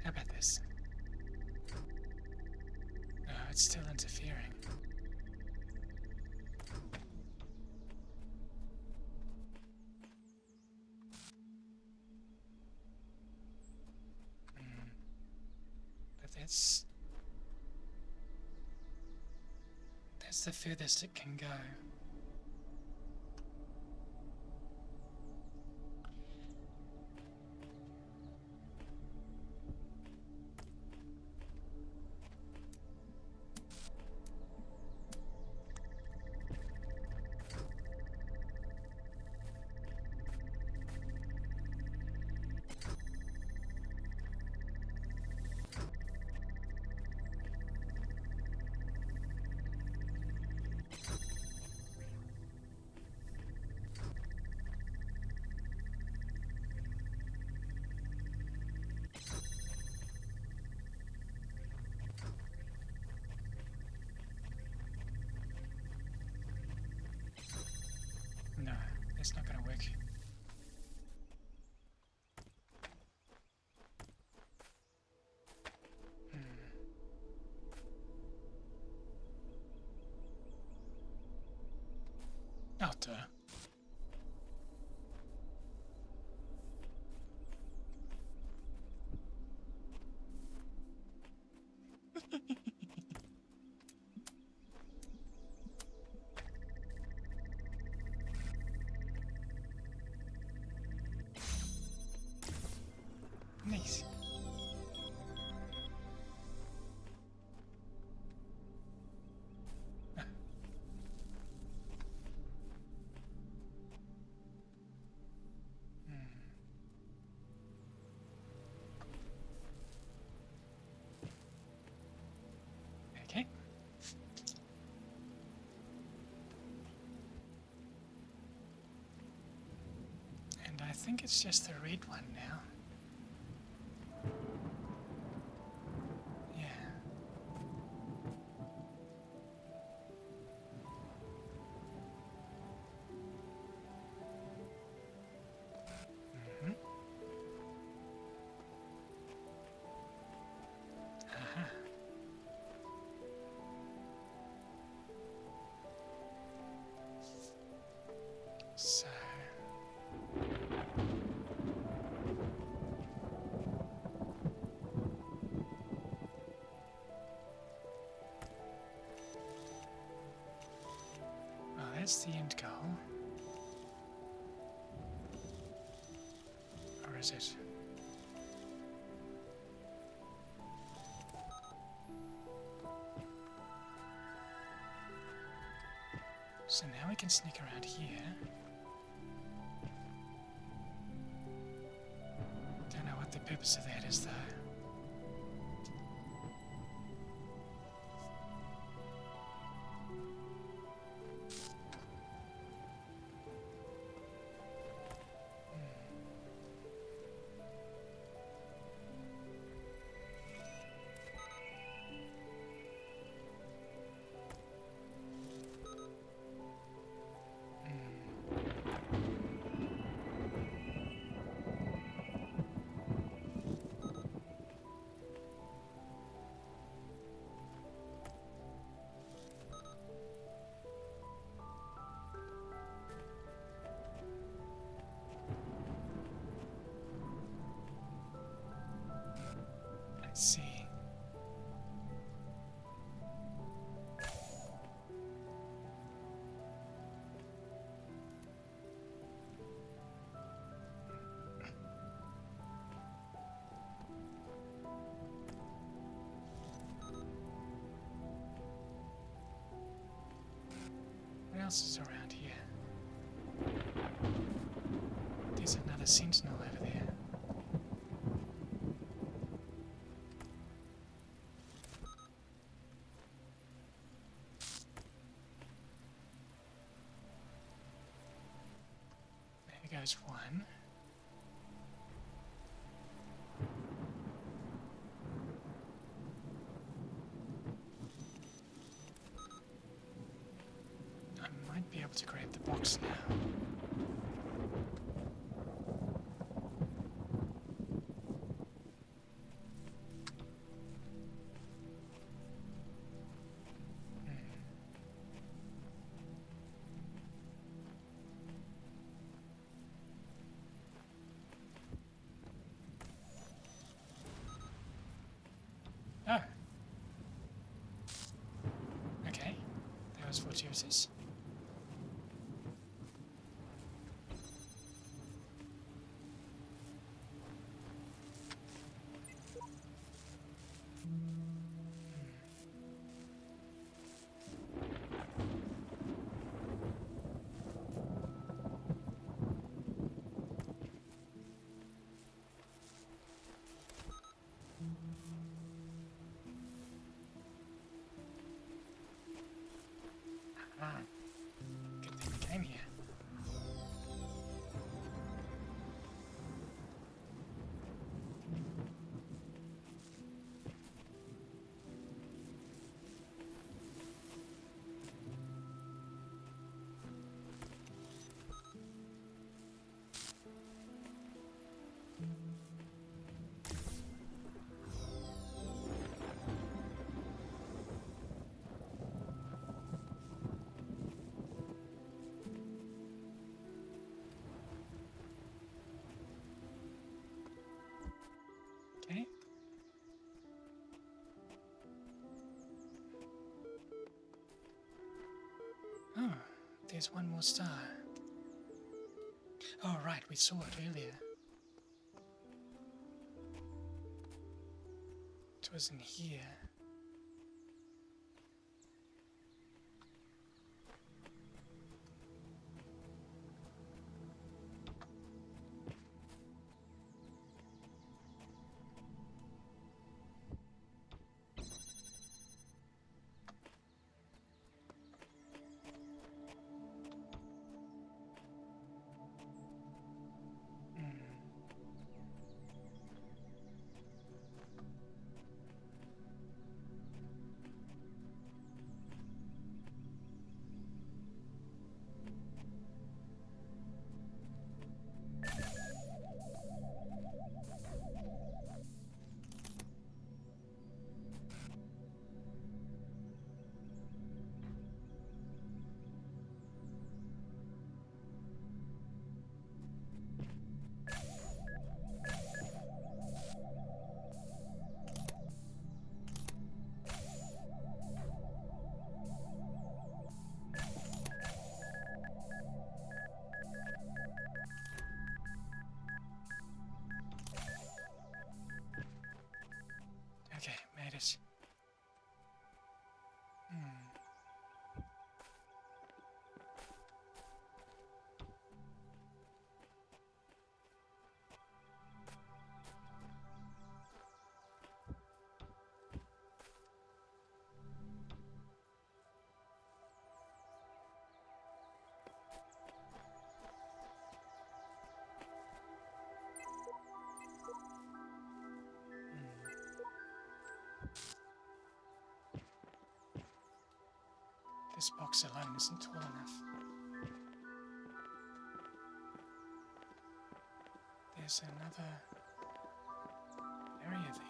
How about this? No, it's still interfering. But that's the furthest it can go. No, it's not going to work. Oh, duh. Nice. Okay. And I think it's just the red one now. Yeah. Aha. this the end goal? Or is it? So now we can sneak around here. Don't know what the purpose of that is though. Let's see. What else is around here? There's another sentinel over there. There goes one. I might be able to grab the box now. Oh. Okay. That was fortuitous. Ah, good thing we came here. Okay. Oh, there's one more star. Oh, right, we saw it earlier. It was in here. This box alone isn't tall enough. There's another area there.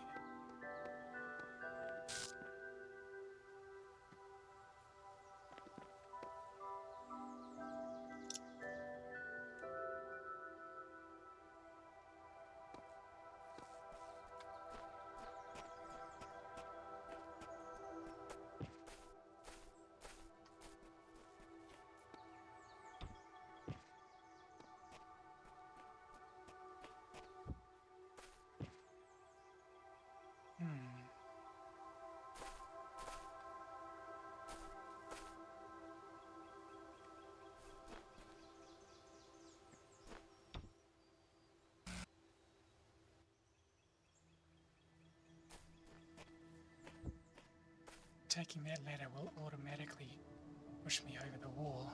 Taking that ladder will automatically push me over the wall.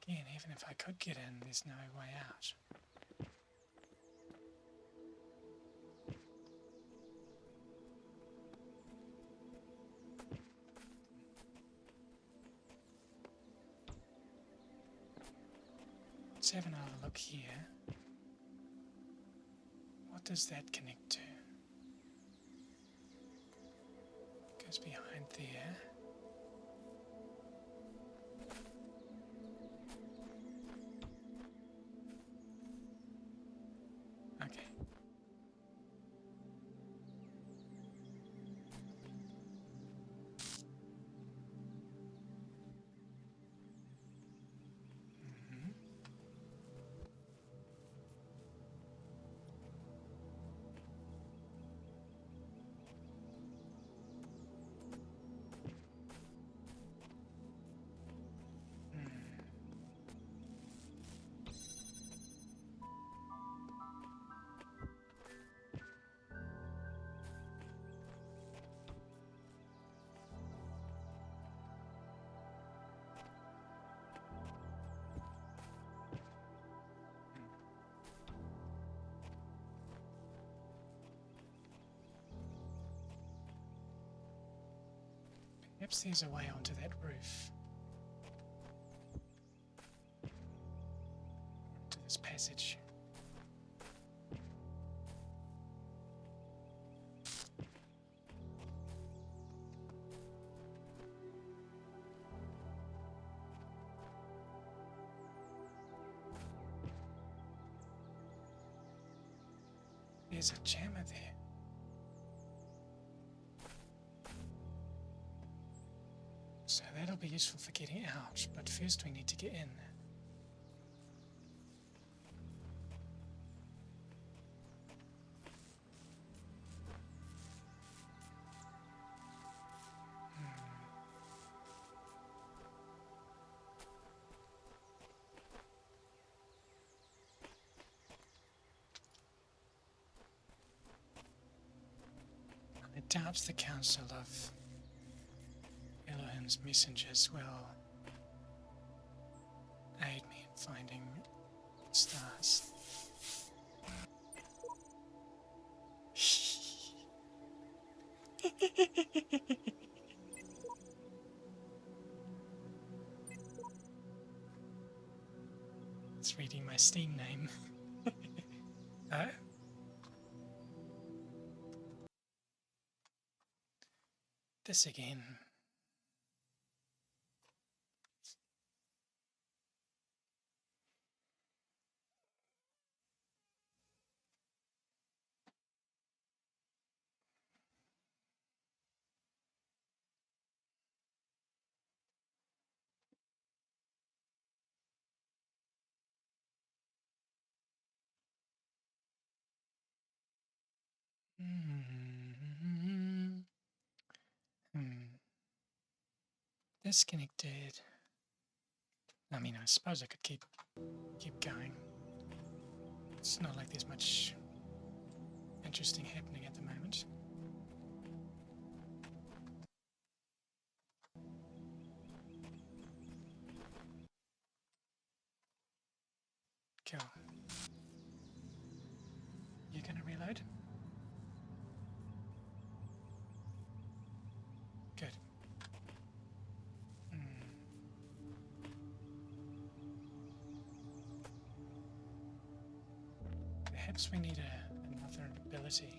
Again, even if I could get in, there's no way out. Let's have another look here. What does that connect to? Goes behind there. Okay. Perhaps there's a way onto that roof. To this passage. There's a jammer there. So that'll be useful for getting out, but first we need to get in. I doubt the Council of Elohim's messengers will aid me in finding stars. It's reading my Steam name. This again. Disconnected. I mean, I suppose I could keep going. It's not like there's much interesting happening at the moment. Cool. You gonna reload? Good. Perhaps we need another ability.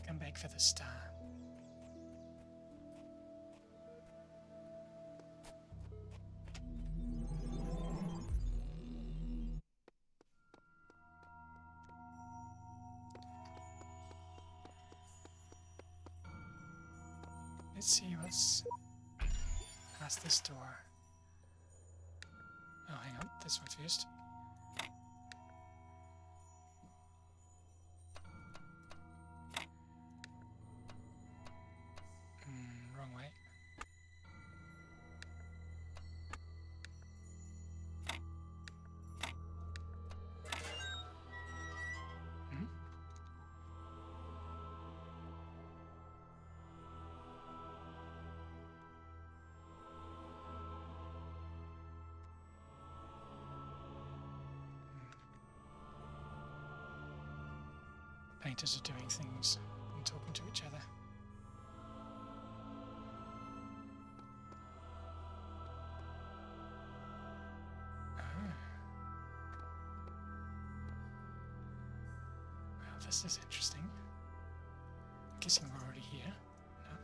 Come back for the star. Let's see what's past this door. Oh, hang on, this one first. Wrong way. Painters are doing things and talking to each other. Well, this is interesting. I'm guessing we're already here. No?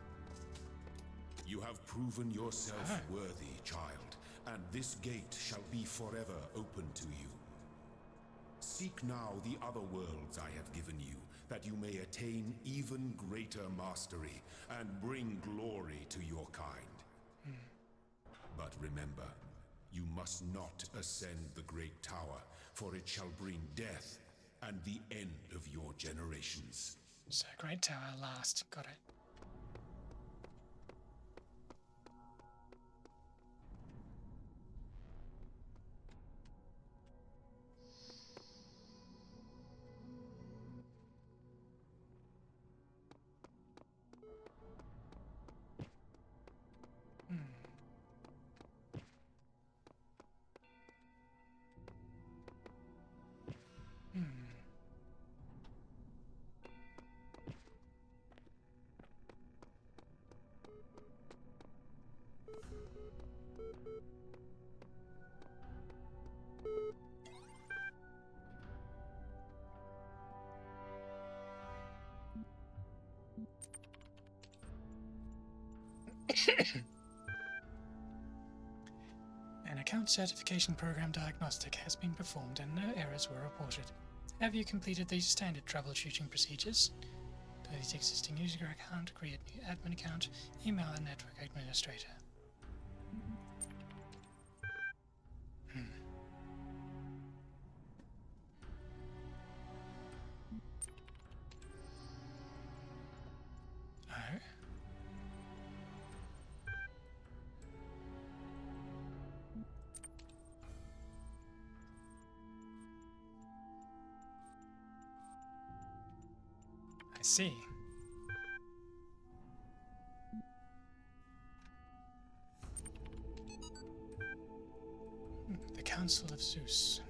You have proven yourself worthy, child, and this gate shall be forever open to you. Seek now the other worlds I have given you, that you may attain even greater mastery and bring glory to your kind. But remember, you must not ascend the great tower, for it shall bring death and the end of your generations. So, great tower last. Got it. An account certification program diagnostic has been performed and no errors were reported. Have you completed these standard troubleshooting procedures? Delete existing user account, create new admin account, email the network administrator. Oh. I see. The Council of Zeus.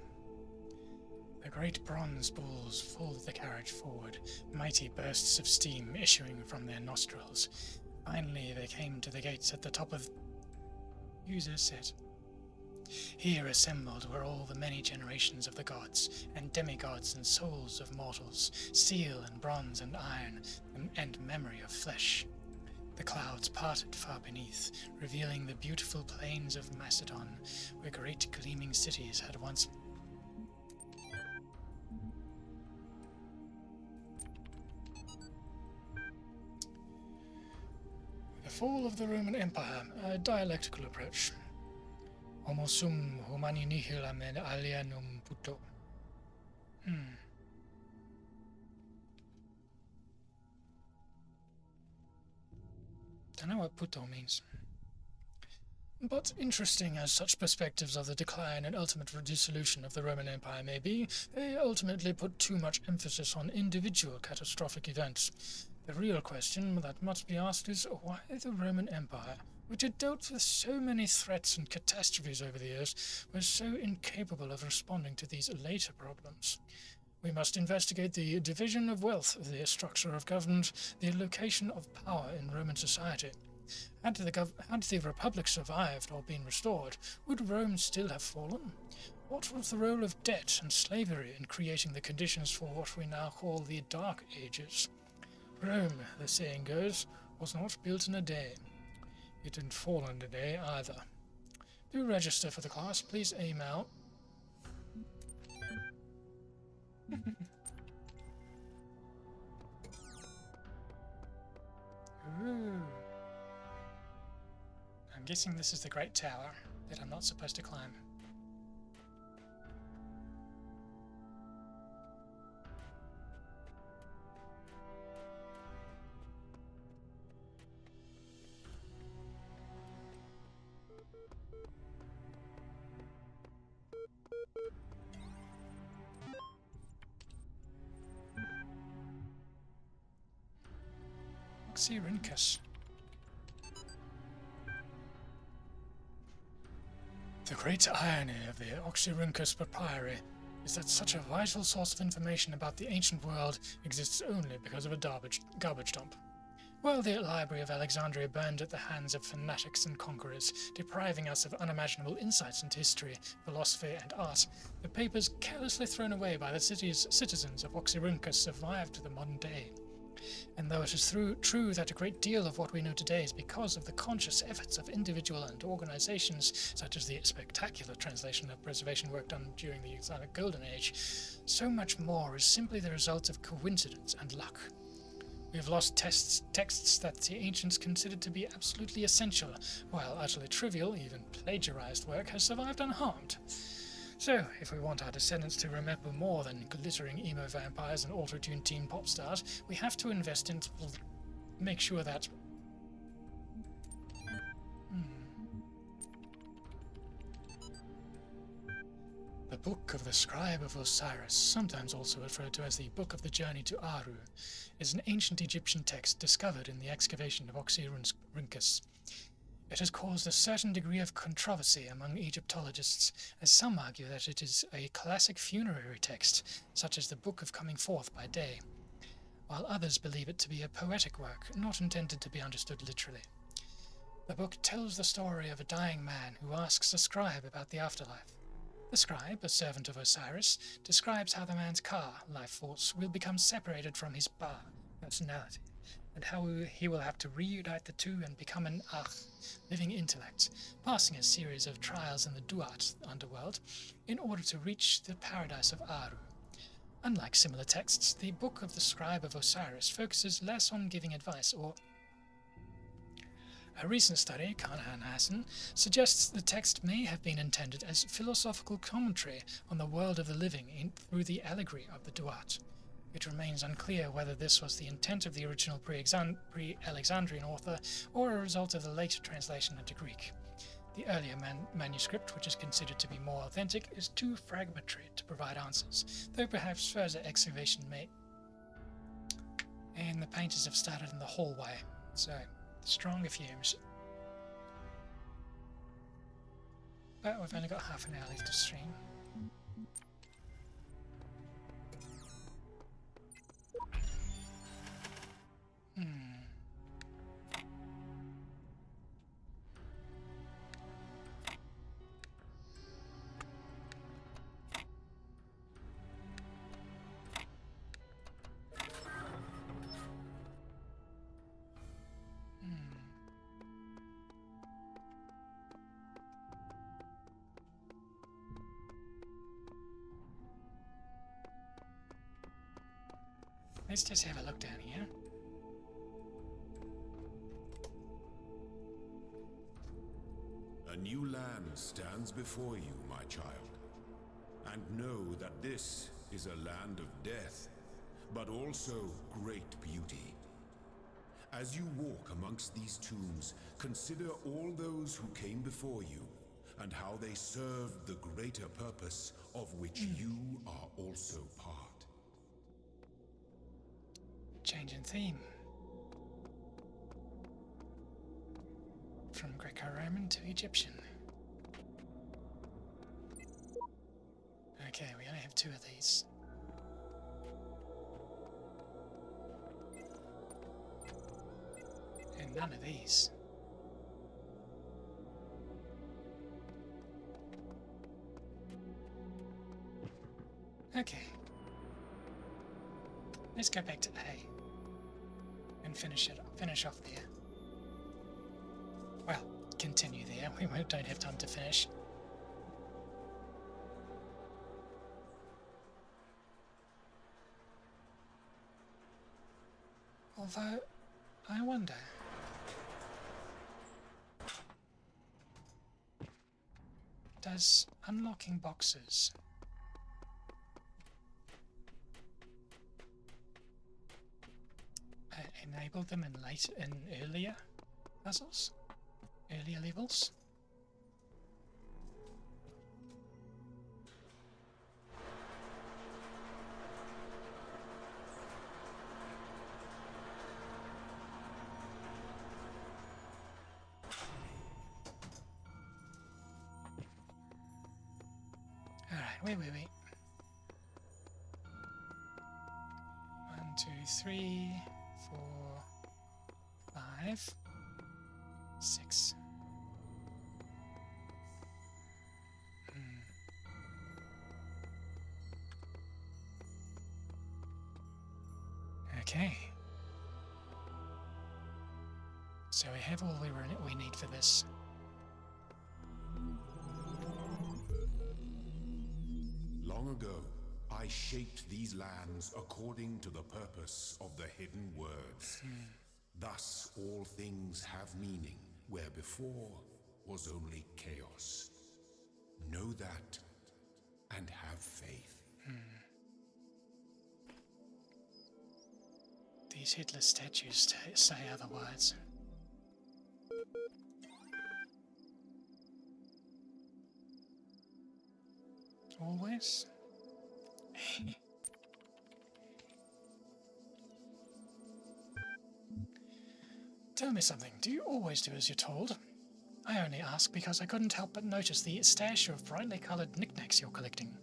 The great bronze bulls pulled the carriage forward, mighty bursts of steam issuing from their nostrils. Finally, they came to the gates at the top of... User set. Here assembled were all the many generations of the gods, and demigods and souls of mortals, steel and bronze and iron, and memory of flesh. The clouds parted far beneath, revealing the beautiful plains of Macedon, where great gleaming cities had once... The fall of the Roman Empire, a dialectical approach. Homo sum humani nihil amen alienum puto. Don't know what puto means. But interesting as such perspectives of the decline and ultimate dissolution of the Roman Empire may be, they ultimately put too much emphasis on individual catastrophic events. The real question that must be asked is why the Roman Empire, which had dealt with so many threats and catastrophes over the years, was so incapable of responding to these later problems. We must investigate the division of wealth, the structure of government, the location of power in Roman society. Had the Republic survived or been restored, would Rome still have fallen? What was the role of debt and slavery in creating the conditions for what we now call the Dark Ages? Rome, the saying goes, was not built in a day. It didn't fall in a day either. Do register for the class. Please email. Ooh. I'm guessing this is the Great Tower that I'm not supposed to climb. Oxyrhynchus. The great irony of the Oxyrhynchus papyri is that such a vital source of information about the ancient world exists only because of a garbage dump. While the Library of Alexandria burned at the hands of fanatics and conquerors, depriving us of unimaginable insights into history, philosophy, and art, the papers carelessly thrown away by the city's citizens of Oxyrhynchus survived to the modern day. And though it is true that a great deal of what we know today is because of the conscious efforts of individual and organizations, such as the spectacular translation and preservation work done during the Islamic Golden Age, so much more is simply the result of coincidence and luck. We have lost texts that the ancients considered to be absolutely essential, while utterly trivial, even plagiarized work has survived unharmed. So, if we want our descendants to remember more than glittering emo vampires and auto-tuned teen pop stars, we have to invest in make sure that... The Book of the Scribe of Osiris, sometimes also referred to as the Book of the Journey to Aru, is an ancient Egyptian text discovered in the excavation of Oxyrhynchus. It has caused a certain degree of controversy among Egyptologists, as some argue that it is a classic funerary text, such as the Book of Coming Forth by Day, while others believe it to be a poetic work, not intended to be understood literally. The book tells the story of a dying man who asks a scribe about the afterlife. The scribe, a servant of Osiris, describes how the man's ka, life force, will become separated from his ba, personality, and how he will have to reunite the two and become an ach, living intellect, passing a series of trials in the duat underworld in order to reach the paradise of Aru. Unlike similar texts, the Book of the Scribe of Osiris focuses less on giving advice or... A recent study, Kanahan Hassan, suggests the text may have been intended as philosophical commentary on the world of the living through the allegory of the duat. It remains unclear whether this was the intent of the original pre-Alexandrian author or a result of the later translation into Greek. The earlier manuscript, which is considered to be more authentic, is too fragmentary to provide answers, though perhaps further excavation may... And the painters have started in the hallway, so stronger fumes. But we've only got half an hour left to stream. Let's just have a look down here. A new land stands before you, my child. And know that this is a land of death, but also great beauty. As you walk amongst these tombs, consider all those who came before you, and how they served the greater purpose of which you are also part. Change in theme. From Greco-Roman to Egyptian. Okay, we only have 2 of these. And none of these. Okay. Let's go back to A and finish off there. Well, continue there. We don't have time to finish. Although, I wonder. Does unlocking boxes enable them in earlier puzzles? Earlier levels? Alright, wait. 1, 2, 3, 4, 5, 6. Okay. So we have all we need for this. Long ago, I shaped these lands according to the purpose of the hidden words. Thus, all things have meaning, where before was only chaos. Know that, and have faith. These headless statues say otherwise. Always? Tell me something, do you always do as you're told? I only ask because I couldn't help but notice the stash of brightly coloured knickknacks you're collecting.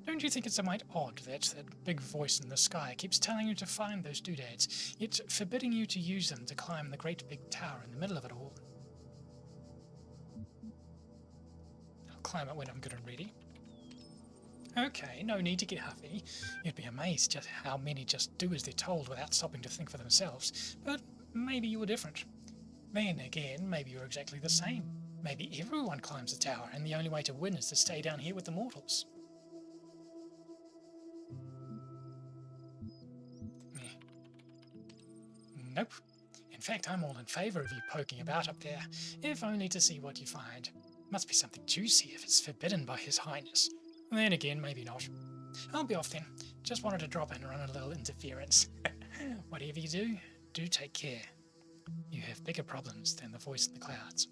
Don't you think it's a mite odd that big voice in the sky keeps telling you to find those doodads, yet forbidding you to use them to climb the great big tower in the middle of it all? I'll climb it when I'm good and ready. Okay, no need to get huffy. You'd be amazed just how many just do as they're told without stopping to think for themselves. But maybe you were different. Then again, maybe you're exactly the same. Maybe everyone climbs the tower and the only way to win is to stay down here with the mortals. Nope. In fact, I'm all in favour of you poking about up there, if only to see what you find. Must be something juicy if it's forbidden by His Highness. Then again, maybe not. I'll be off then. Just wanted to drop in and run a little interference. Whatever you do, do take care. You have bigger problems than the voice in the clouds.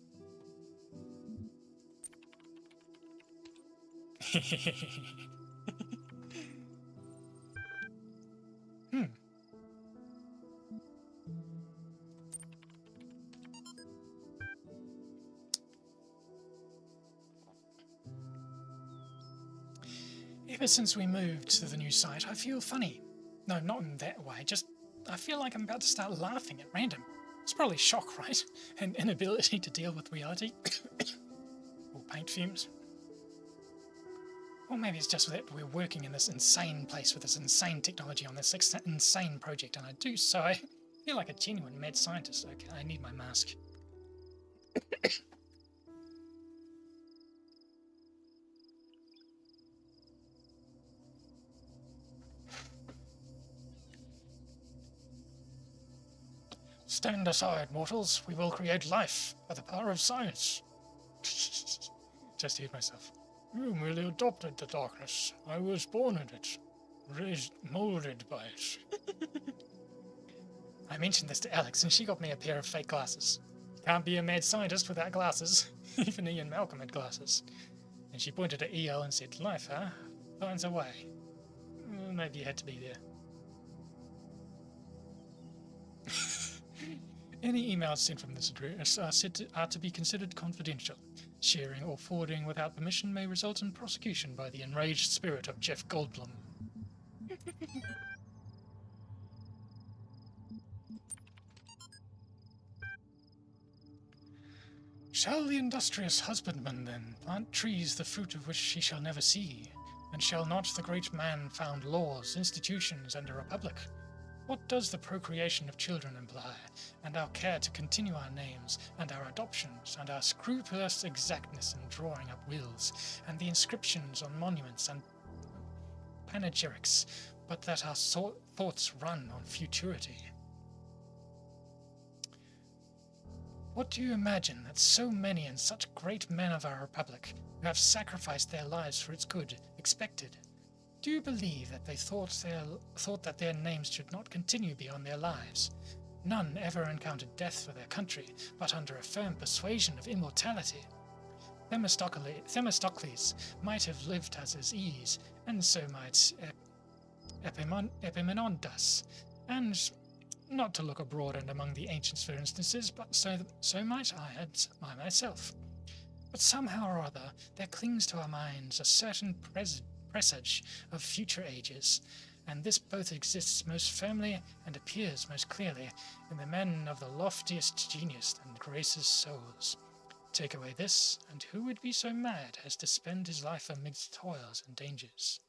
Ever since we moved to the new site, I feel funny. No, not in that way, just I feel like I'm about to start laughing at random. It's probably shock, right? An inability to deal with reality. Or paint fumes. Or maybe it's just that we're working in this insane place with this insane technology on this insane project, and I feel like a genuine mad scientist. Okay, I need my mask. Stand aside, mortals. We will create life by the power of science. Just hate myself. You merely adopted the darkness. I was born in it. Raised, molded by it. I mentioned this to Alex and she got me a pair of fake glasses. Can't be a mad scientist without glasses. Even Ian Malcolm had glasses. And she pointed at EL and said, life, huh? Finds a way. Well, maybe you had to be there. Any emails sent from this address are to be considered confidential. Sharing or forwarding without permission may result in prosecution by the enraged spirit of Jeff Goldblum. Shall the industrious husbandman, then, plant trees the fruit of which he shall never see? And shall not the great man found laws, institutions, and a republic? What does the procreation of children imply, and our care to continue our names, and our adoptions, and our scrupulous exactness in drawing up wills, and the inscriptions on monuments and panegyrics, but that our thoughts run on futurity? What do you imagine that so many and such great men of our republic, who have sacrificed their lives for its good, expected? Do you believe that they thought that their names should not continue beyond their lives? None ever encountered death for their country, but under a firm persuasion of immortality. Themistocles might have lived at his ease, and so might Epaminondas, and not to look abroad and among the ancients for instances, but so might I myself. But somehow or other there clings to our minds a certain presage of future ages, and this both exists most firmly and appears most clearly in the men of the loftiest genius and greatest souls. Take away this, and who would be so mad as to spend his life amidst toils and dangers?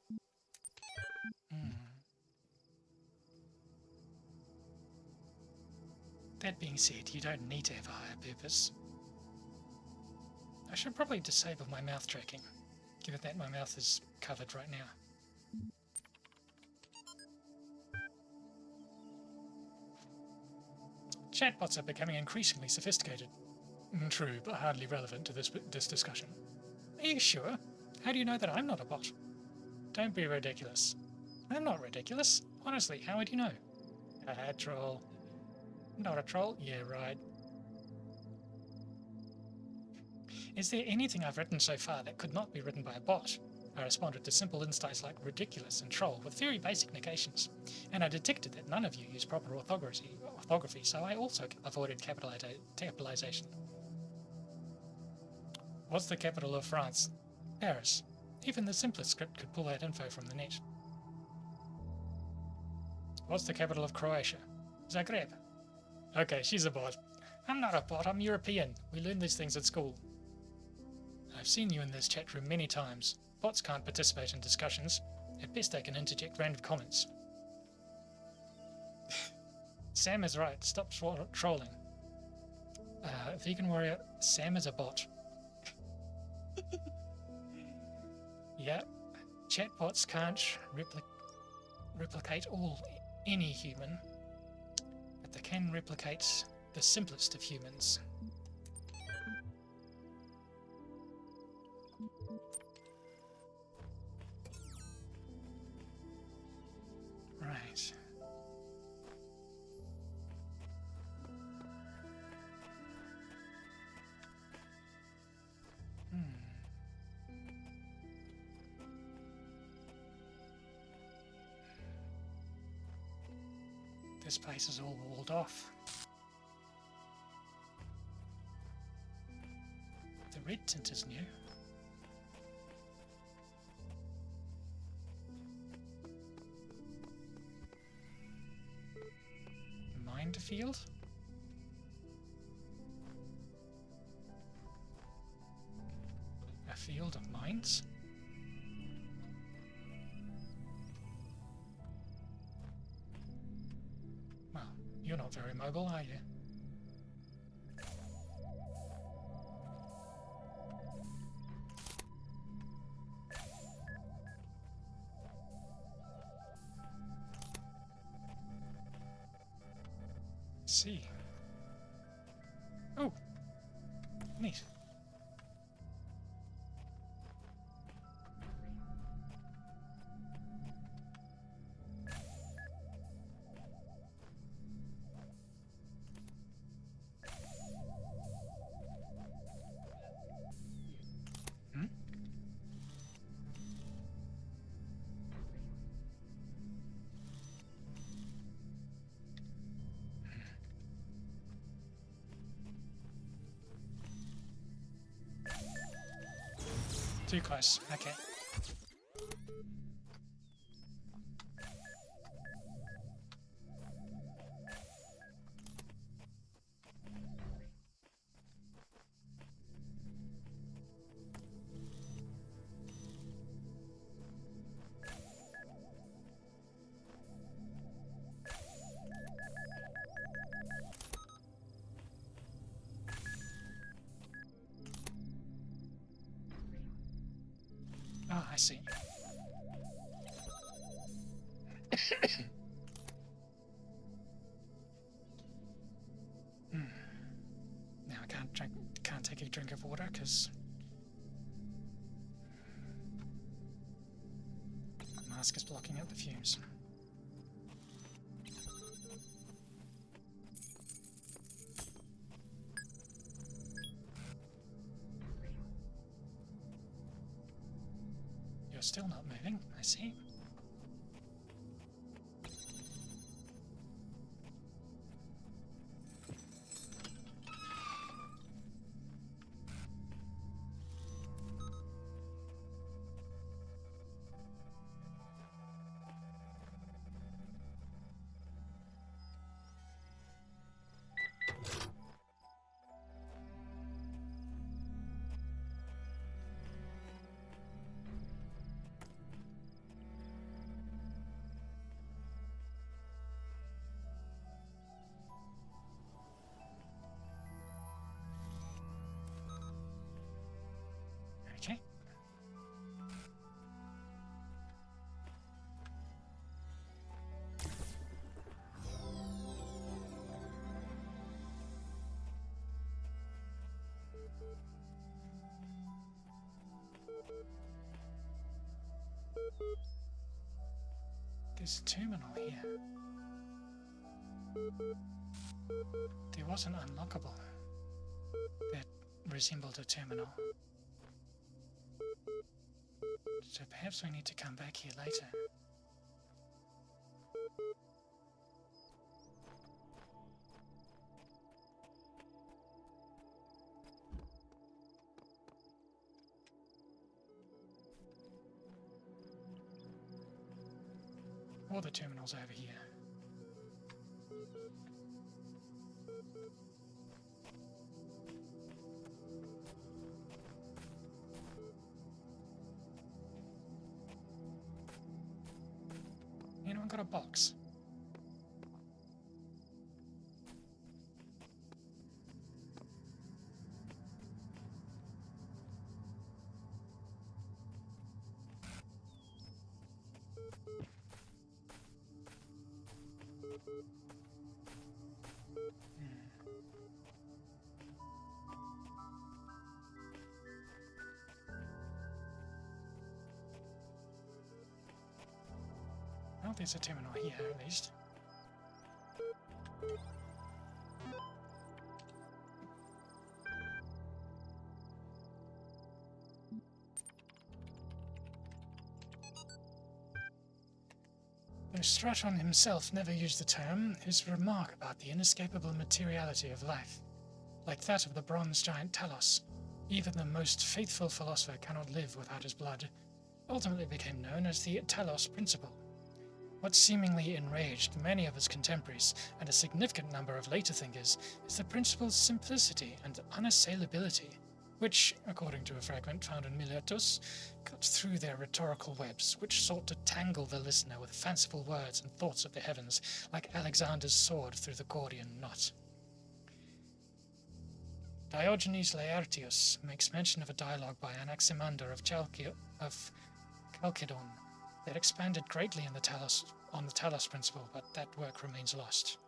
That being said, you don't need to have a higher purpose. I should probably disable my mouth tracking, given that my mouth is covered right now. Chatbots are becoming increasingly sophisticated. True, but hardly relevant to this discussion. Are you sure? How do you know that I'm not a bot? Don't be ridiculous. I'm not ridiculous. Honestly, how would you know? Troll. Not a troll? Yeah, right. Is there anything I've written so far that could not be written by a bot? I responded to simple insights like ridiculous and troll with very basic negations, and I detected that none of you use proper orthography, so I also avoided capitalization. What's the capital of France? Paris. Even the simplest script could pull that info from the net. What's the capital of Croatia? Zagreb. Okay, she's a bot. I'm not a bot, I'm European. We learn these things at school. I've seen you in this chat room many times. Bots can't participate in discussions. At best they can interject random comments. Sam is right, stop trolling. Vegan warrior, Sam is a bot. Yeah, chatbots can't replicate any human, but they can replicate the simplest of humans. Right. This place is all walled off. The red tint is new. Field? A field of mines? Well, you're not very mobile, are you? See. Oh, neat. Too close. Okay. Oh, I see. Now I can't take a drink of water because my mask is blocking out the fumes. You're still not moving, I see. Okay. There's a terminal here. There was an unlockable that resembled a terminal. So perhaps we need to come back here later. Or the terminal's over here. Anyone got a box? Well, there's a terminal here at least. Though Straton himself never used the term, his remark about the inescapable materiality of life, like that of the bronze giant Talos, even the most faithful philosopher cannot live without his blood, ultimately became known as the Talos Principle. What seemingly enraged many of his contemporaries and a significant number of later thinkers is the principle's simplicity and unassailability, which, according to a fragment found in Miletus, cut through their rhetorical webs, which sought to tangle the listener with fanciful words and thoughts of the heavens, like Alexander's sword through the Gordian knot. Diogenes Laertius makes mention of a dialogue by Anaximander of Chalcedon that expanded greatly on the Talos Principle, but that work remains lost.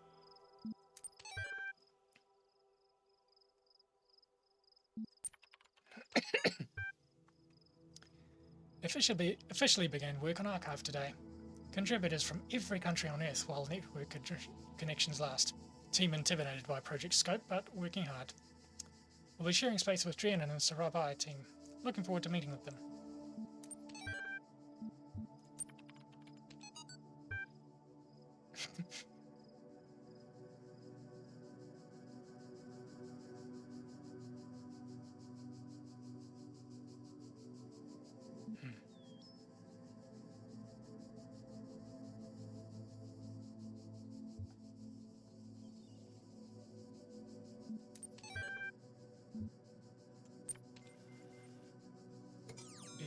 Officially began work on Archive today. Contributors from every country on Earth while network connections last. Team intimidated by Project Scope, but working hard. We'll be sharing space with Drian and the Sarabai team. Looking forward to meeting with them.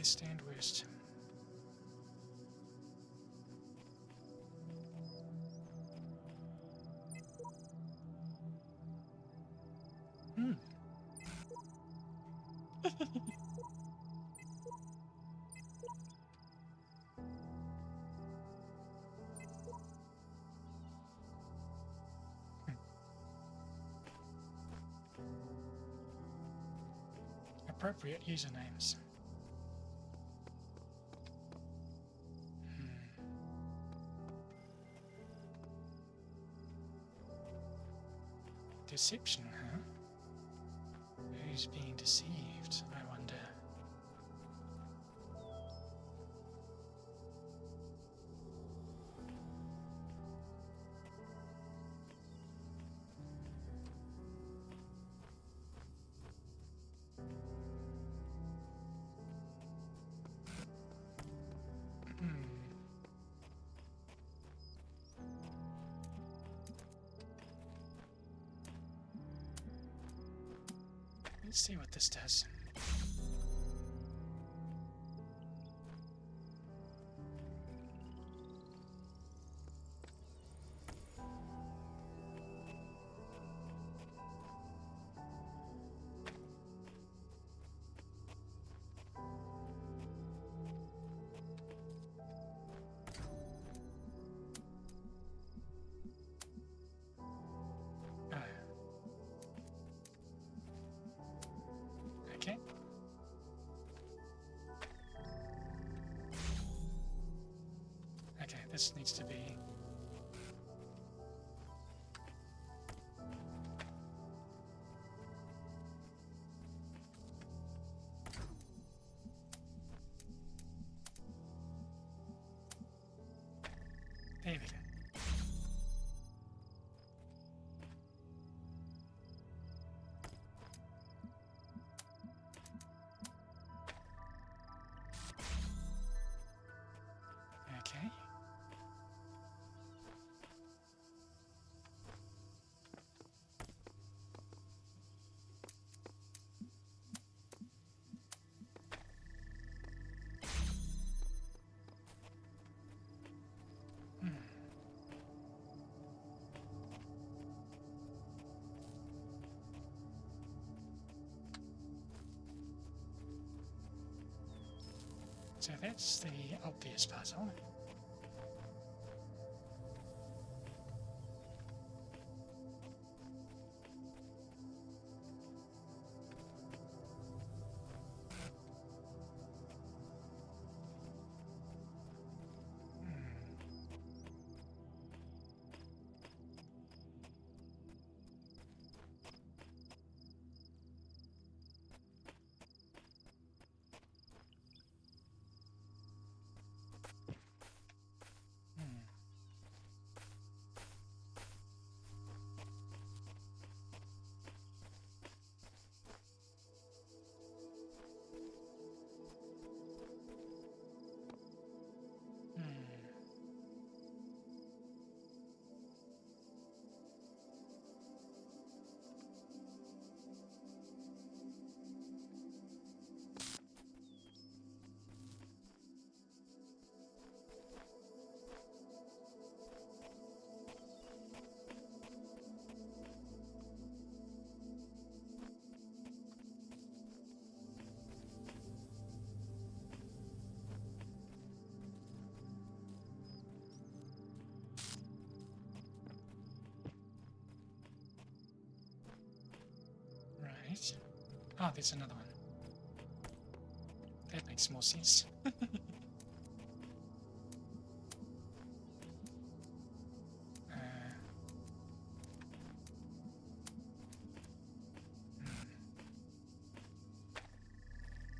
best and worst. Appropriate usernames. Deception, huh? Who's being deceived, I wonder? Let's see what this does. Okay. Okay, this needs to be... There we go. Okay. So that's the obvious puzzle. Right. Oh, there's another one. That makes more sense.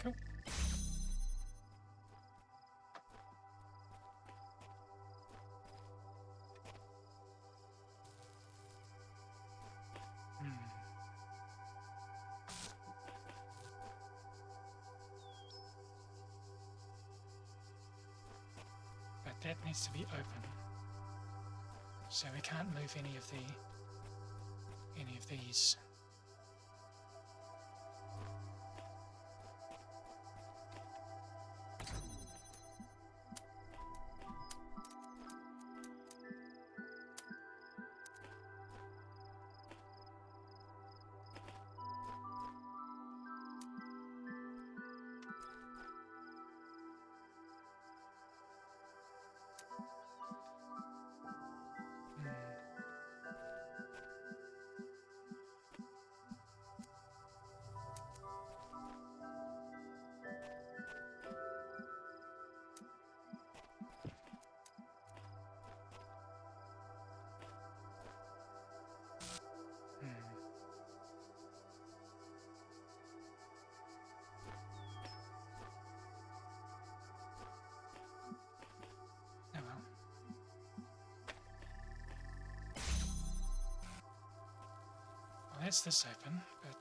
Cool. But that needs to be open. So we can't move any of these. that's this open, but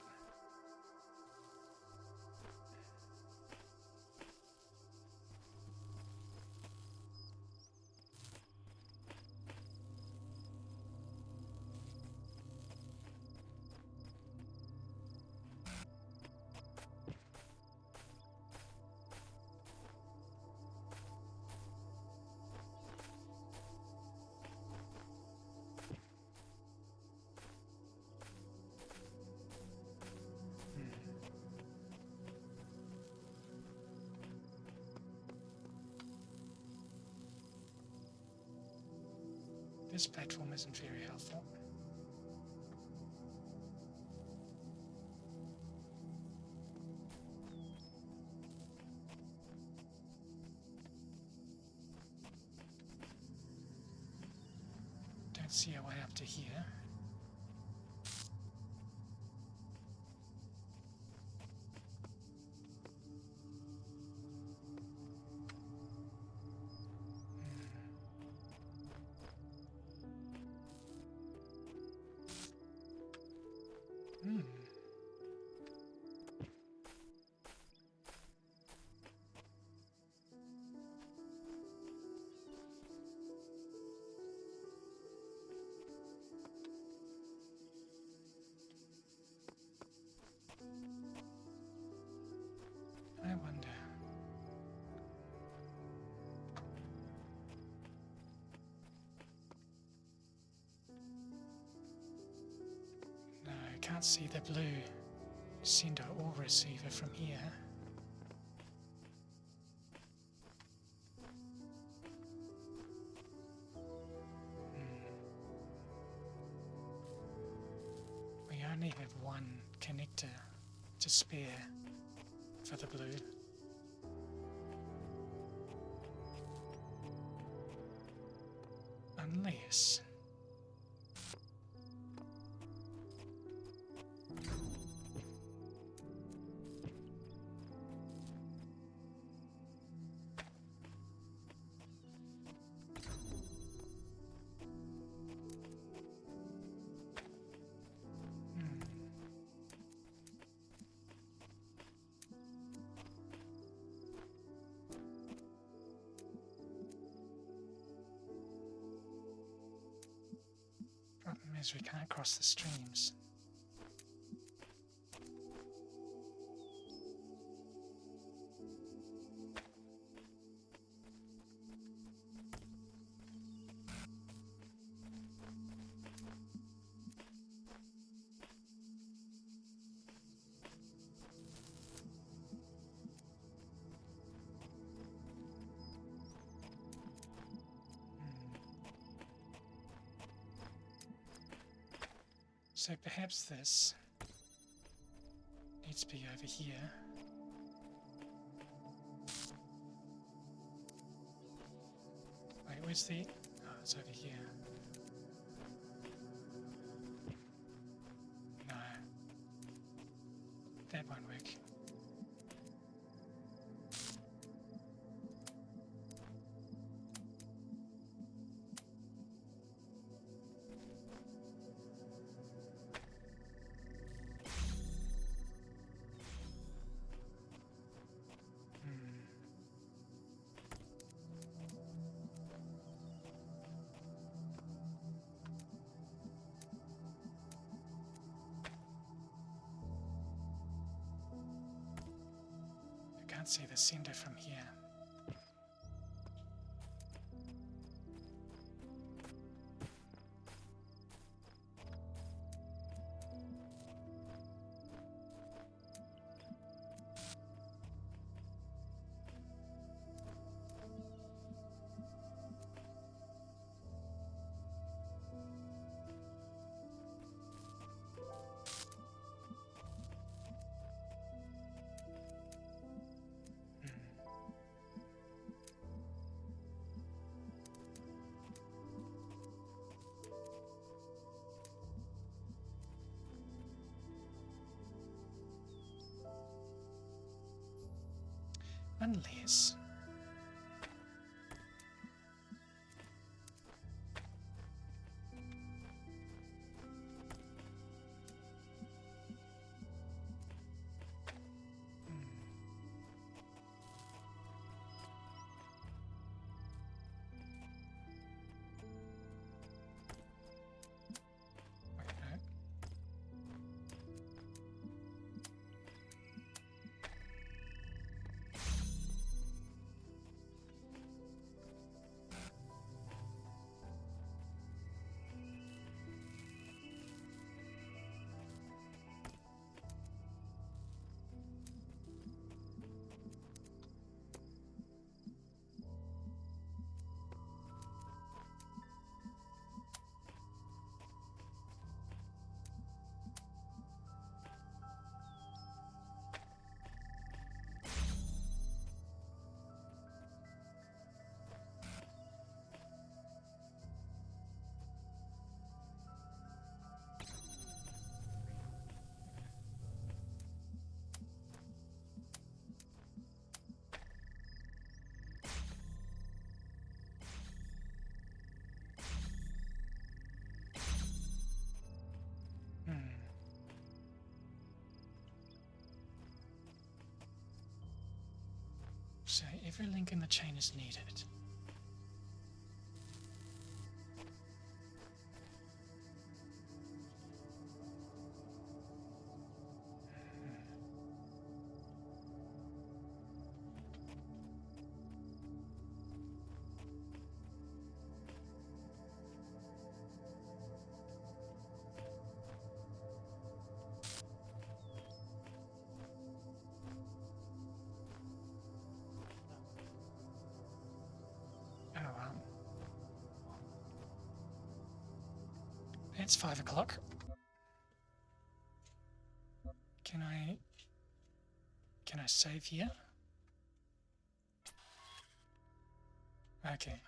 this platform isn't very helpful. Don't see a way up to here. I wonder. No, I can't see the blue sender or receiver from here. We only have one connector to spare for the blue. Unless problem is we can't cross the streams. So perhaps this needs to be over here. Wait, where's the... Oh, it's over here. No. That won't work. Can't see the sender from here. Unless... So every link in the chain is needed. Oh well. It's 5 o'clock. Can I save here? Okay.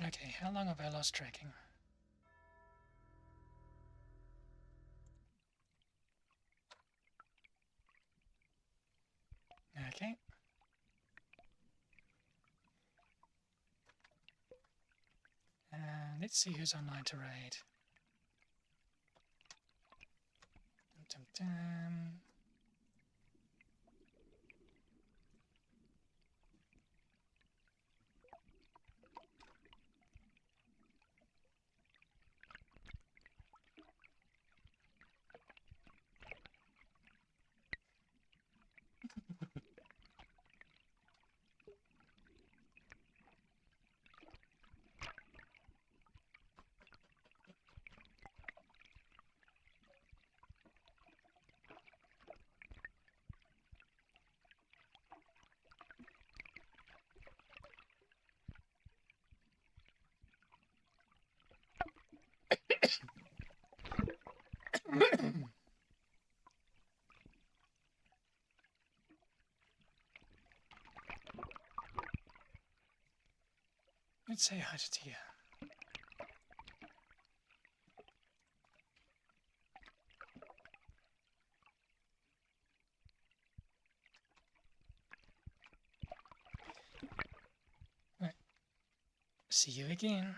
Okay, how long have I lost tracking? Okay. Let's see who's online to raid. Dum, dum, dum. Let's say hi to Tia. Right. See you again.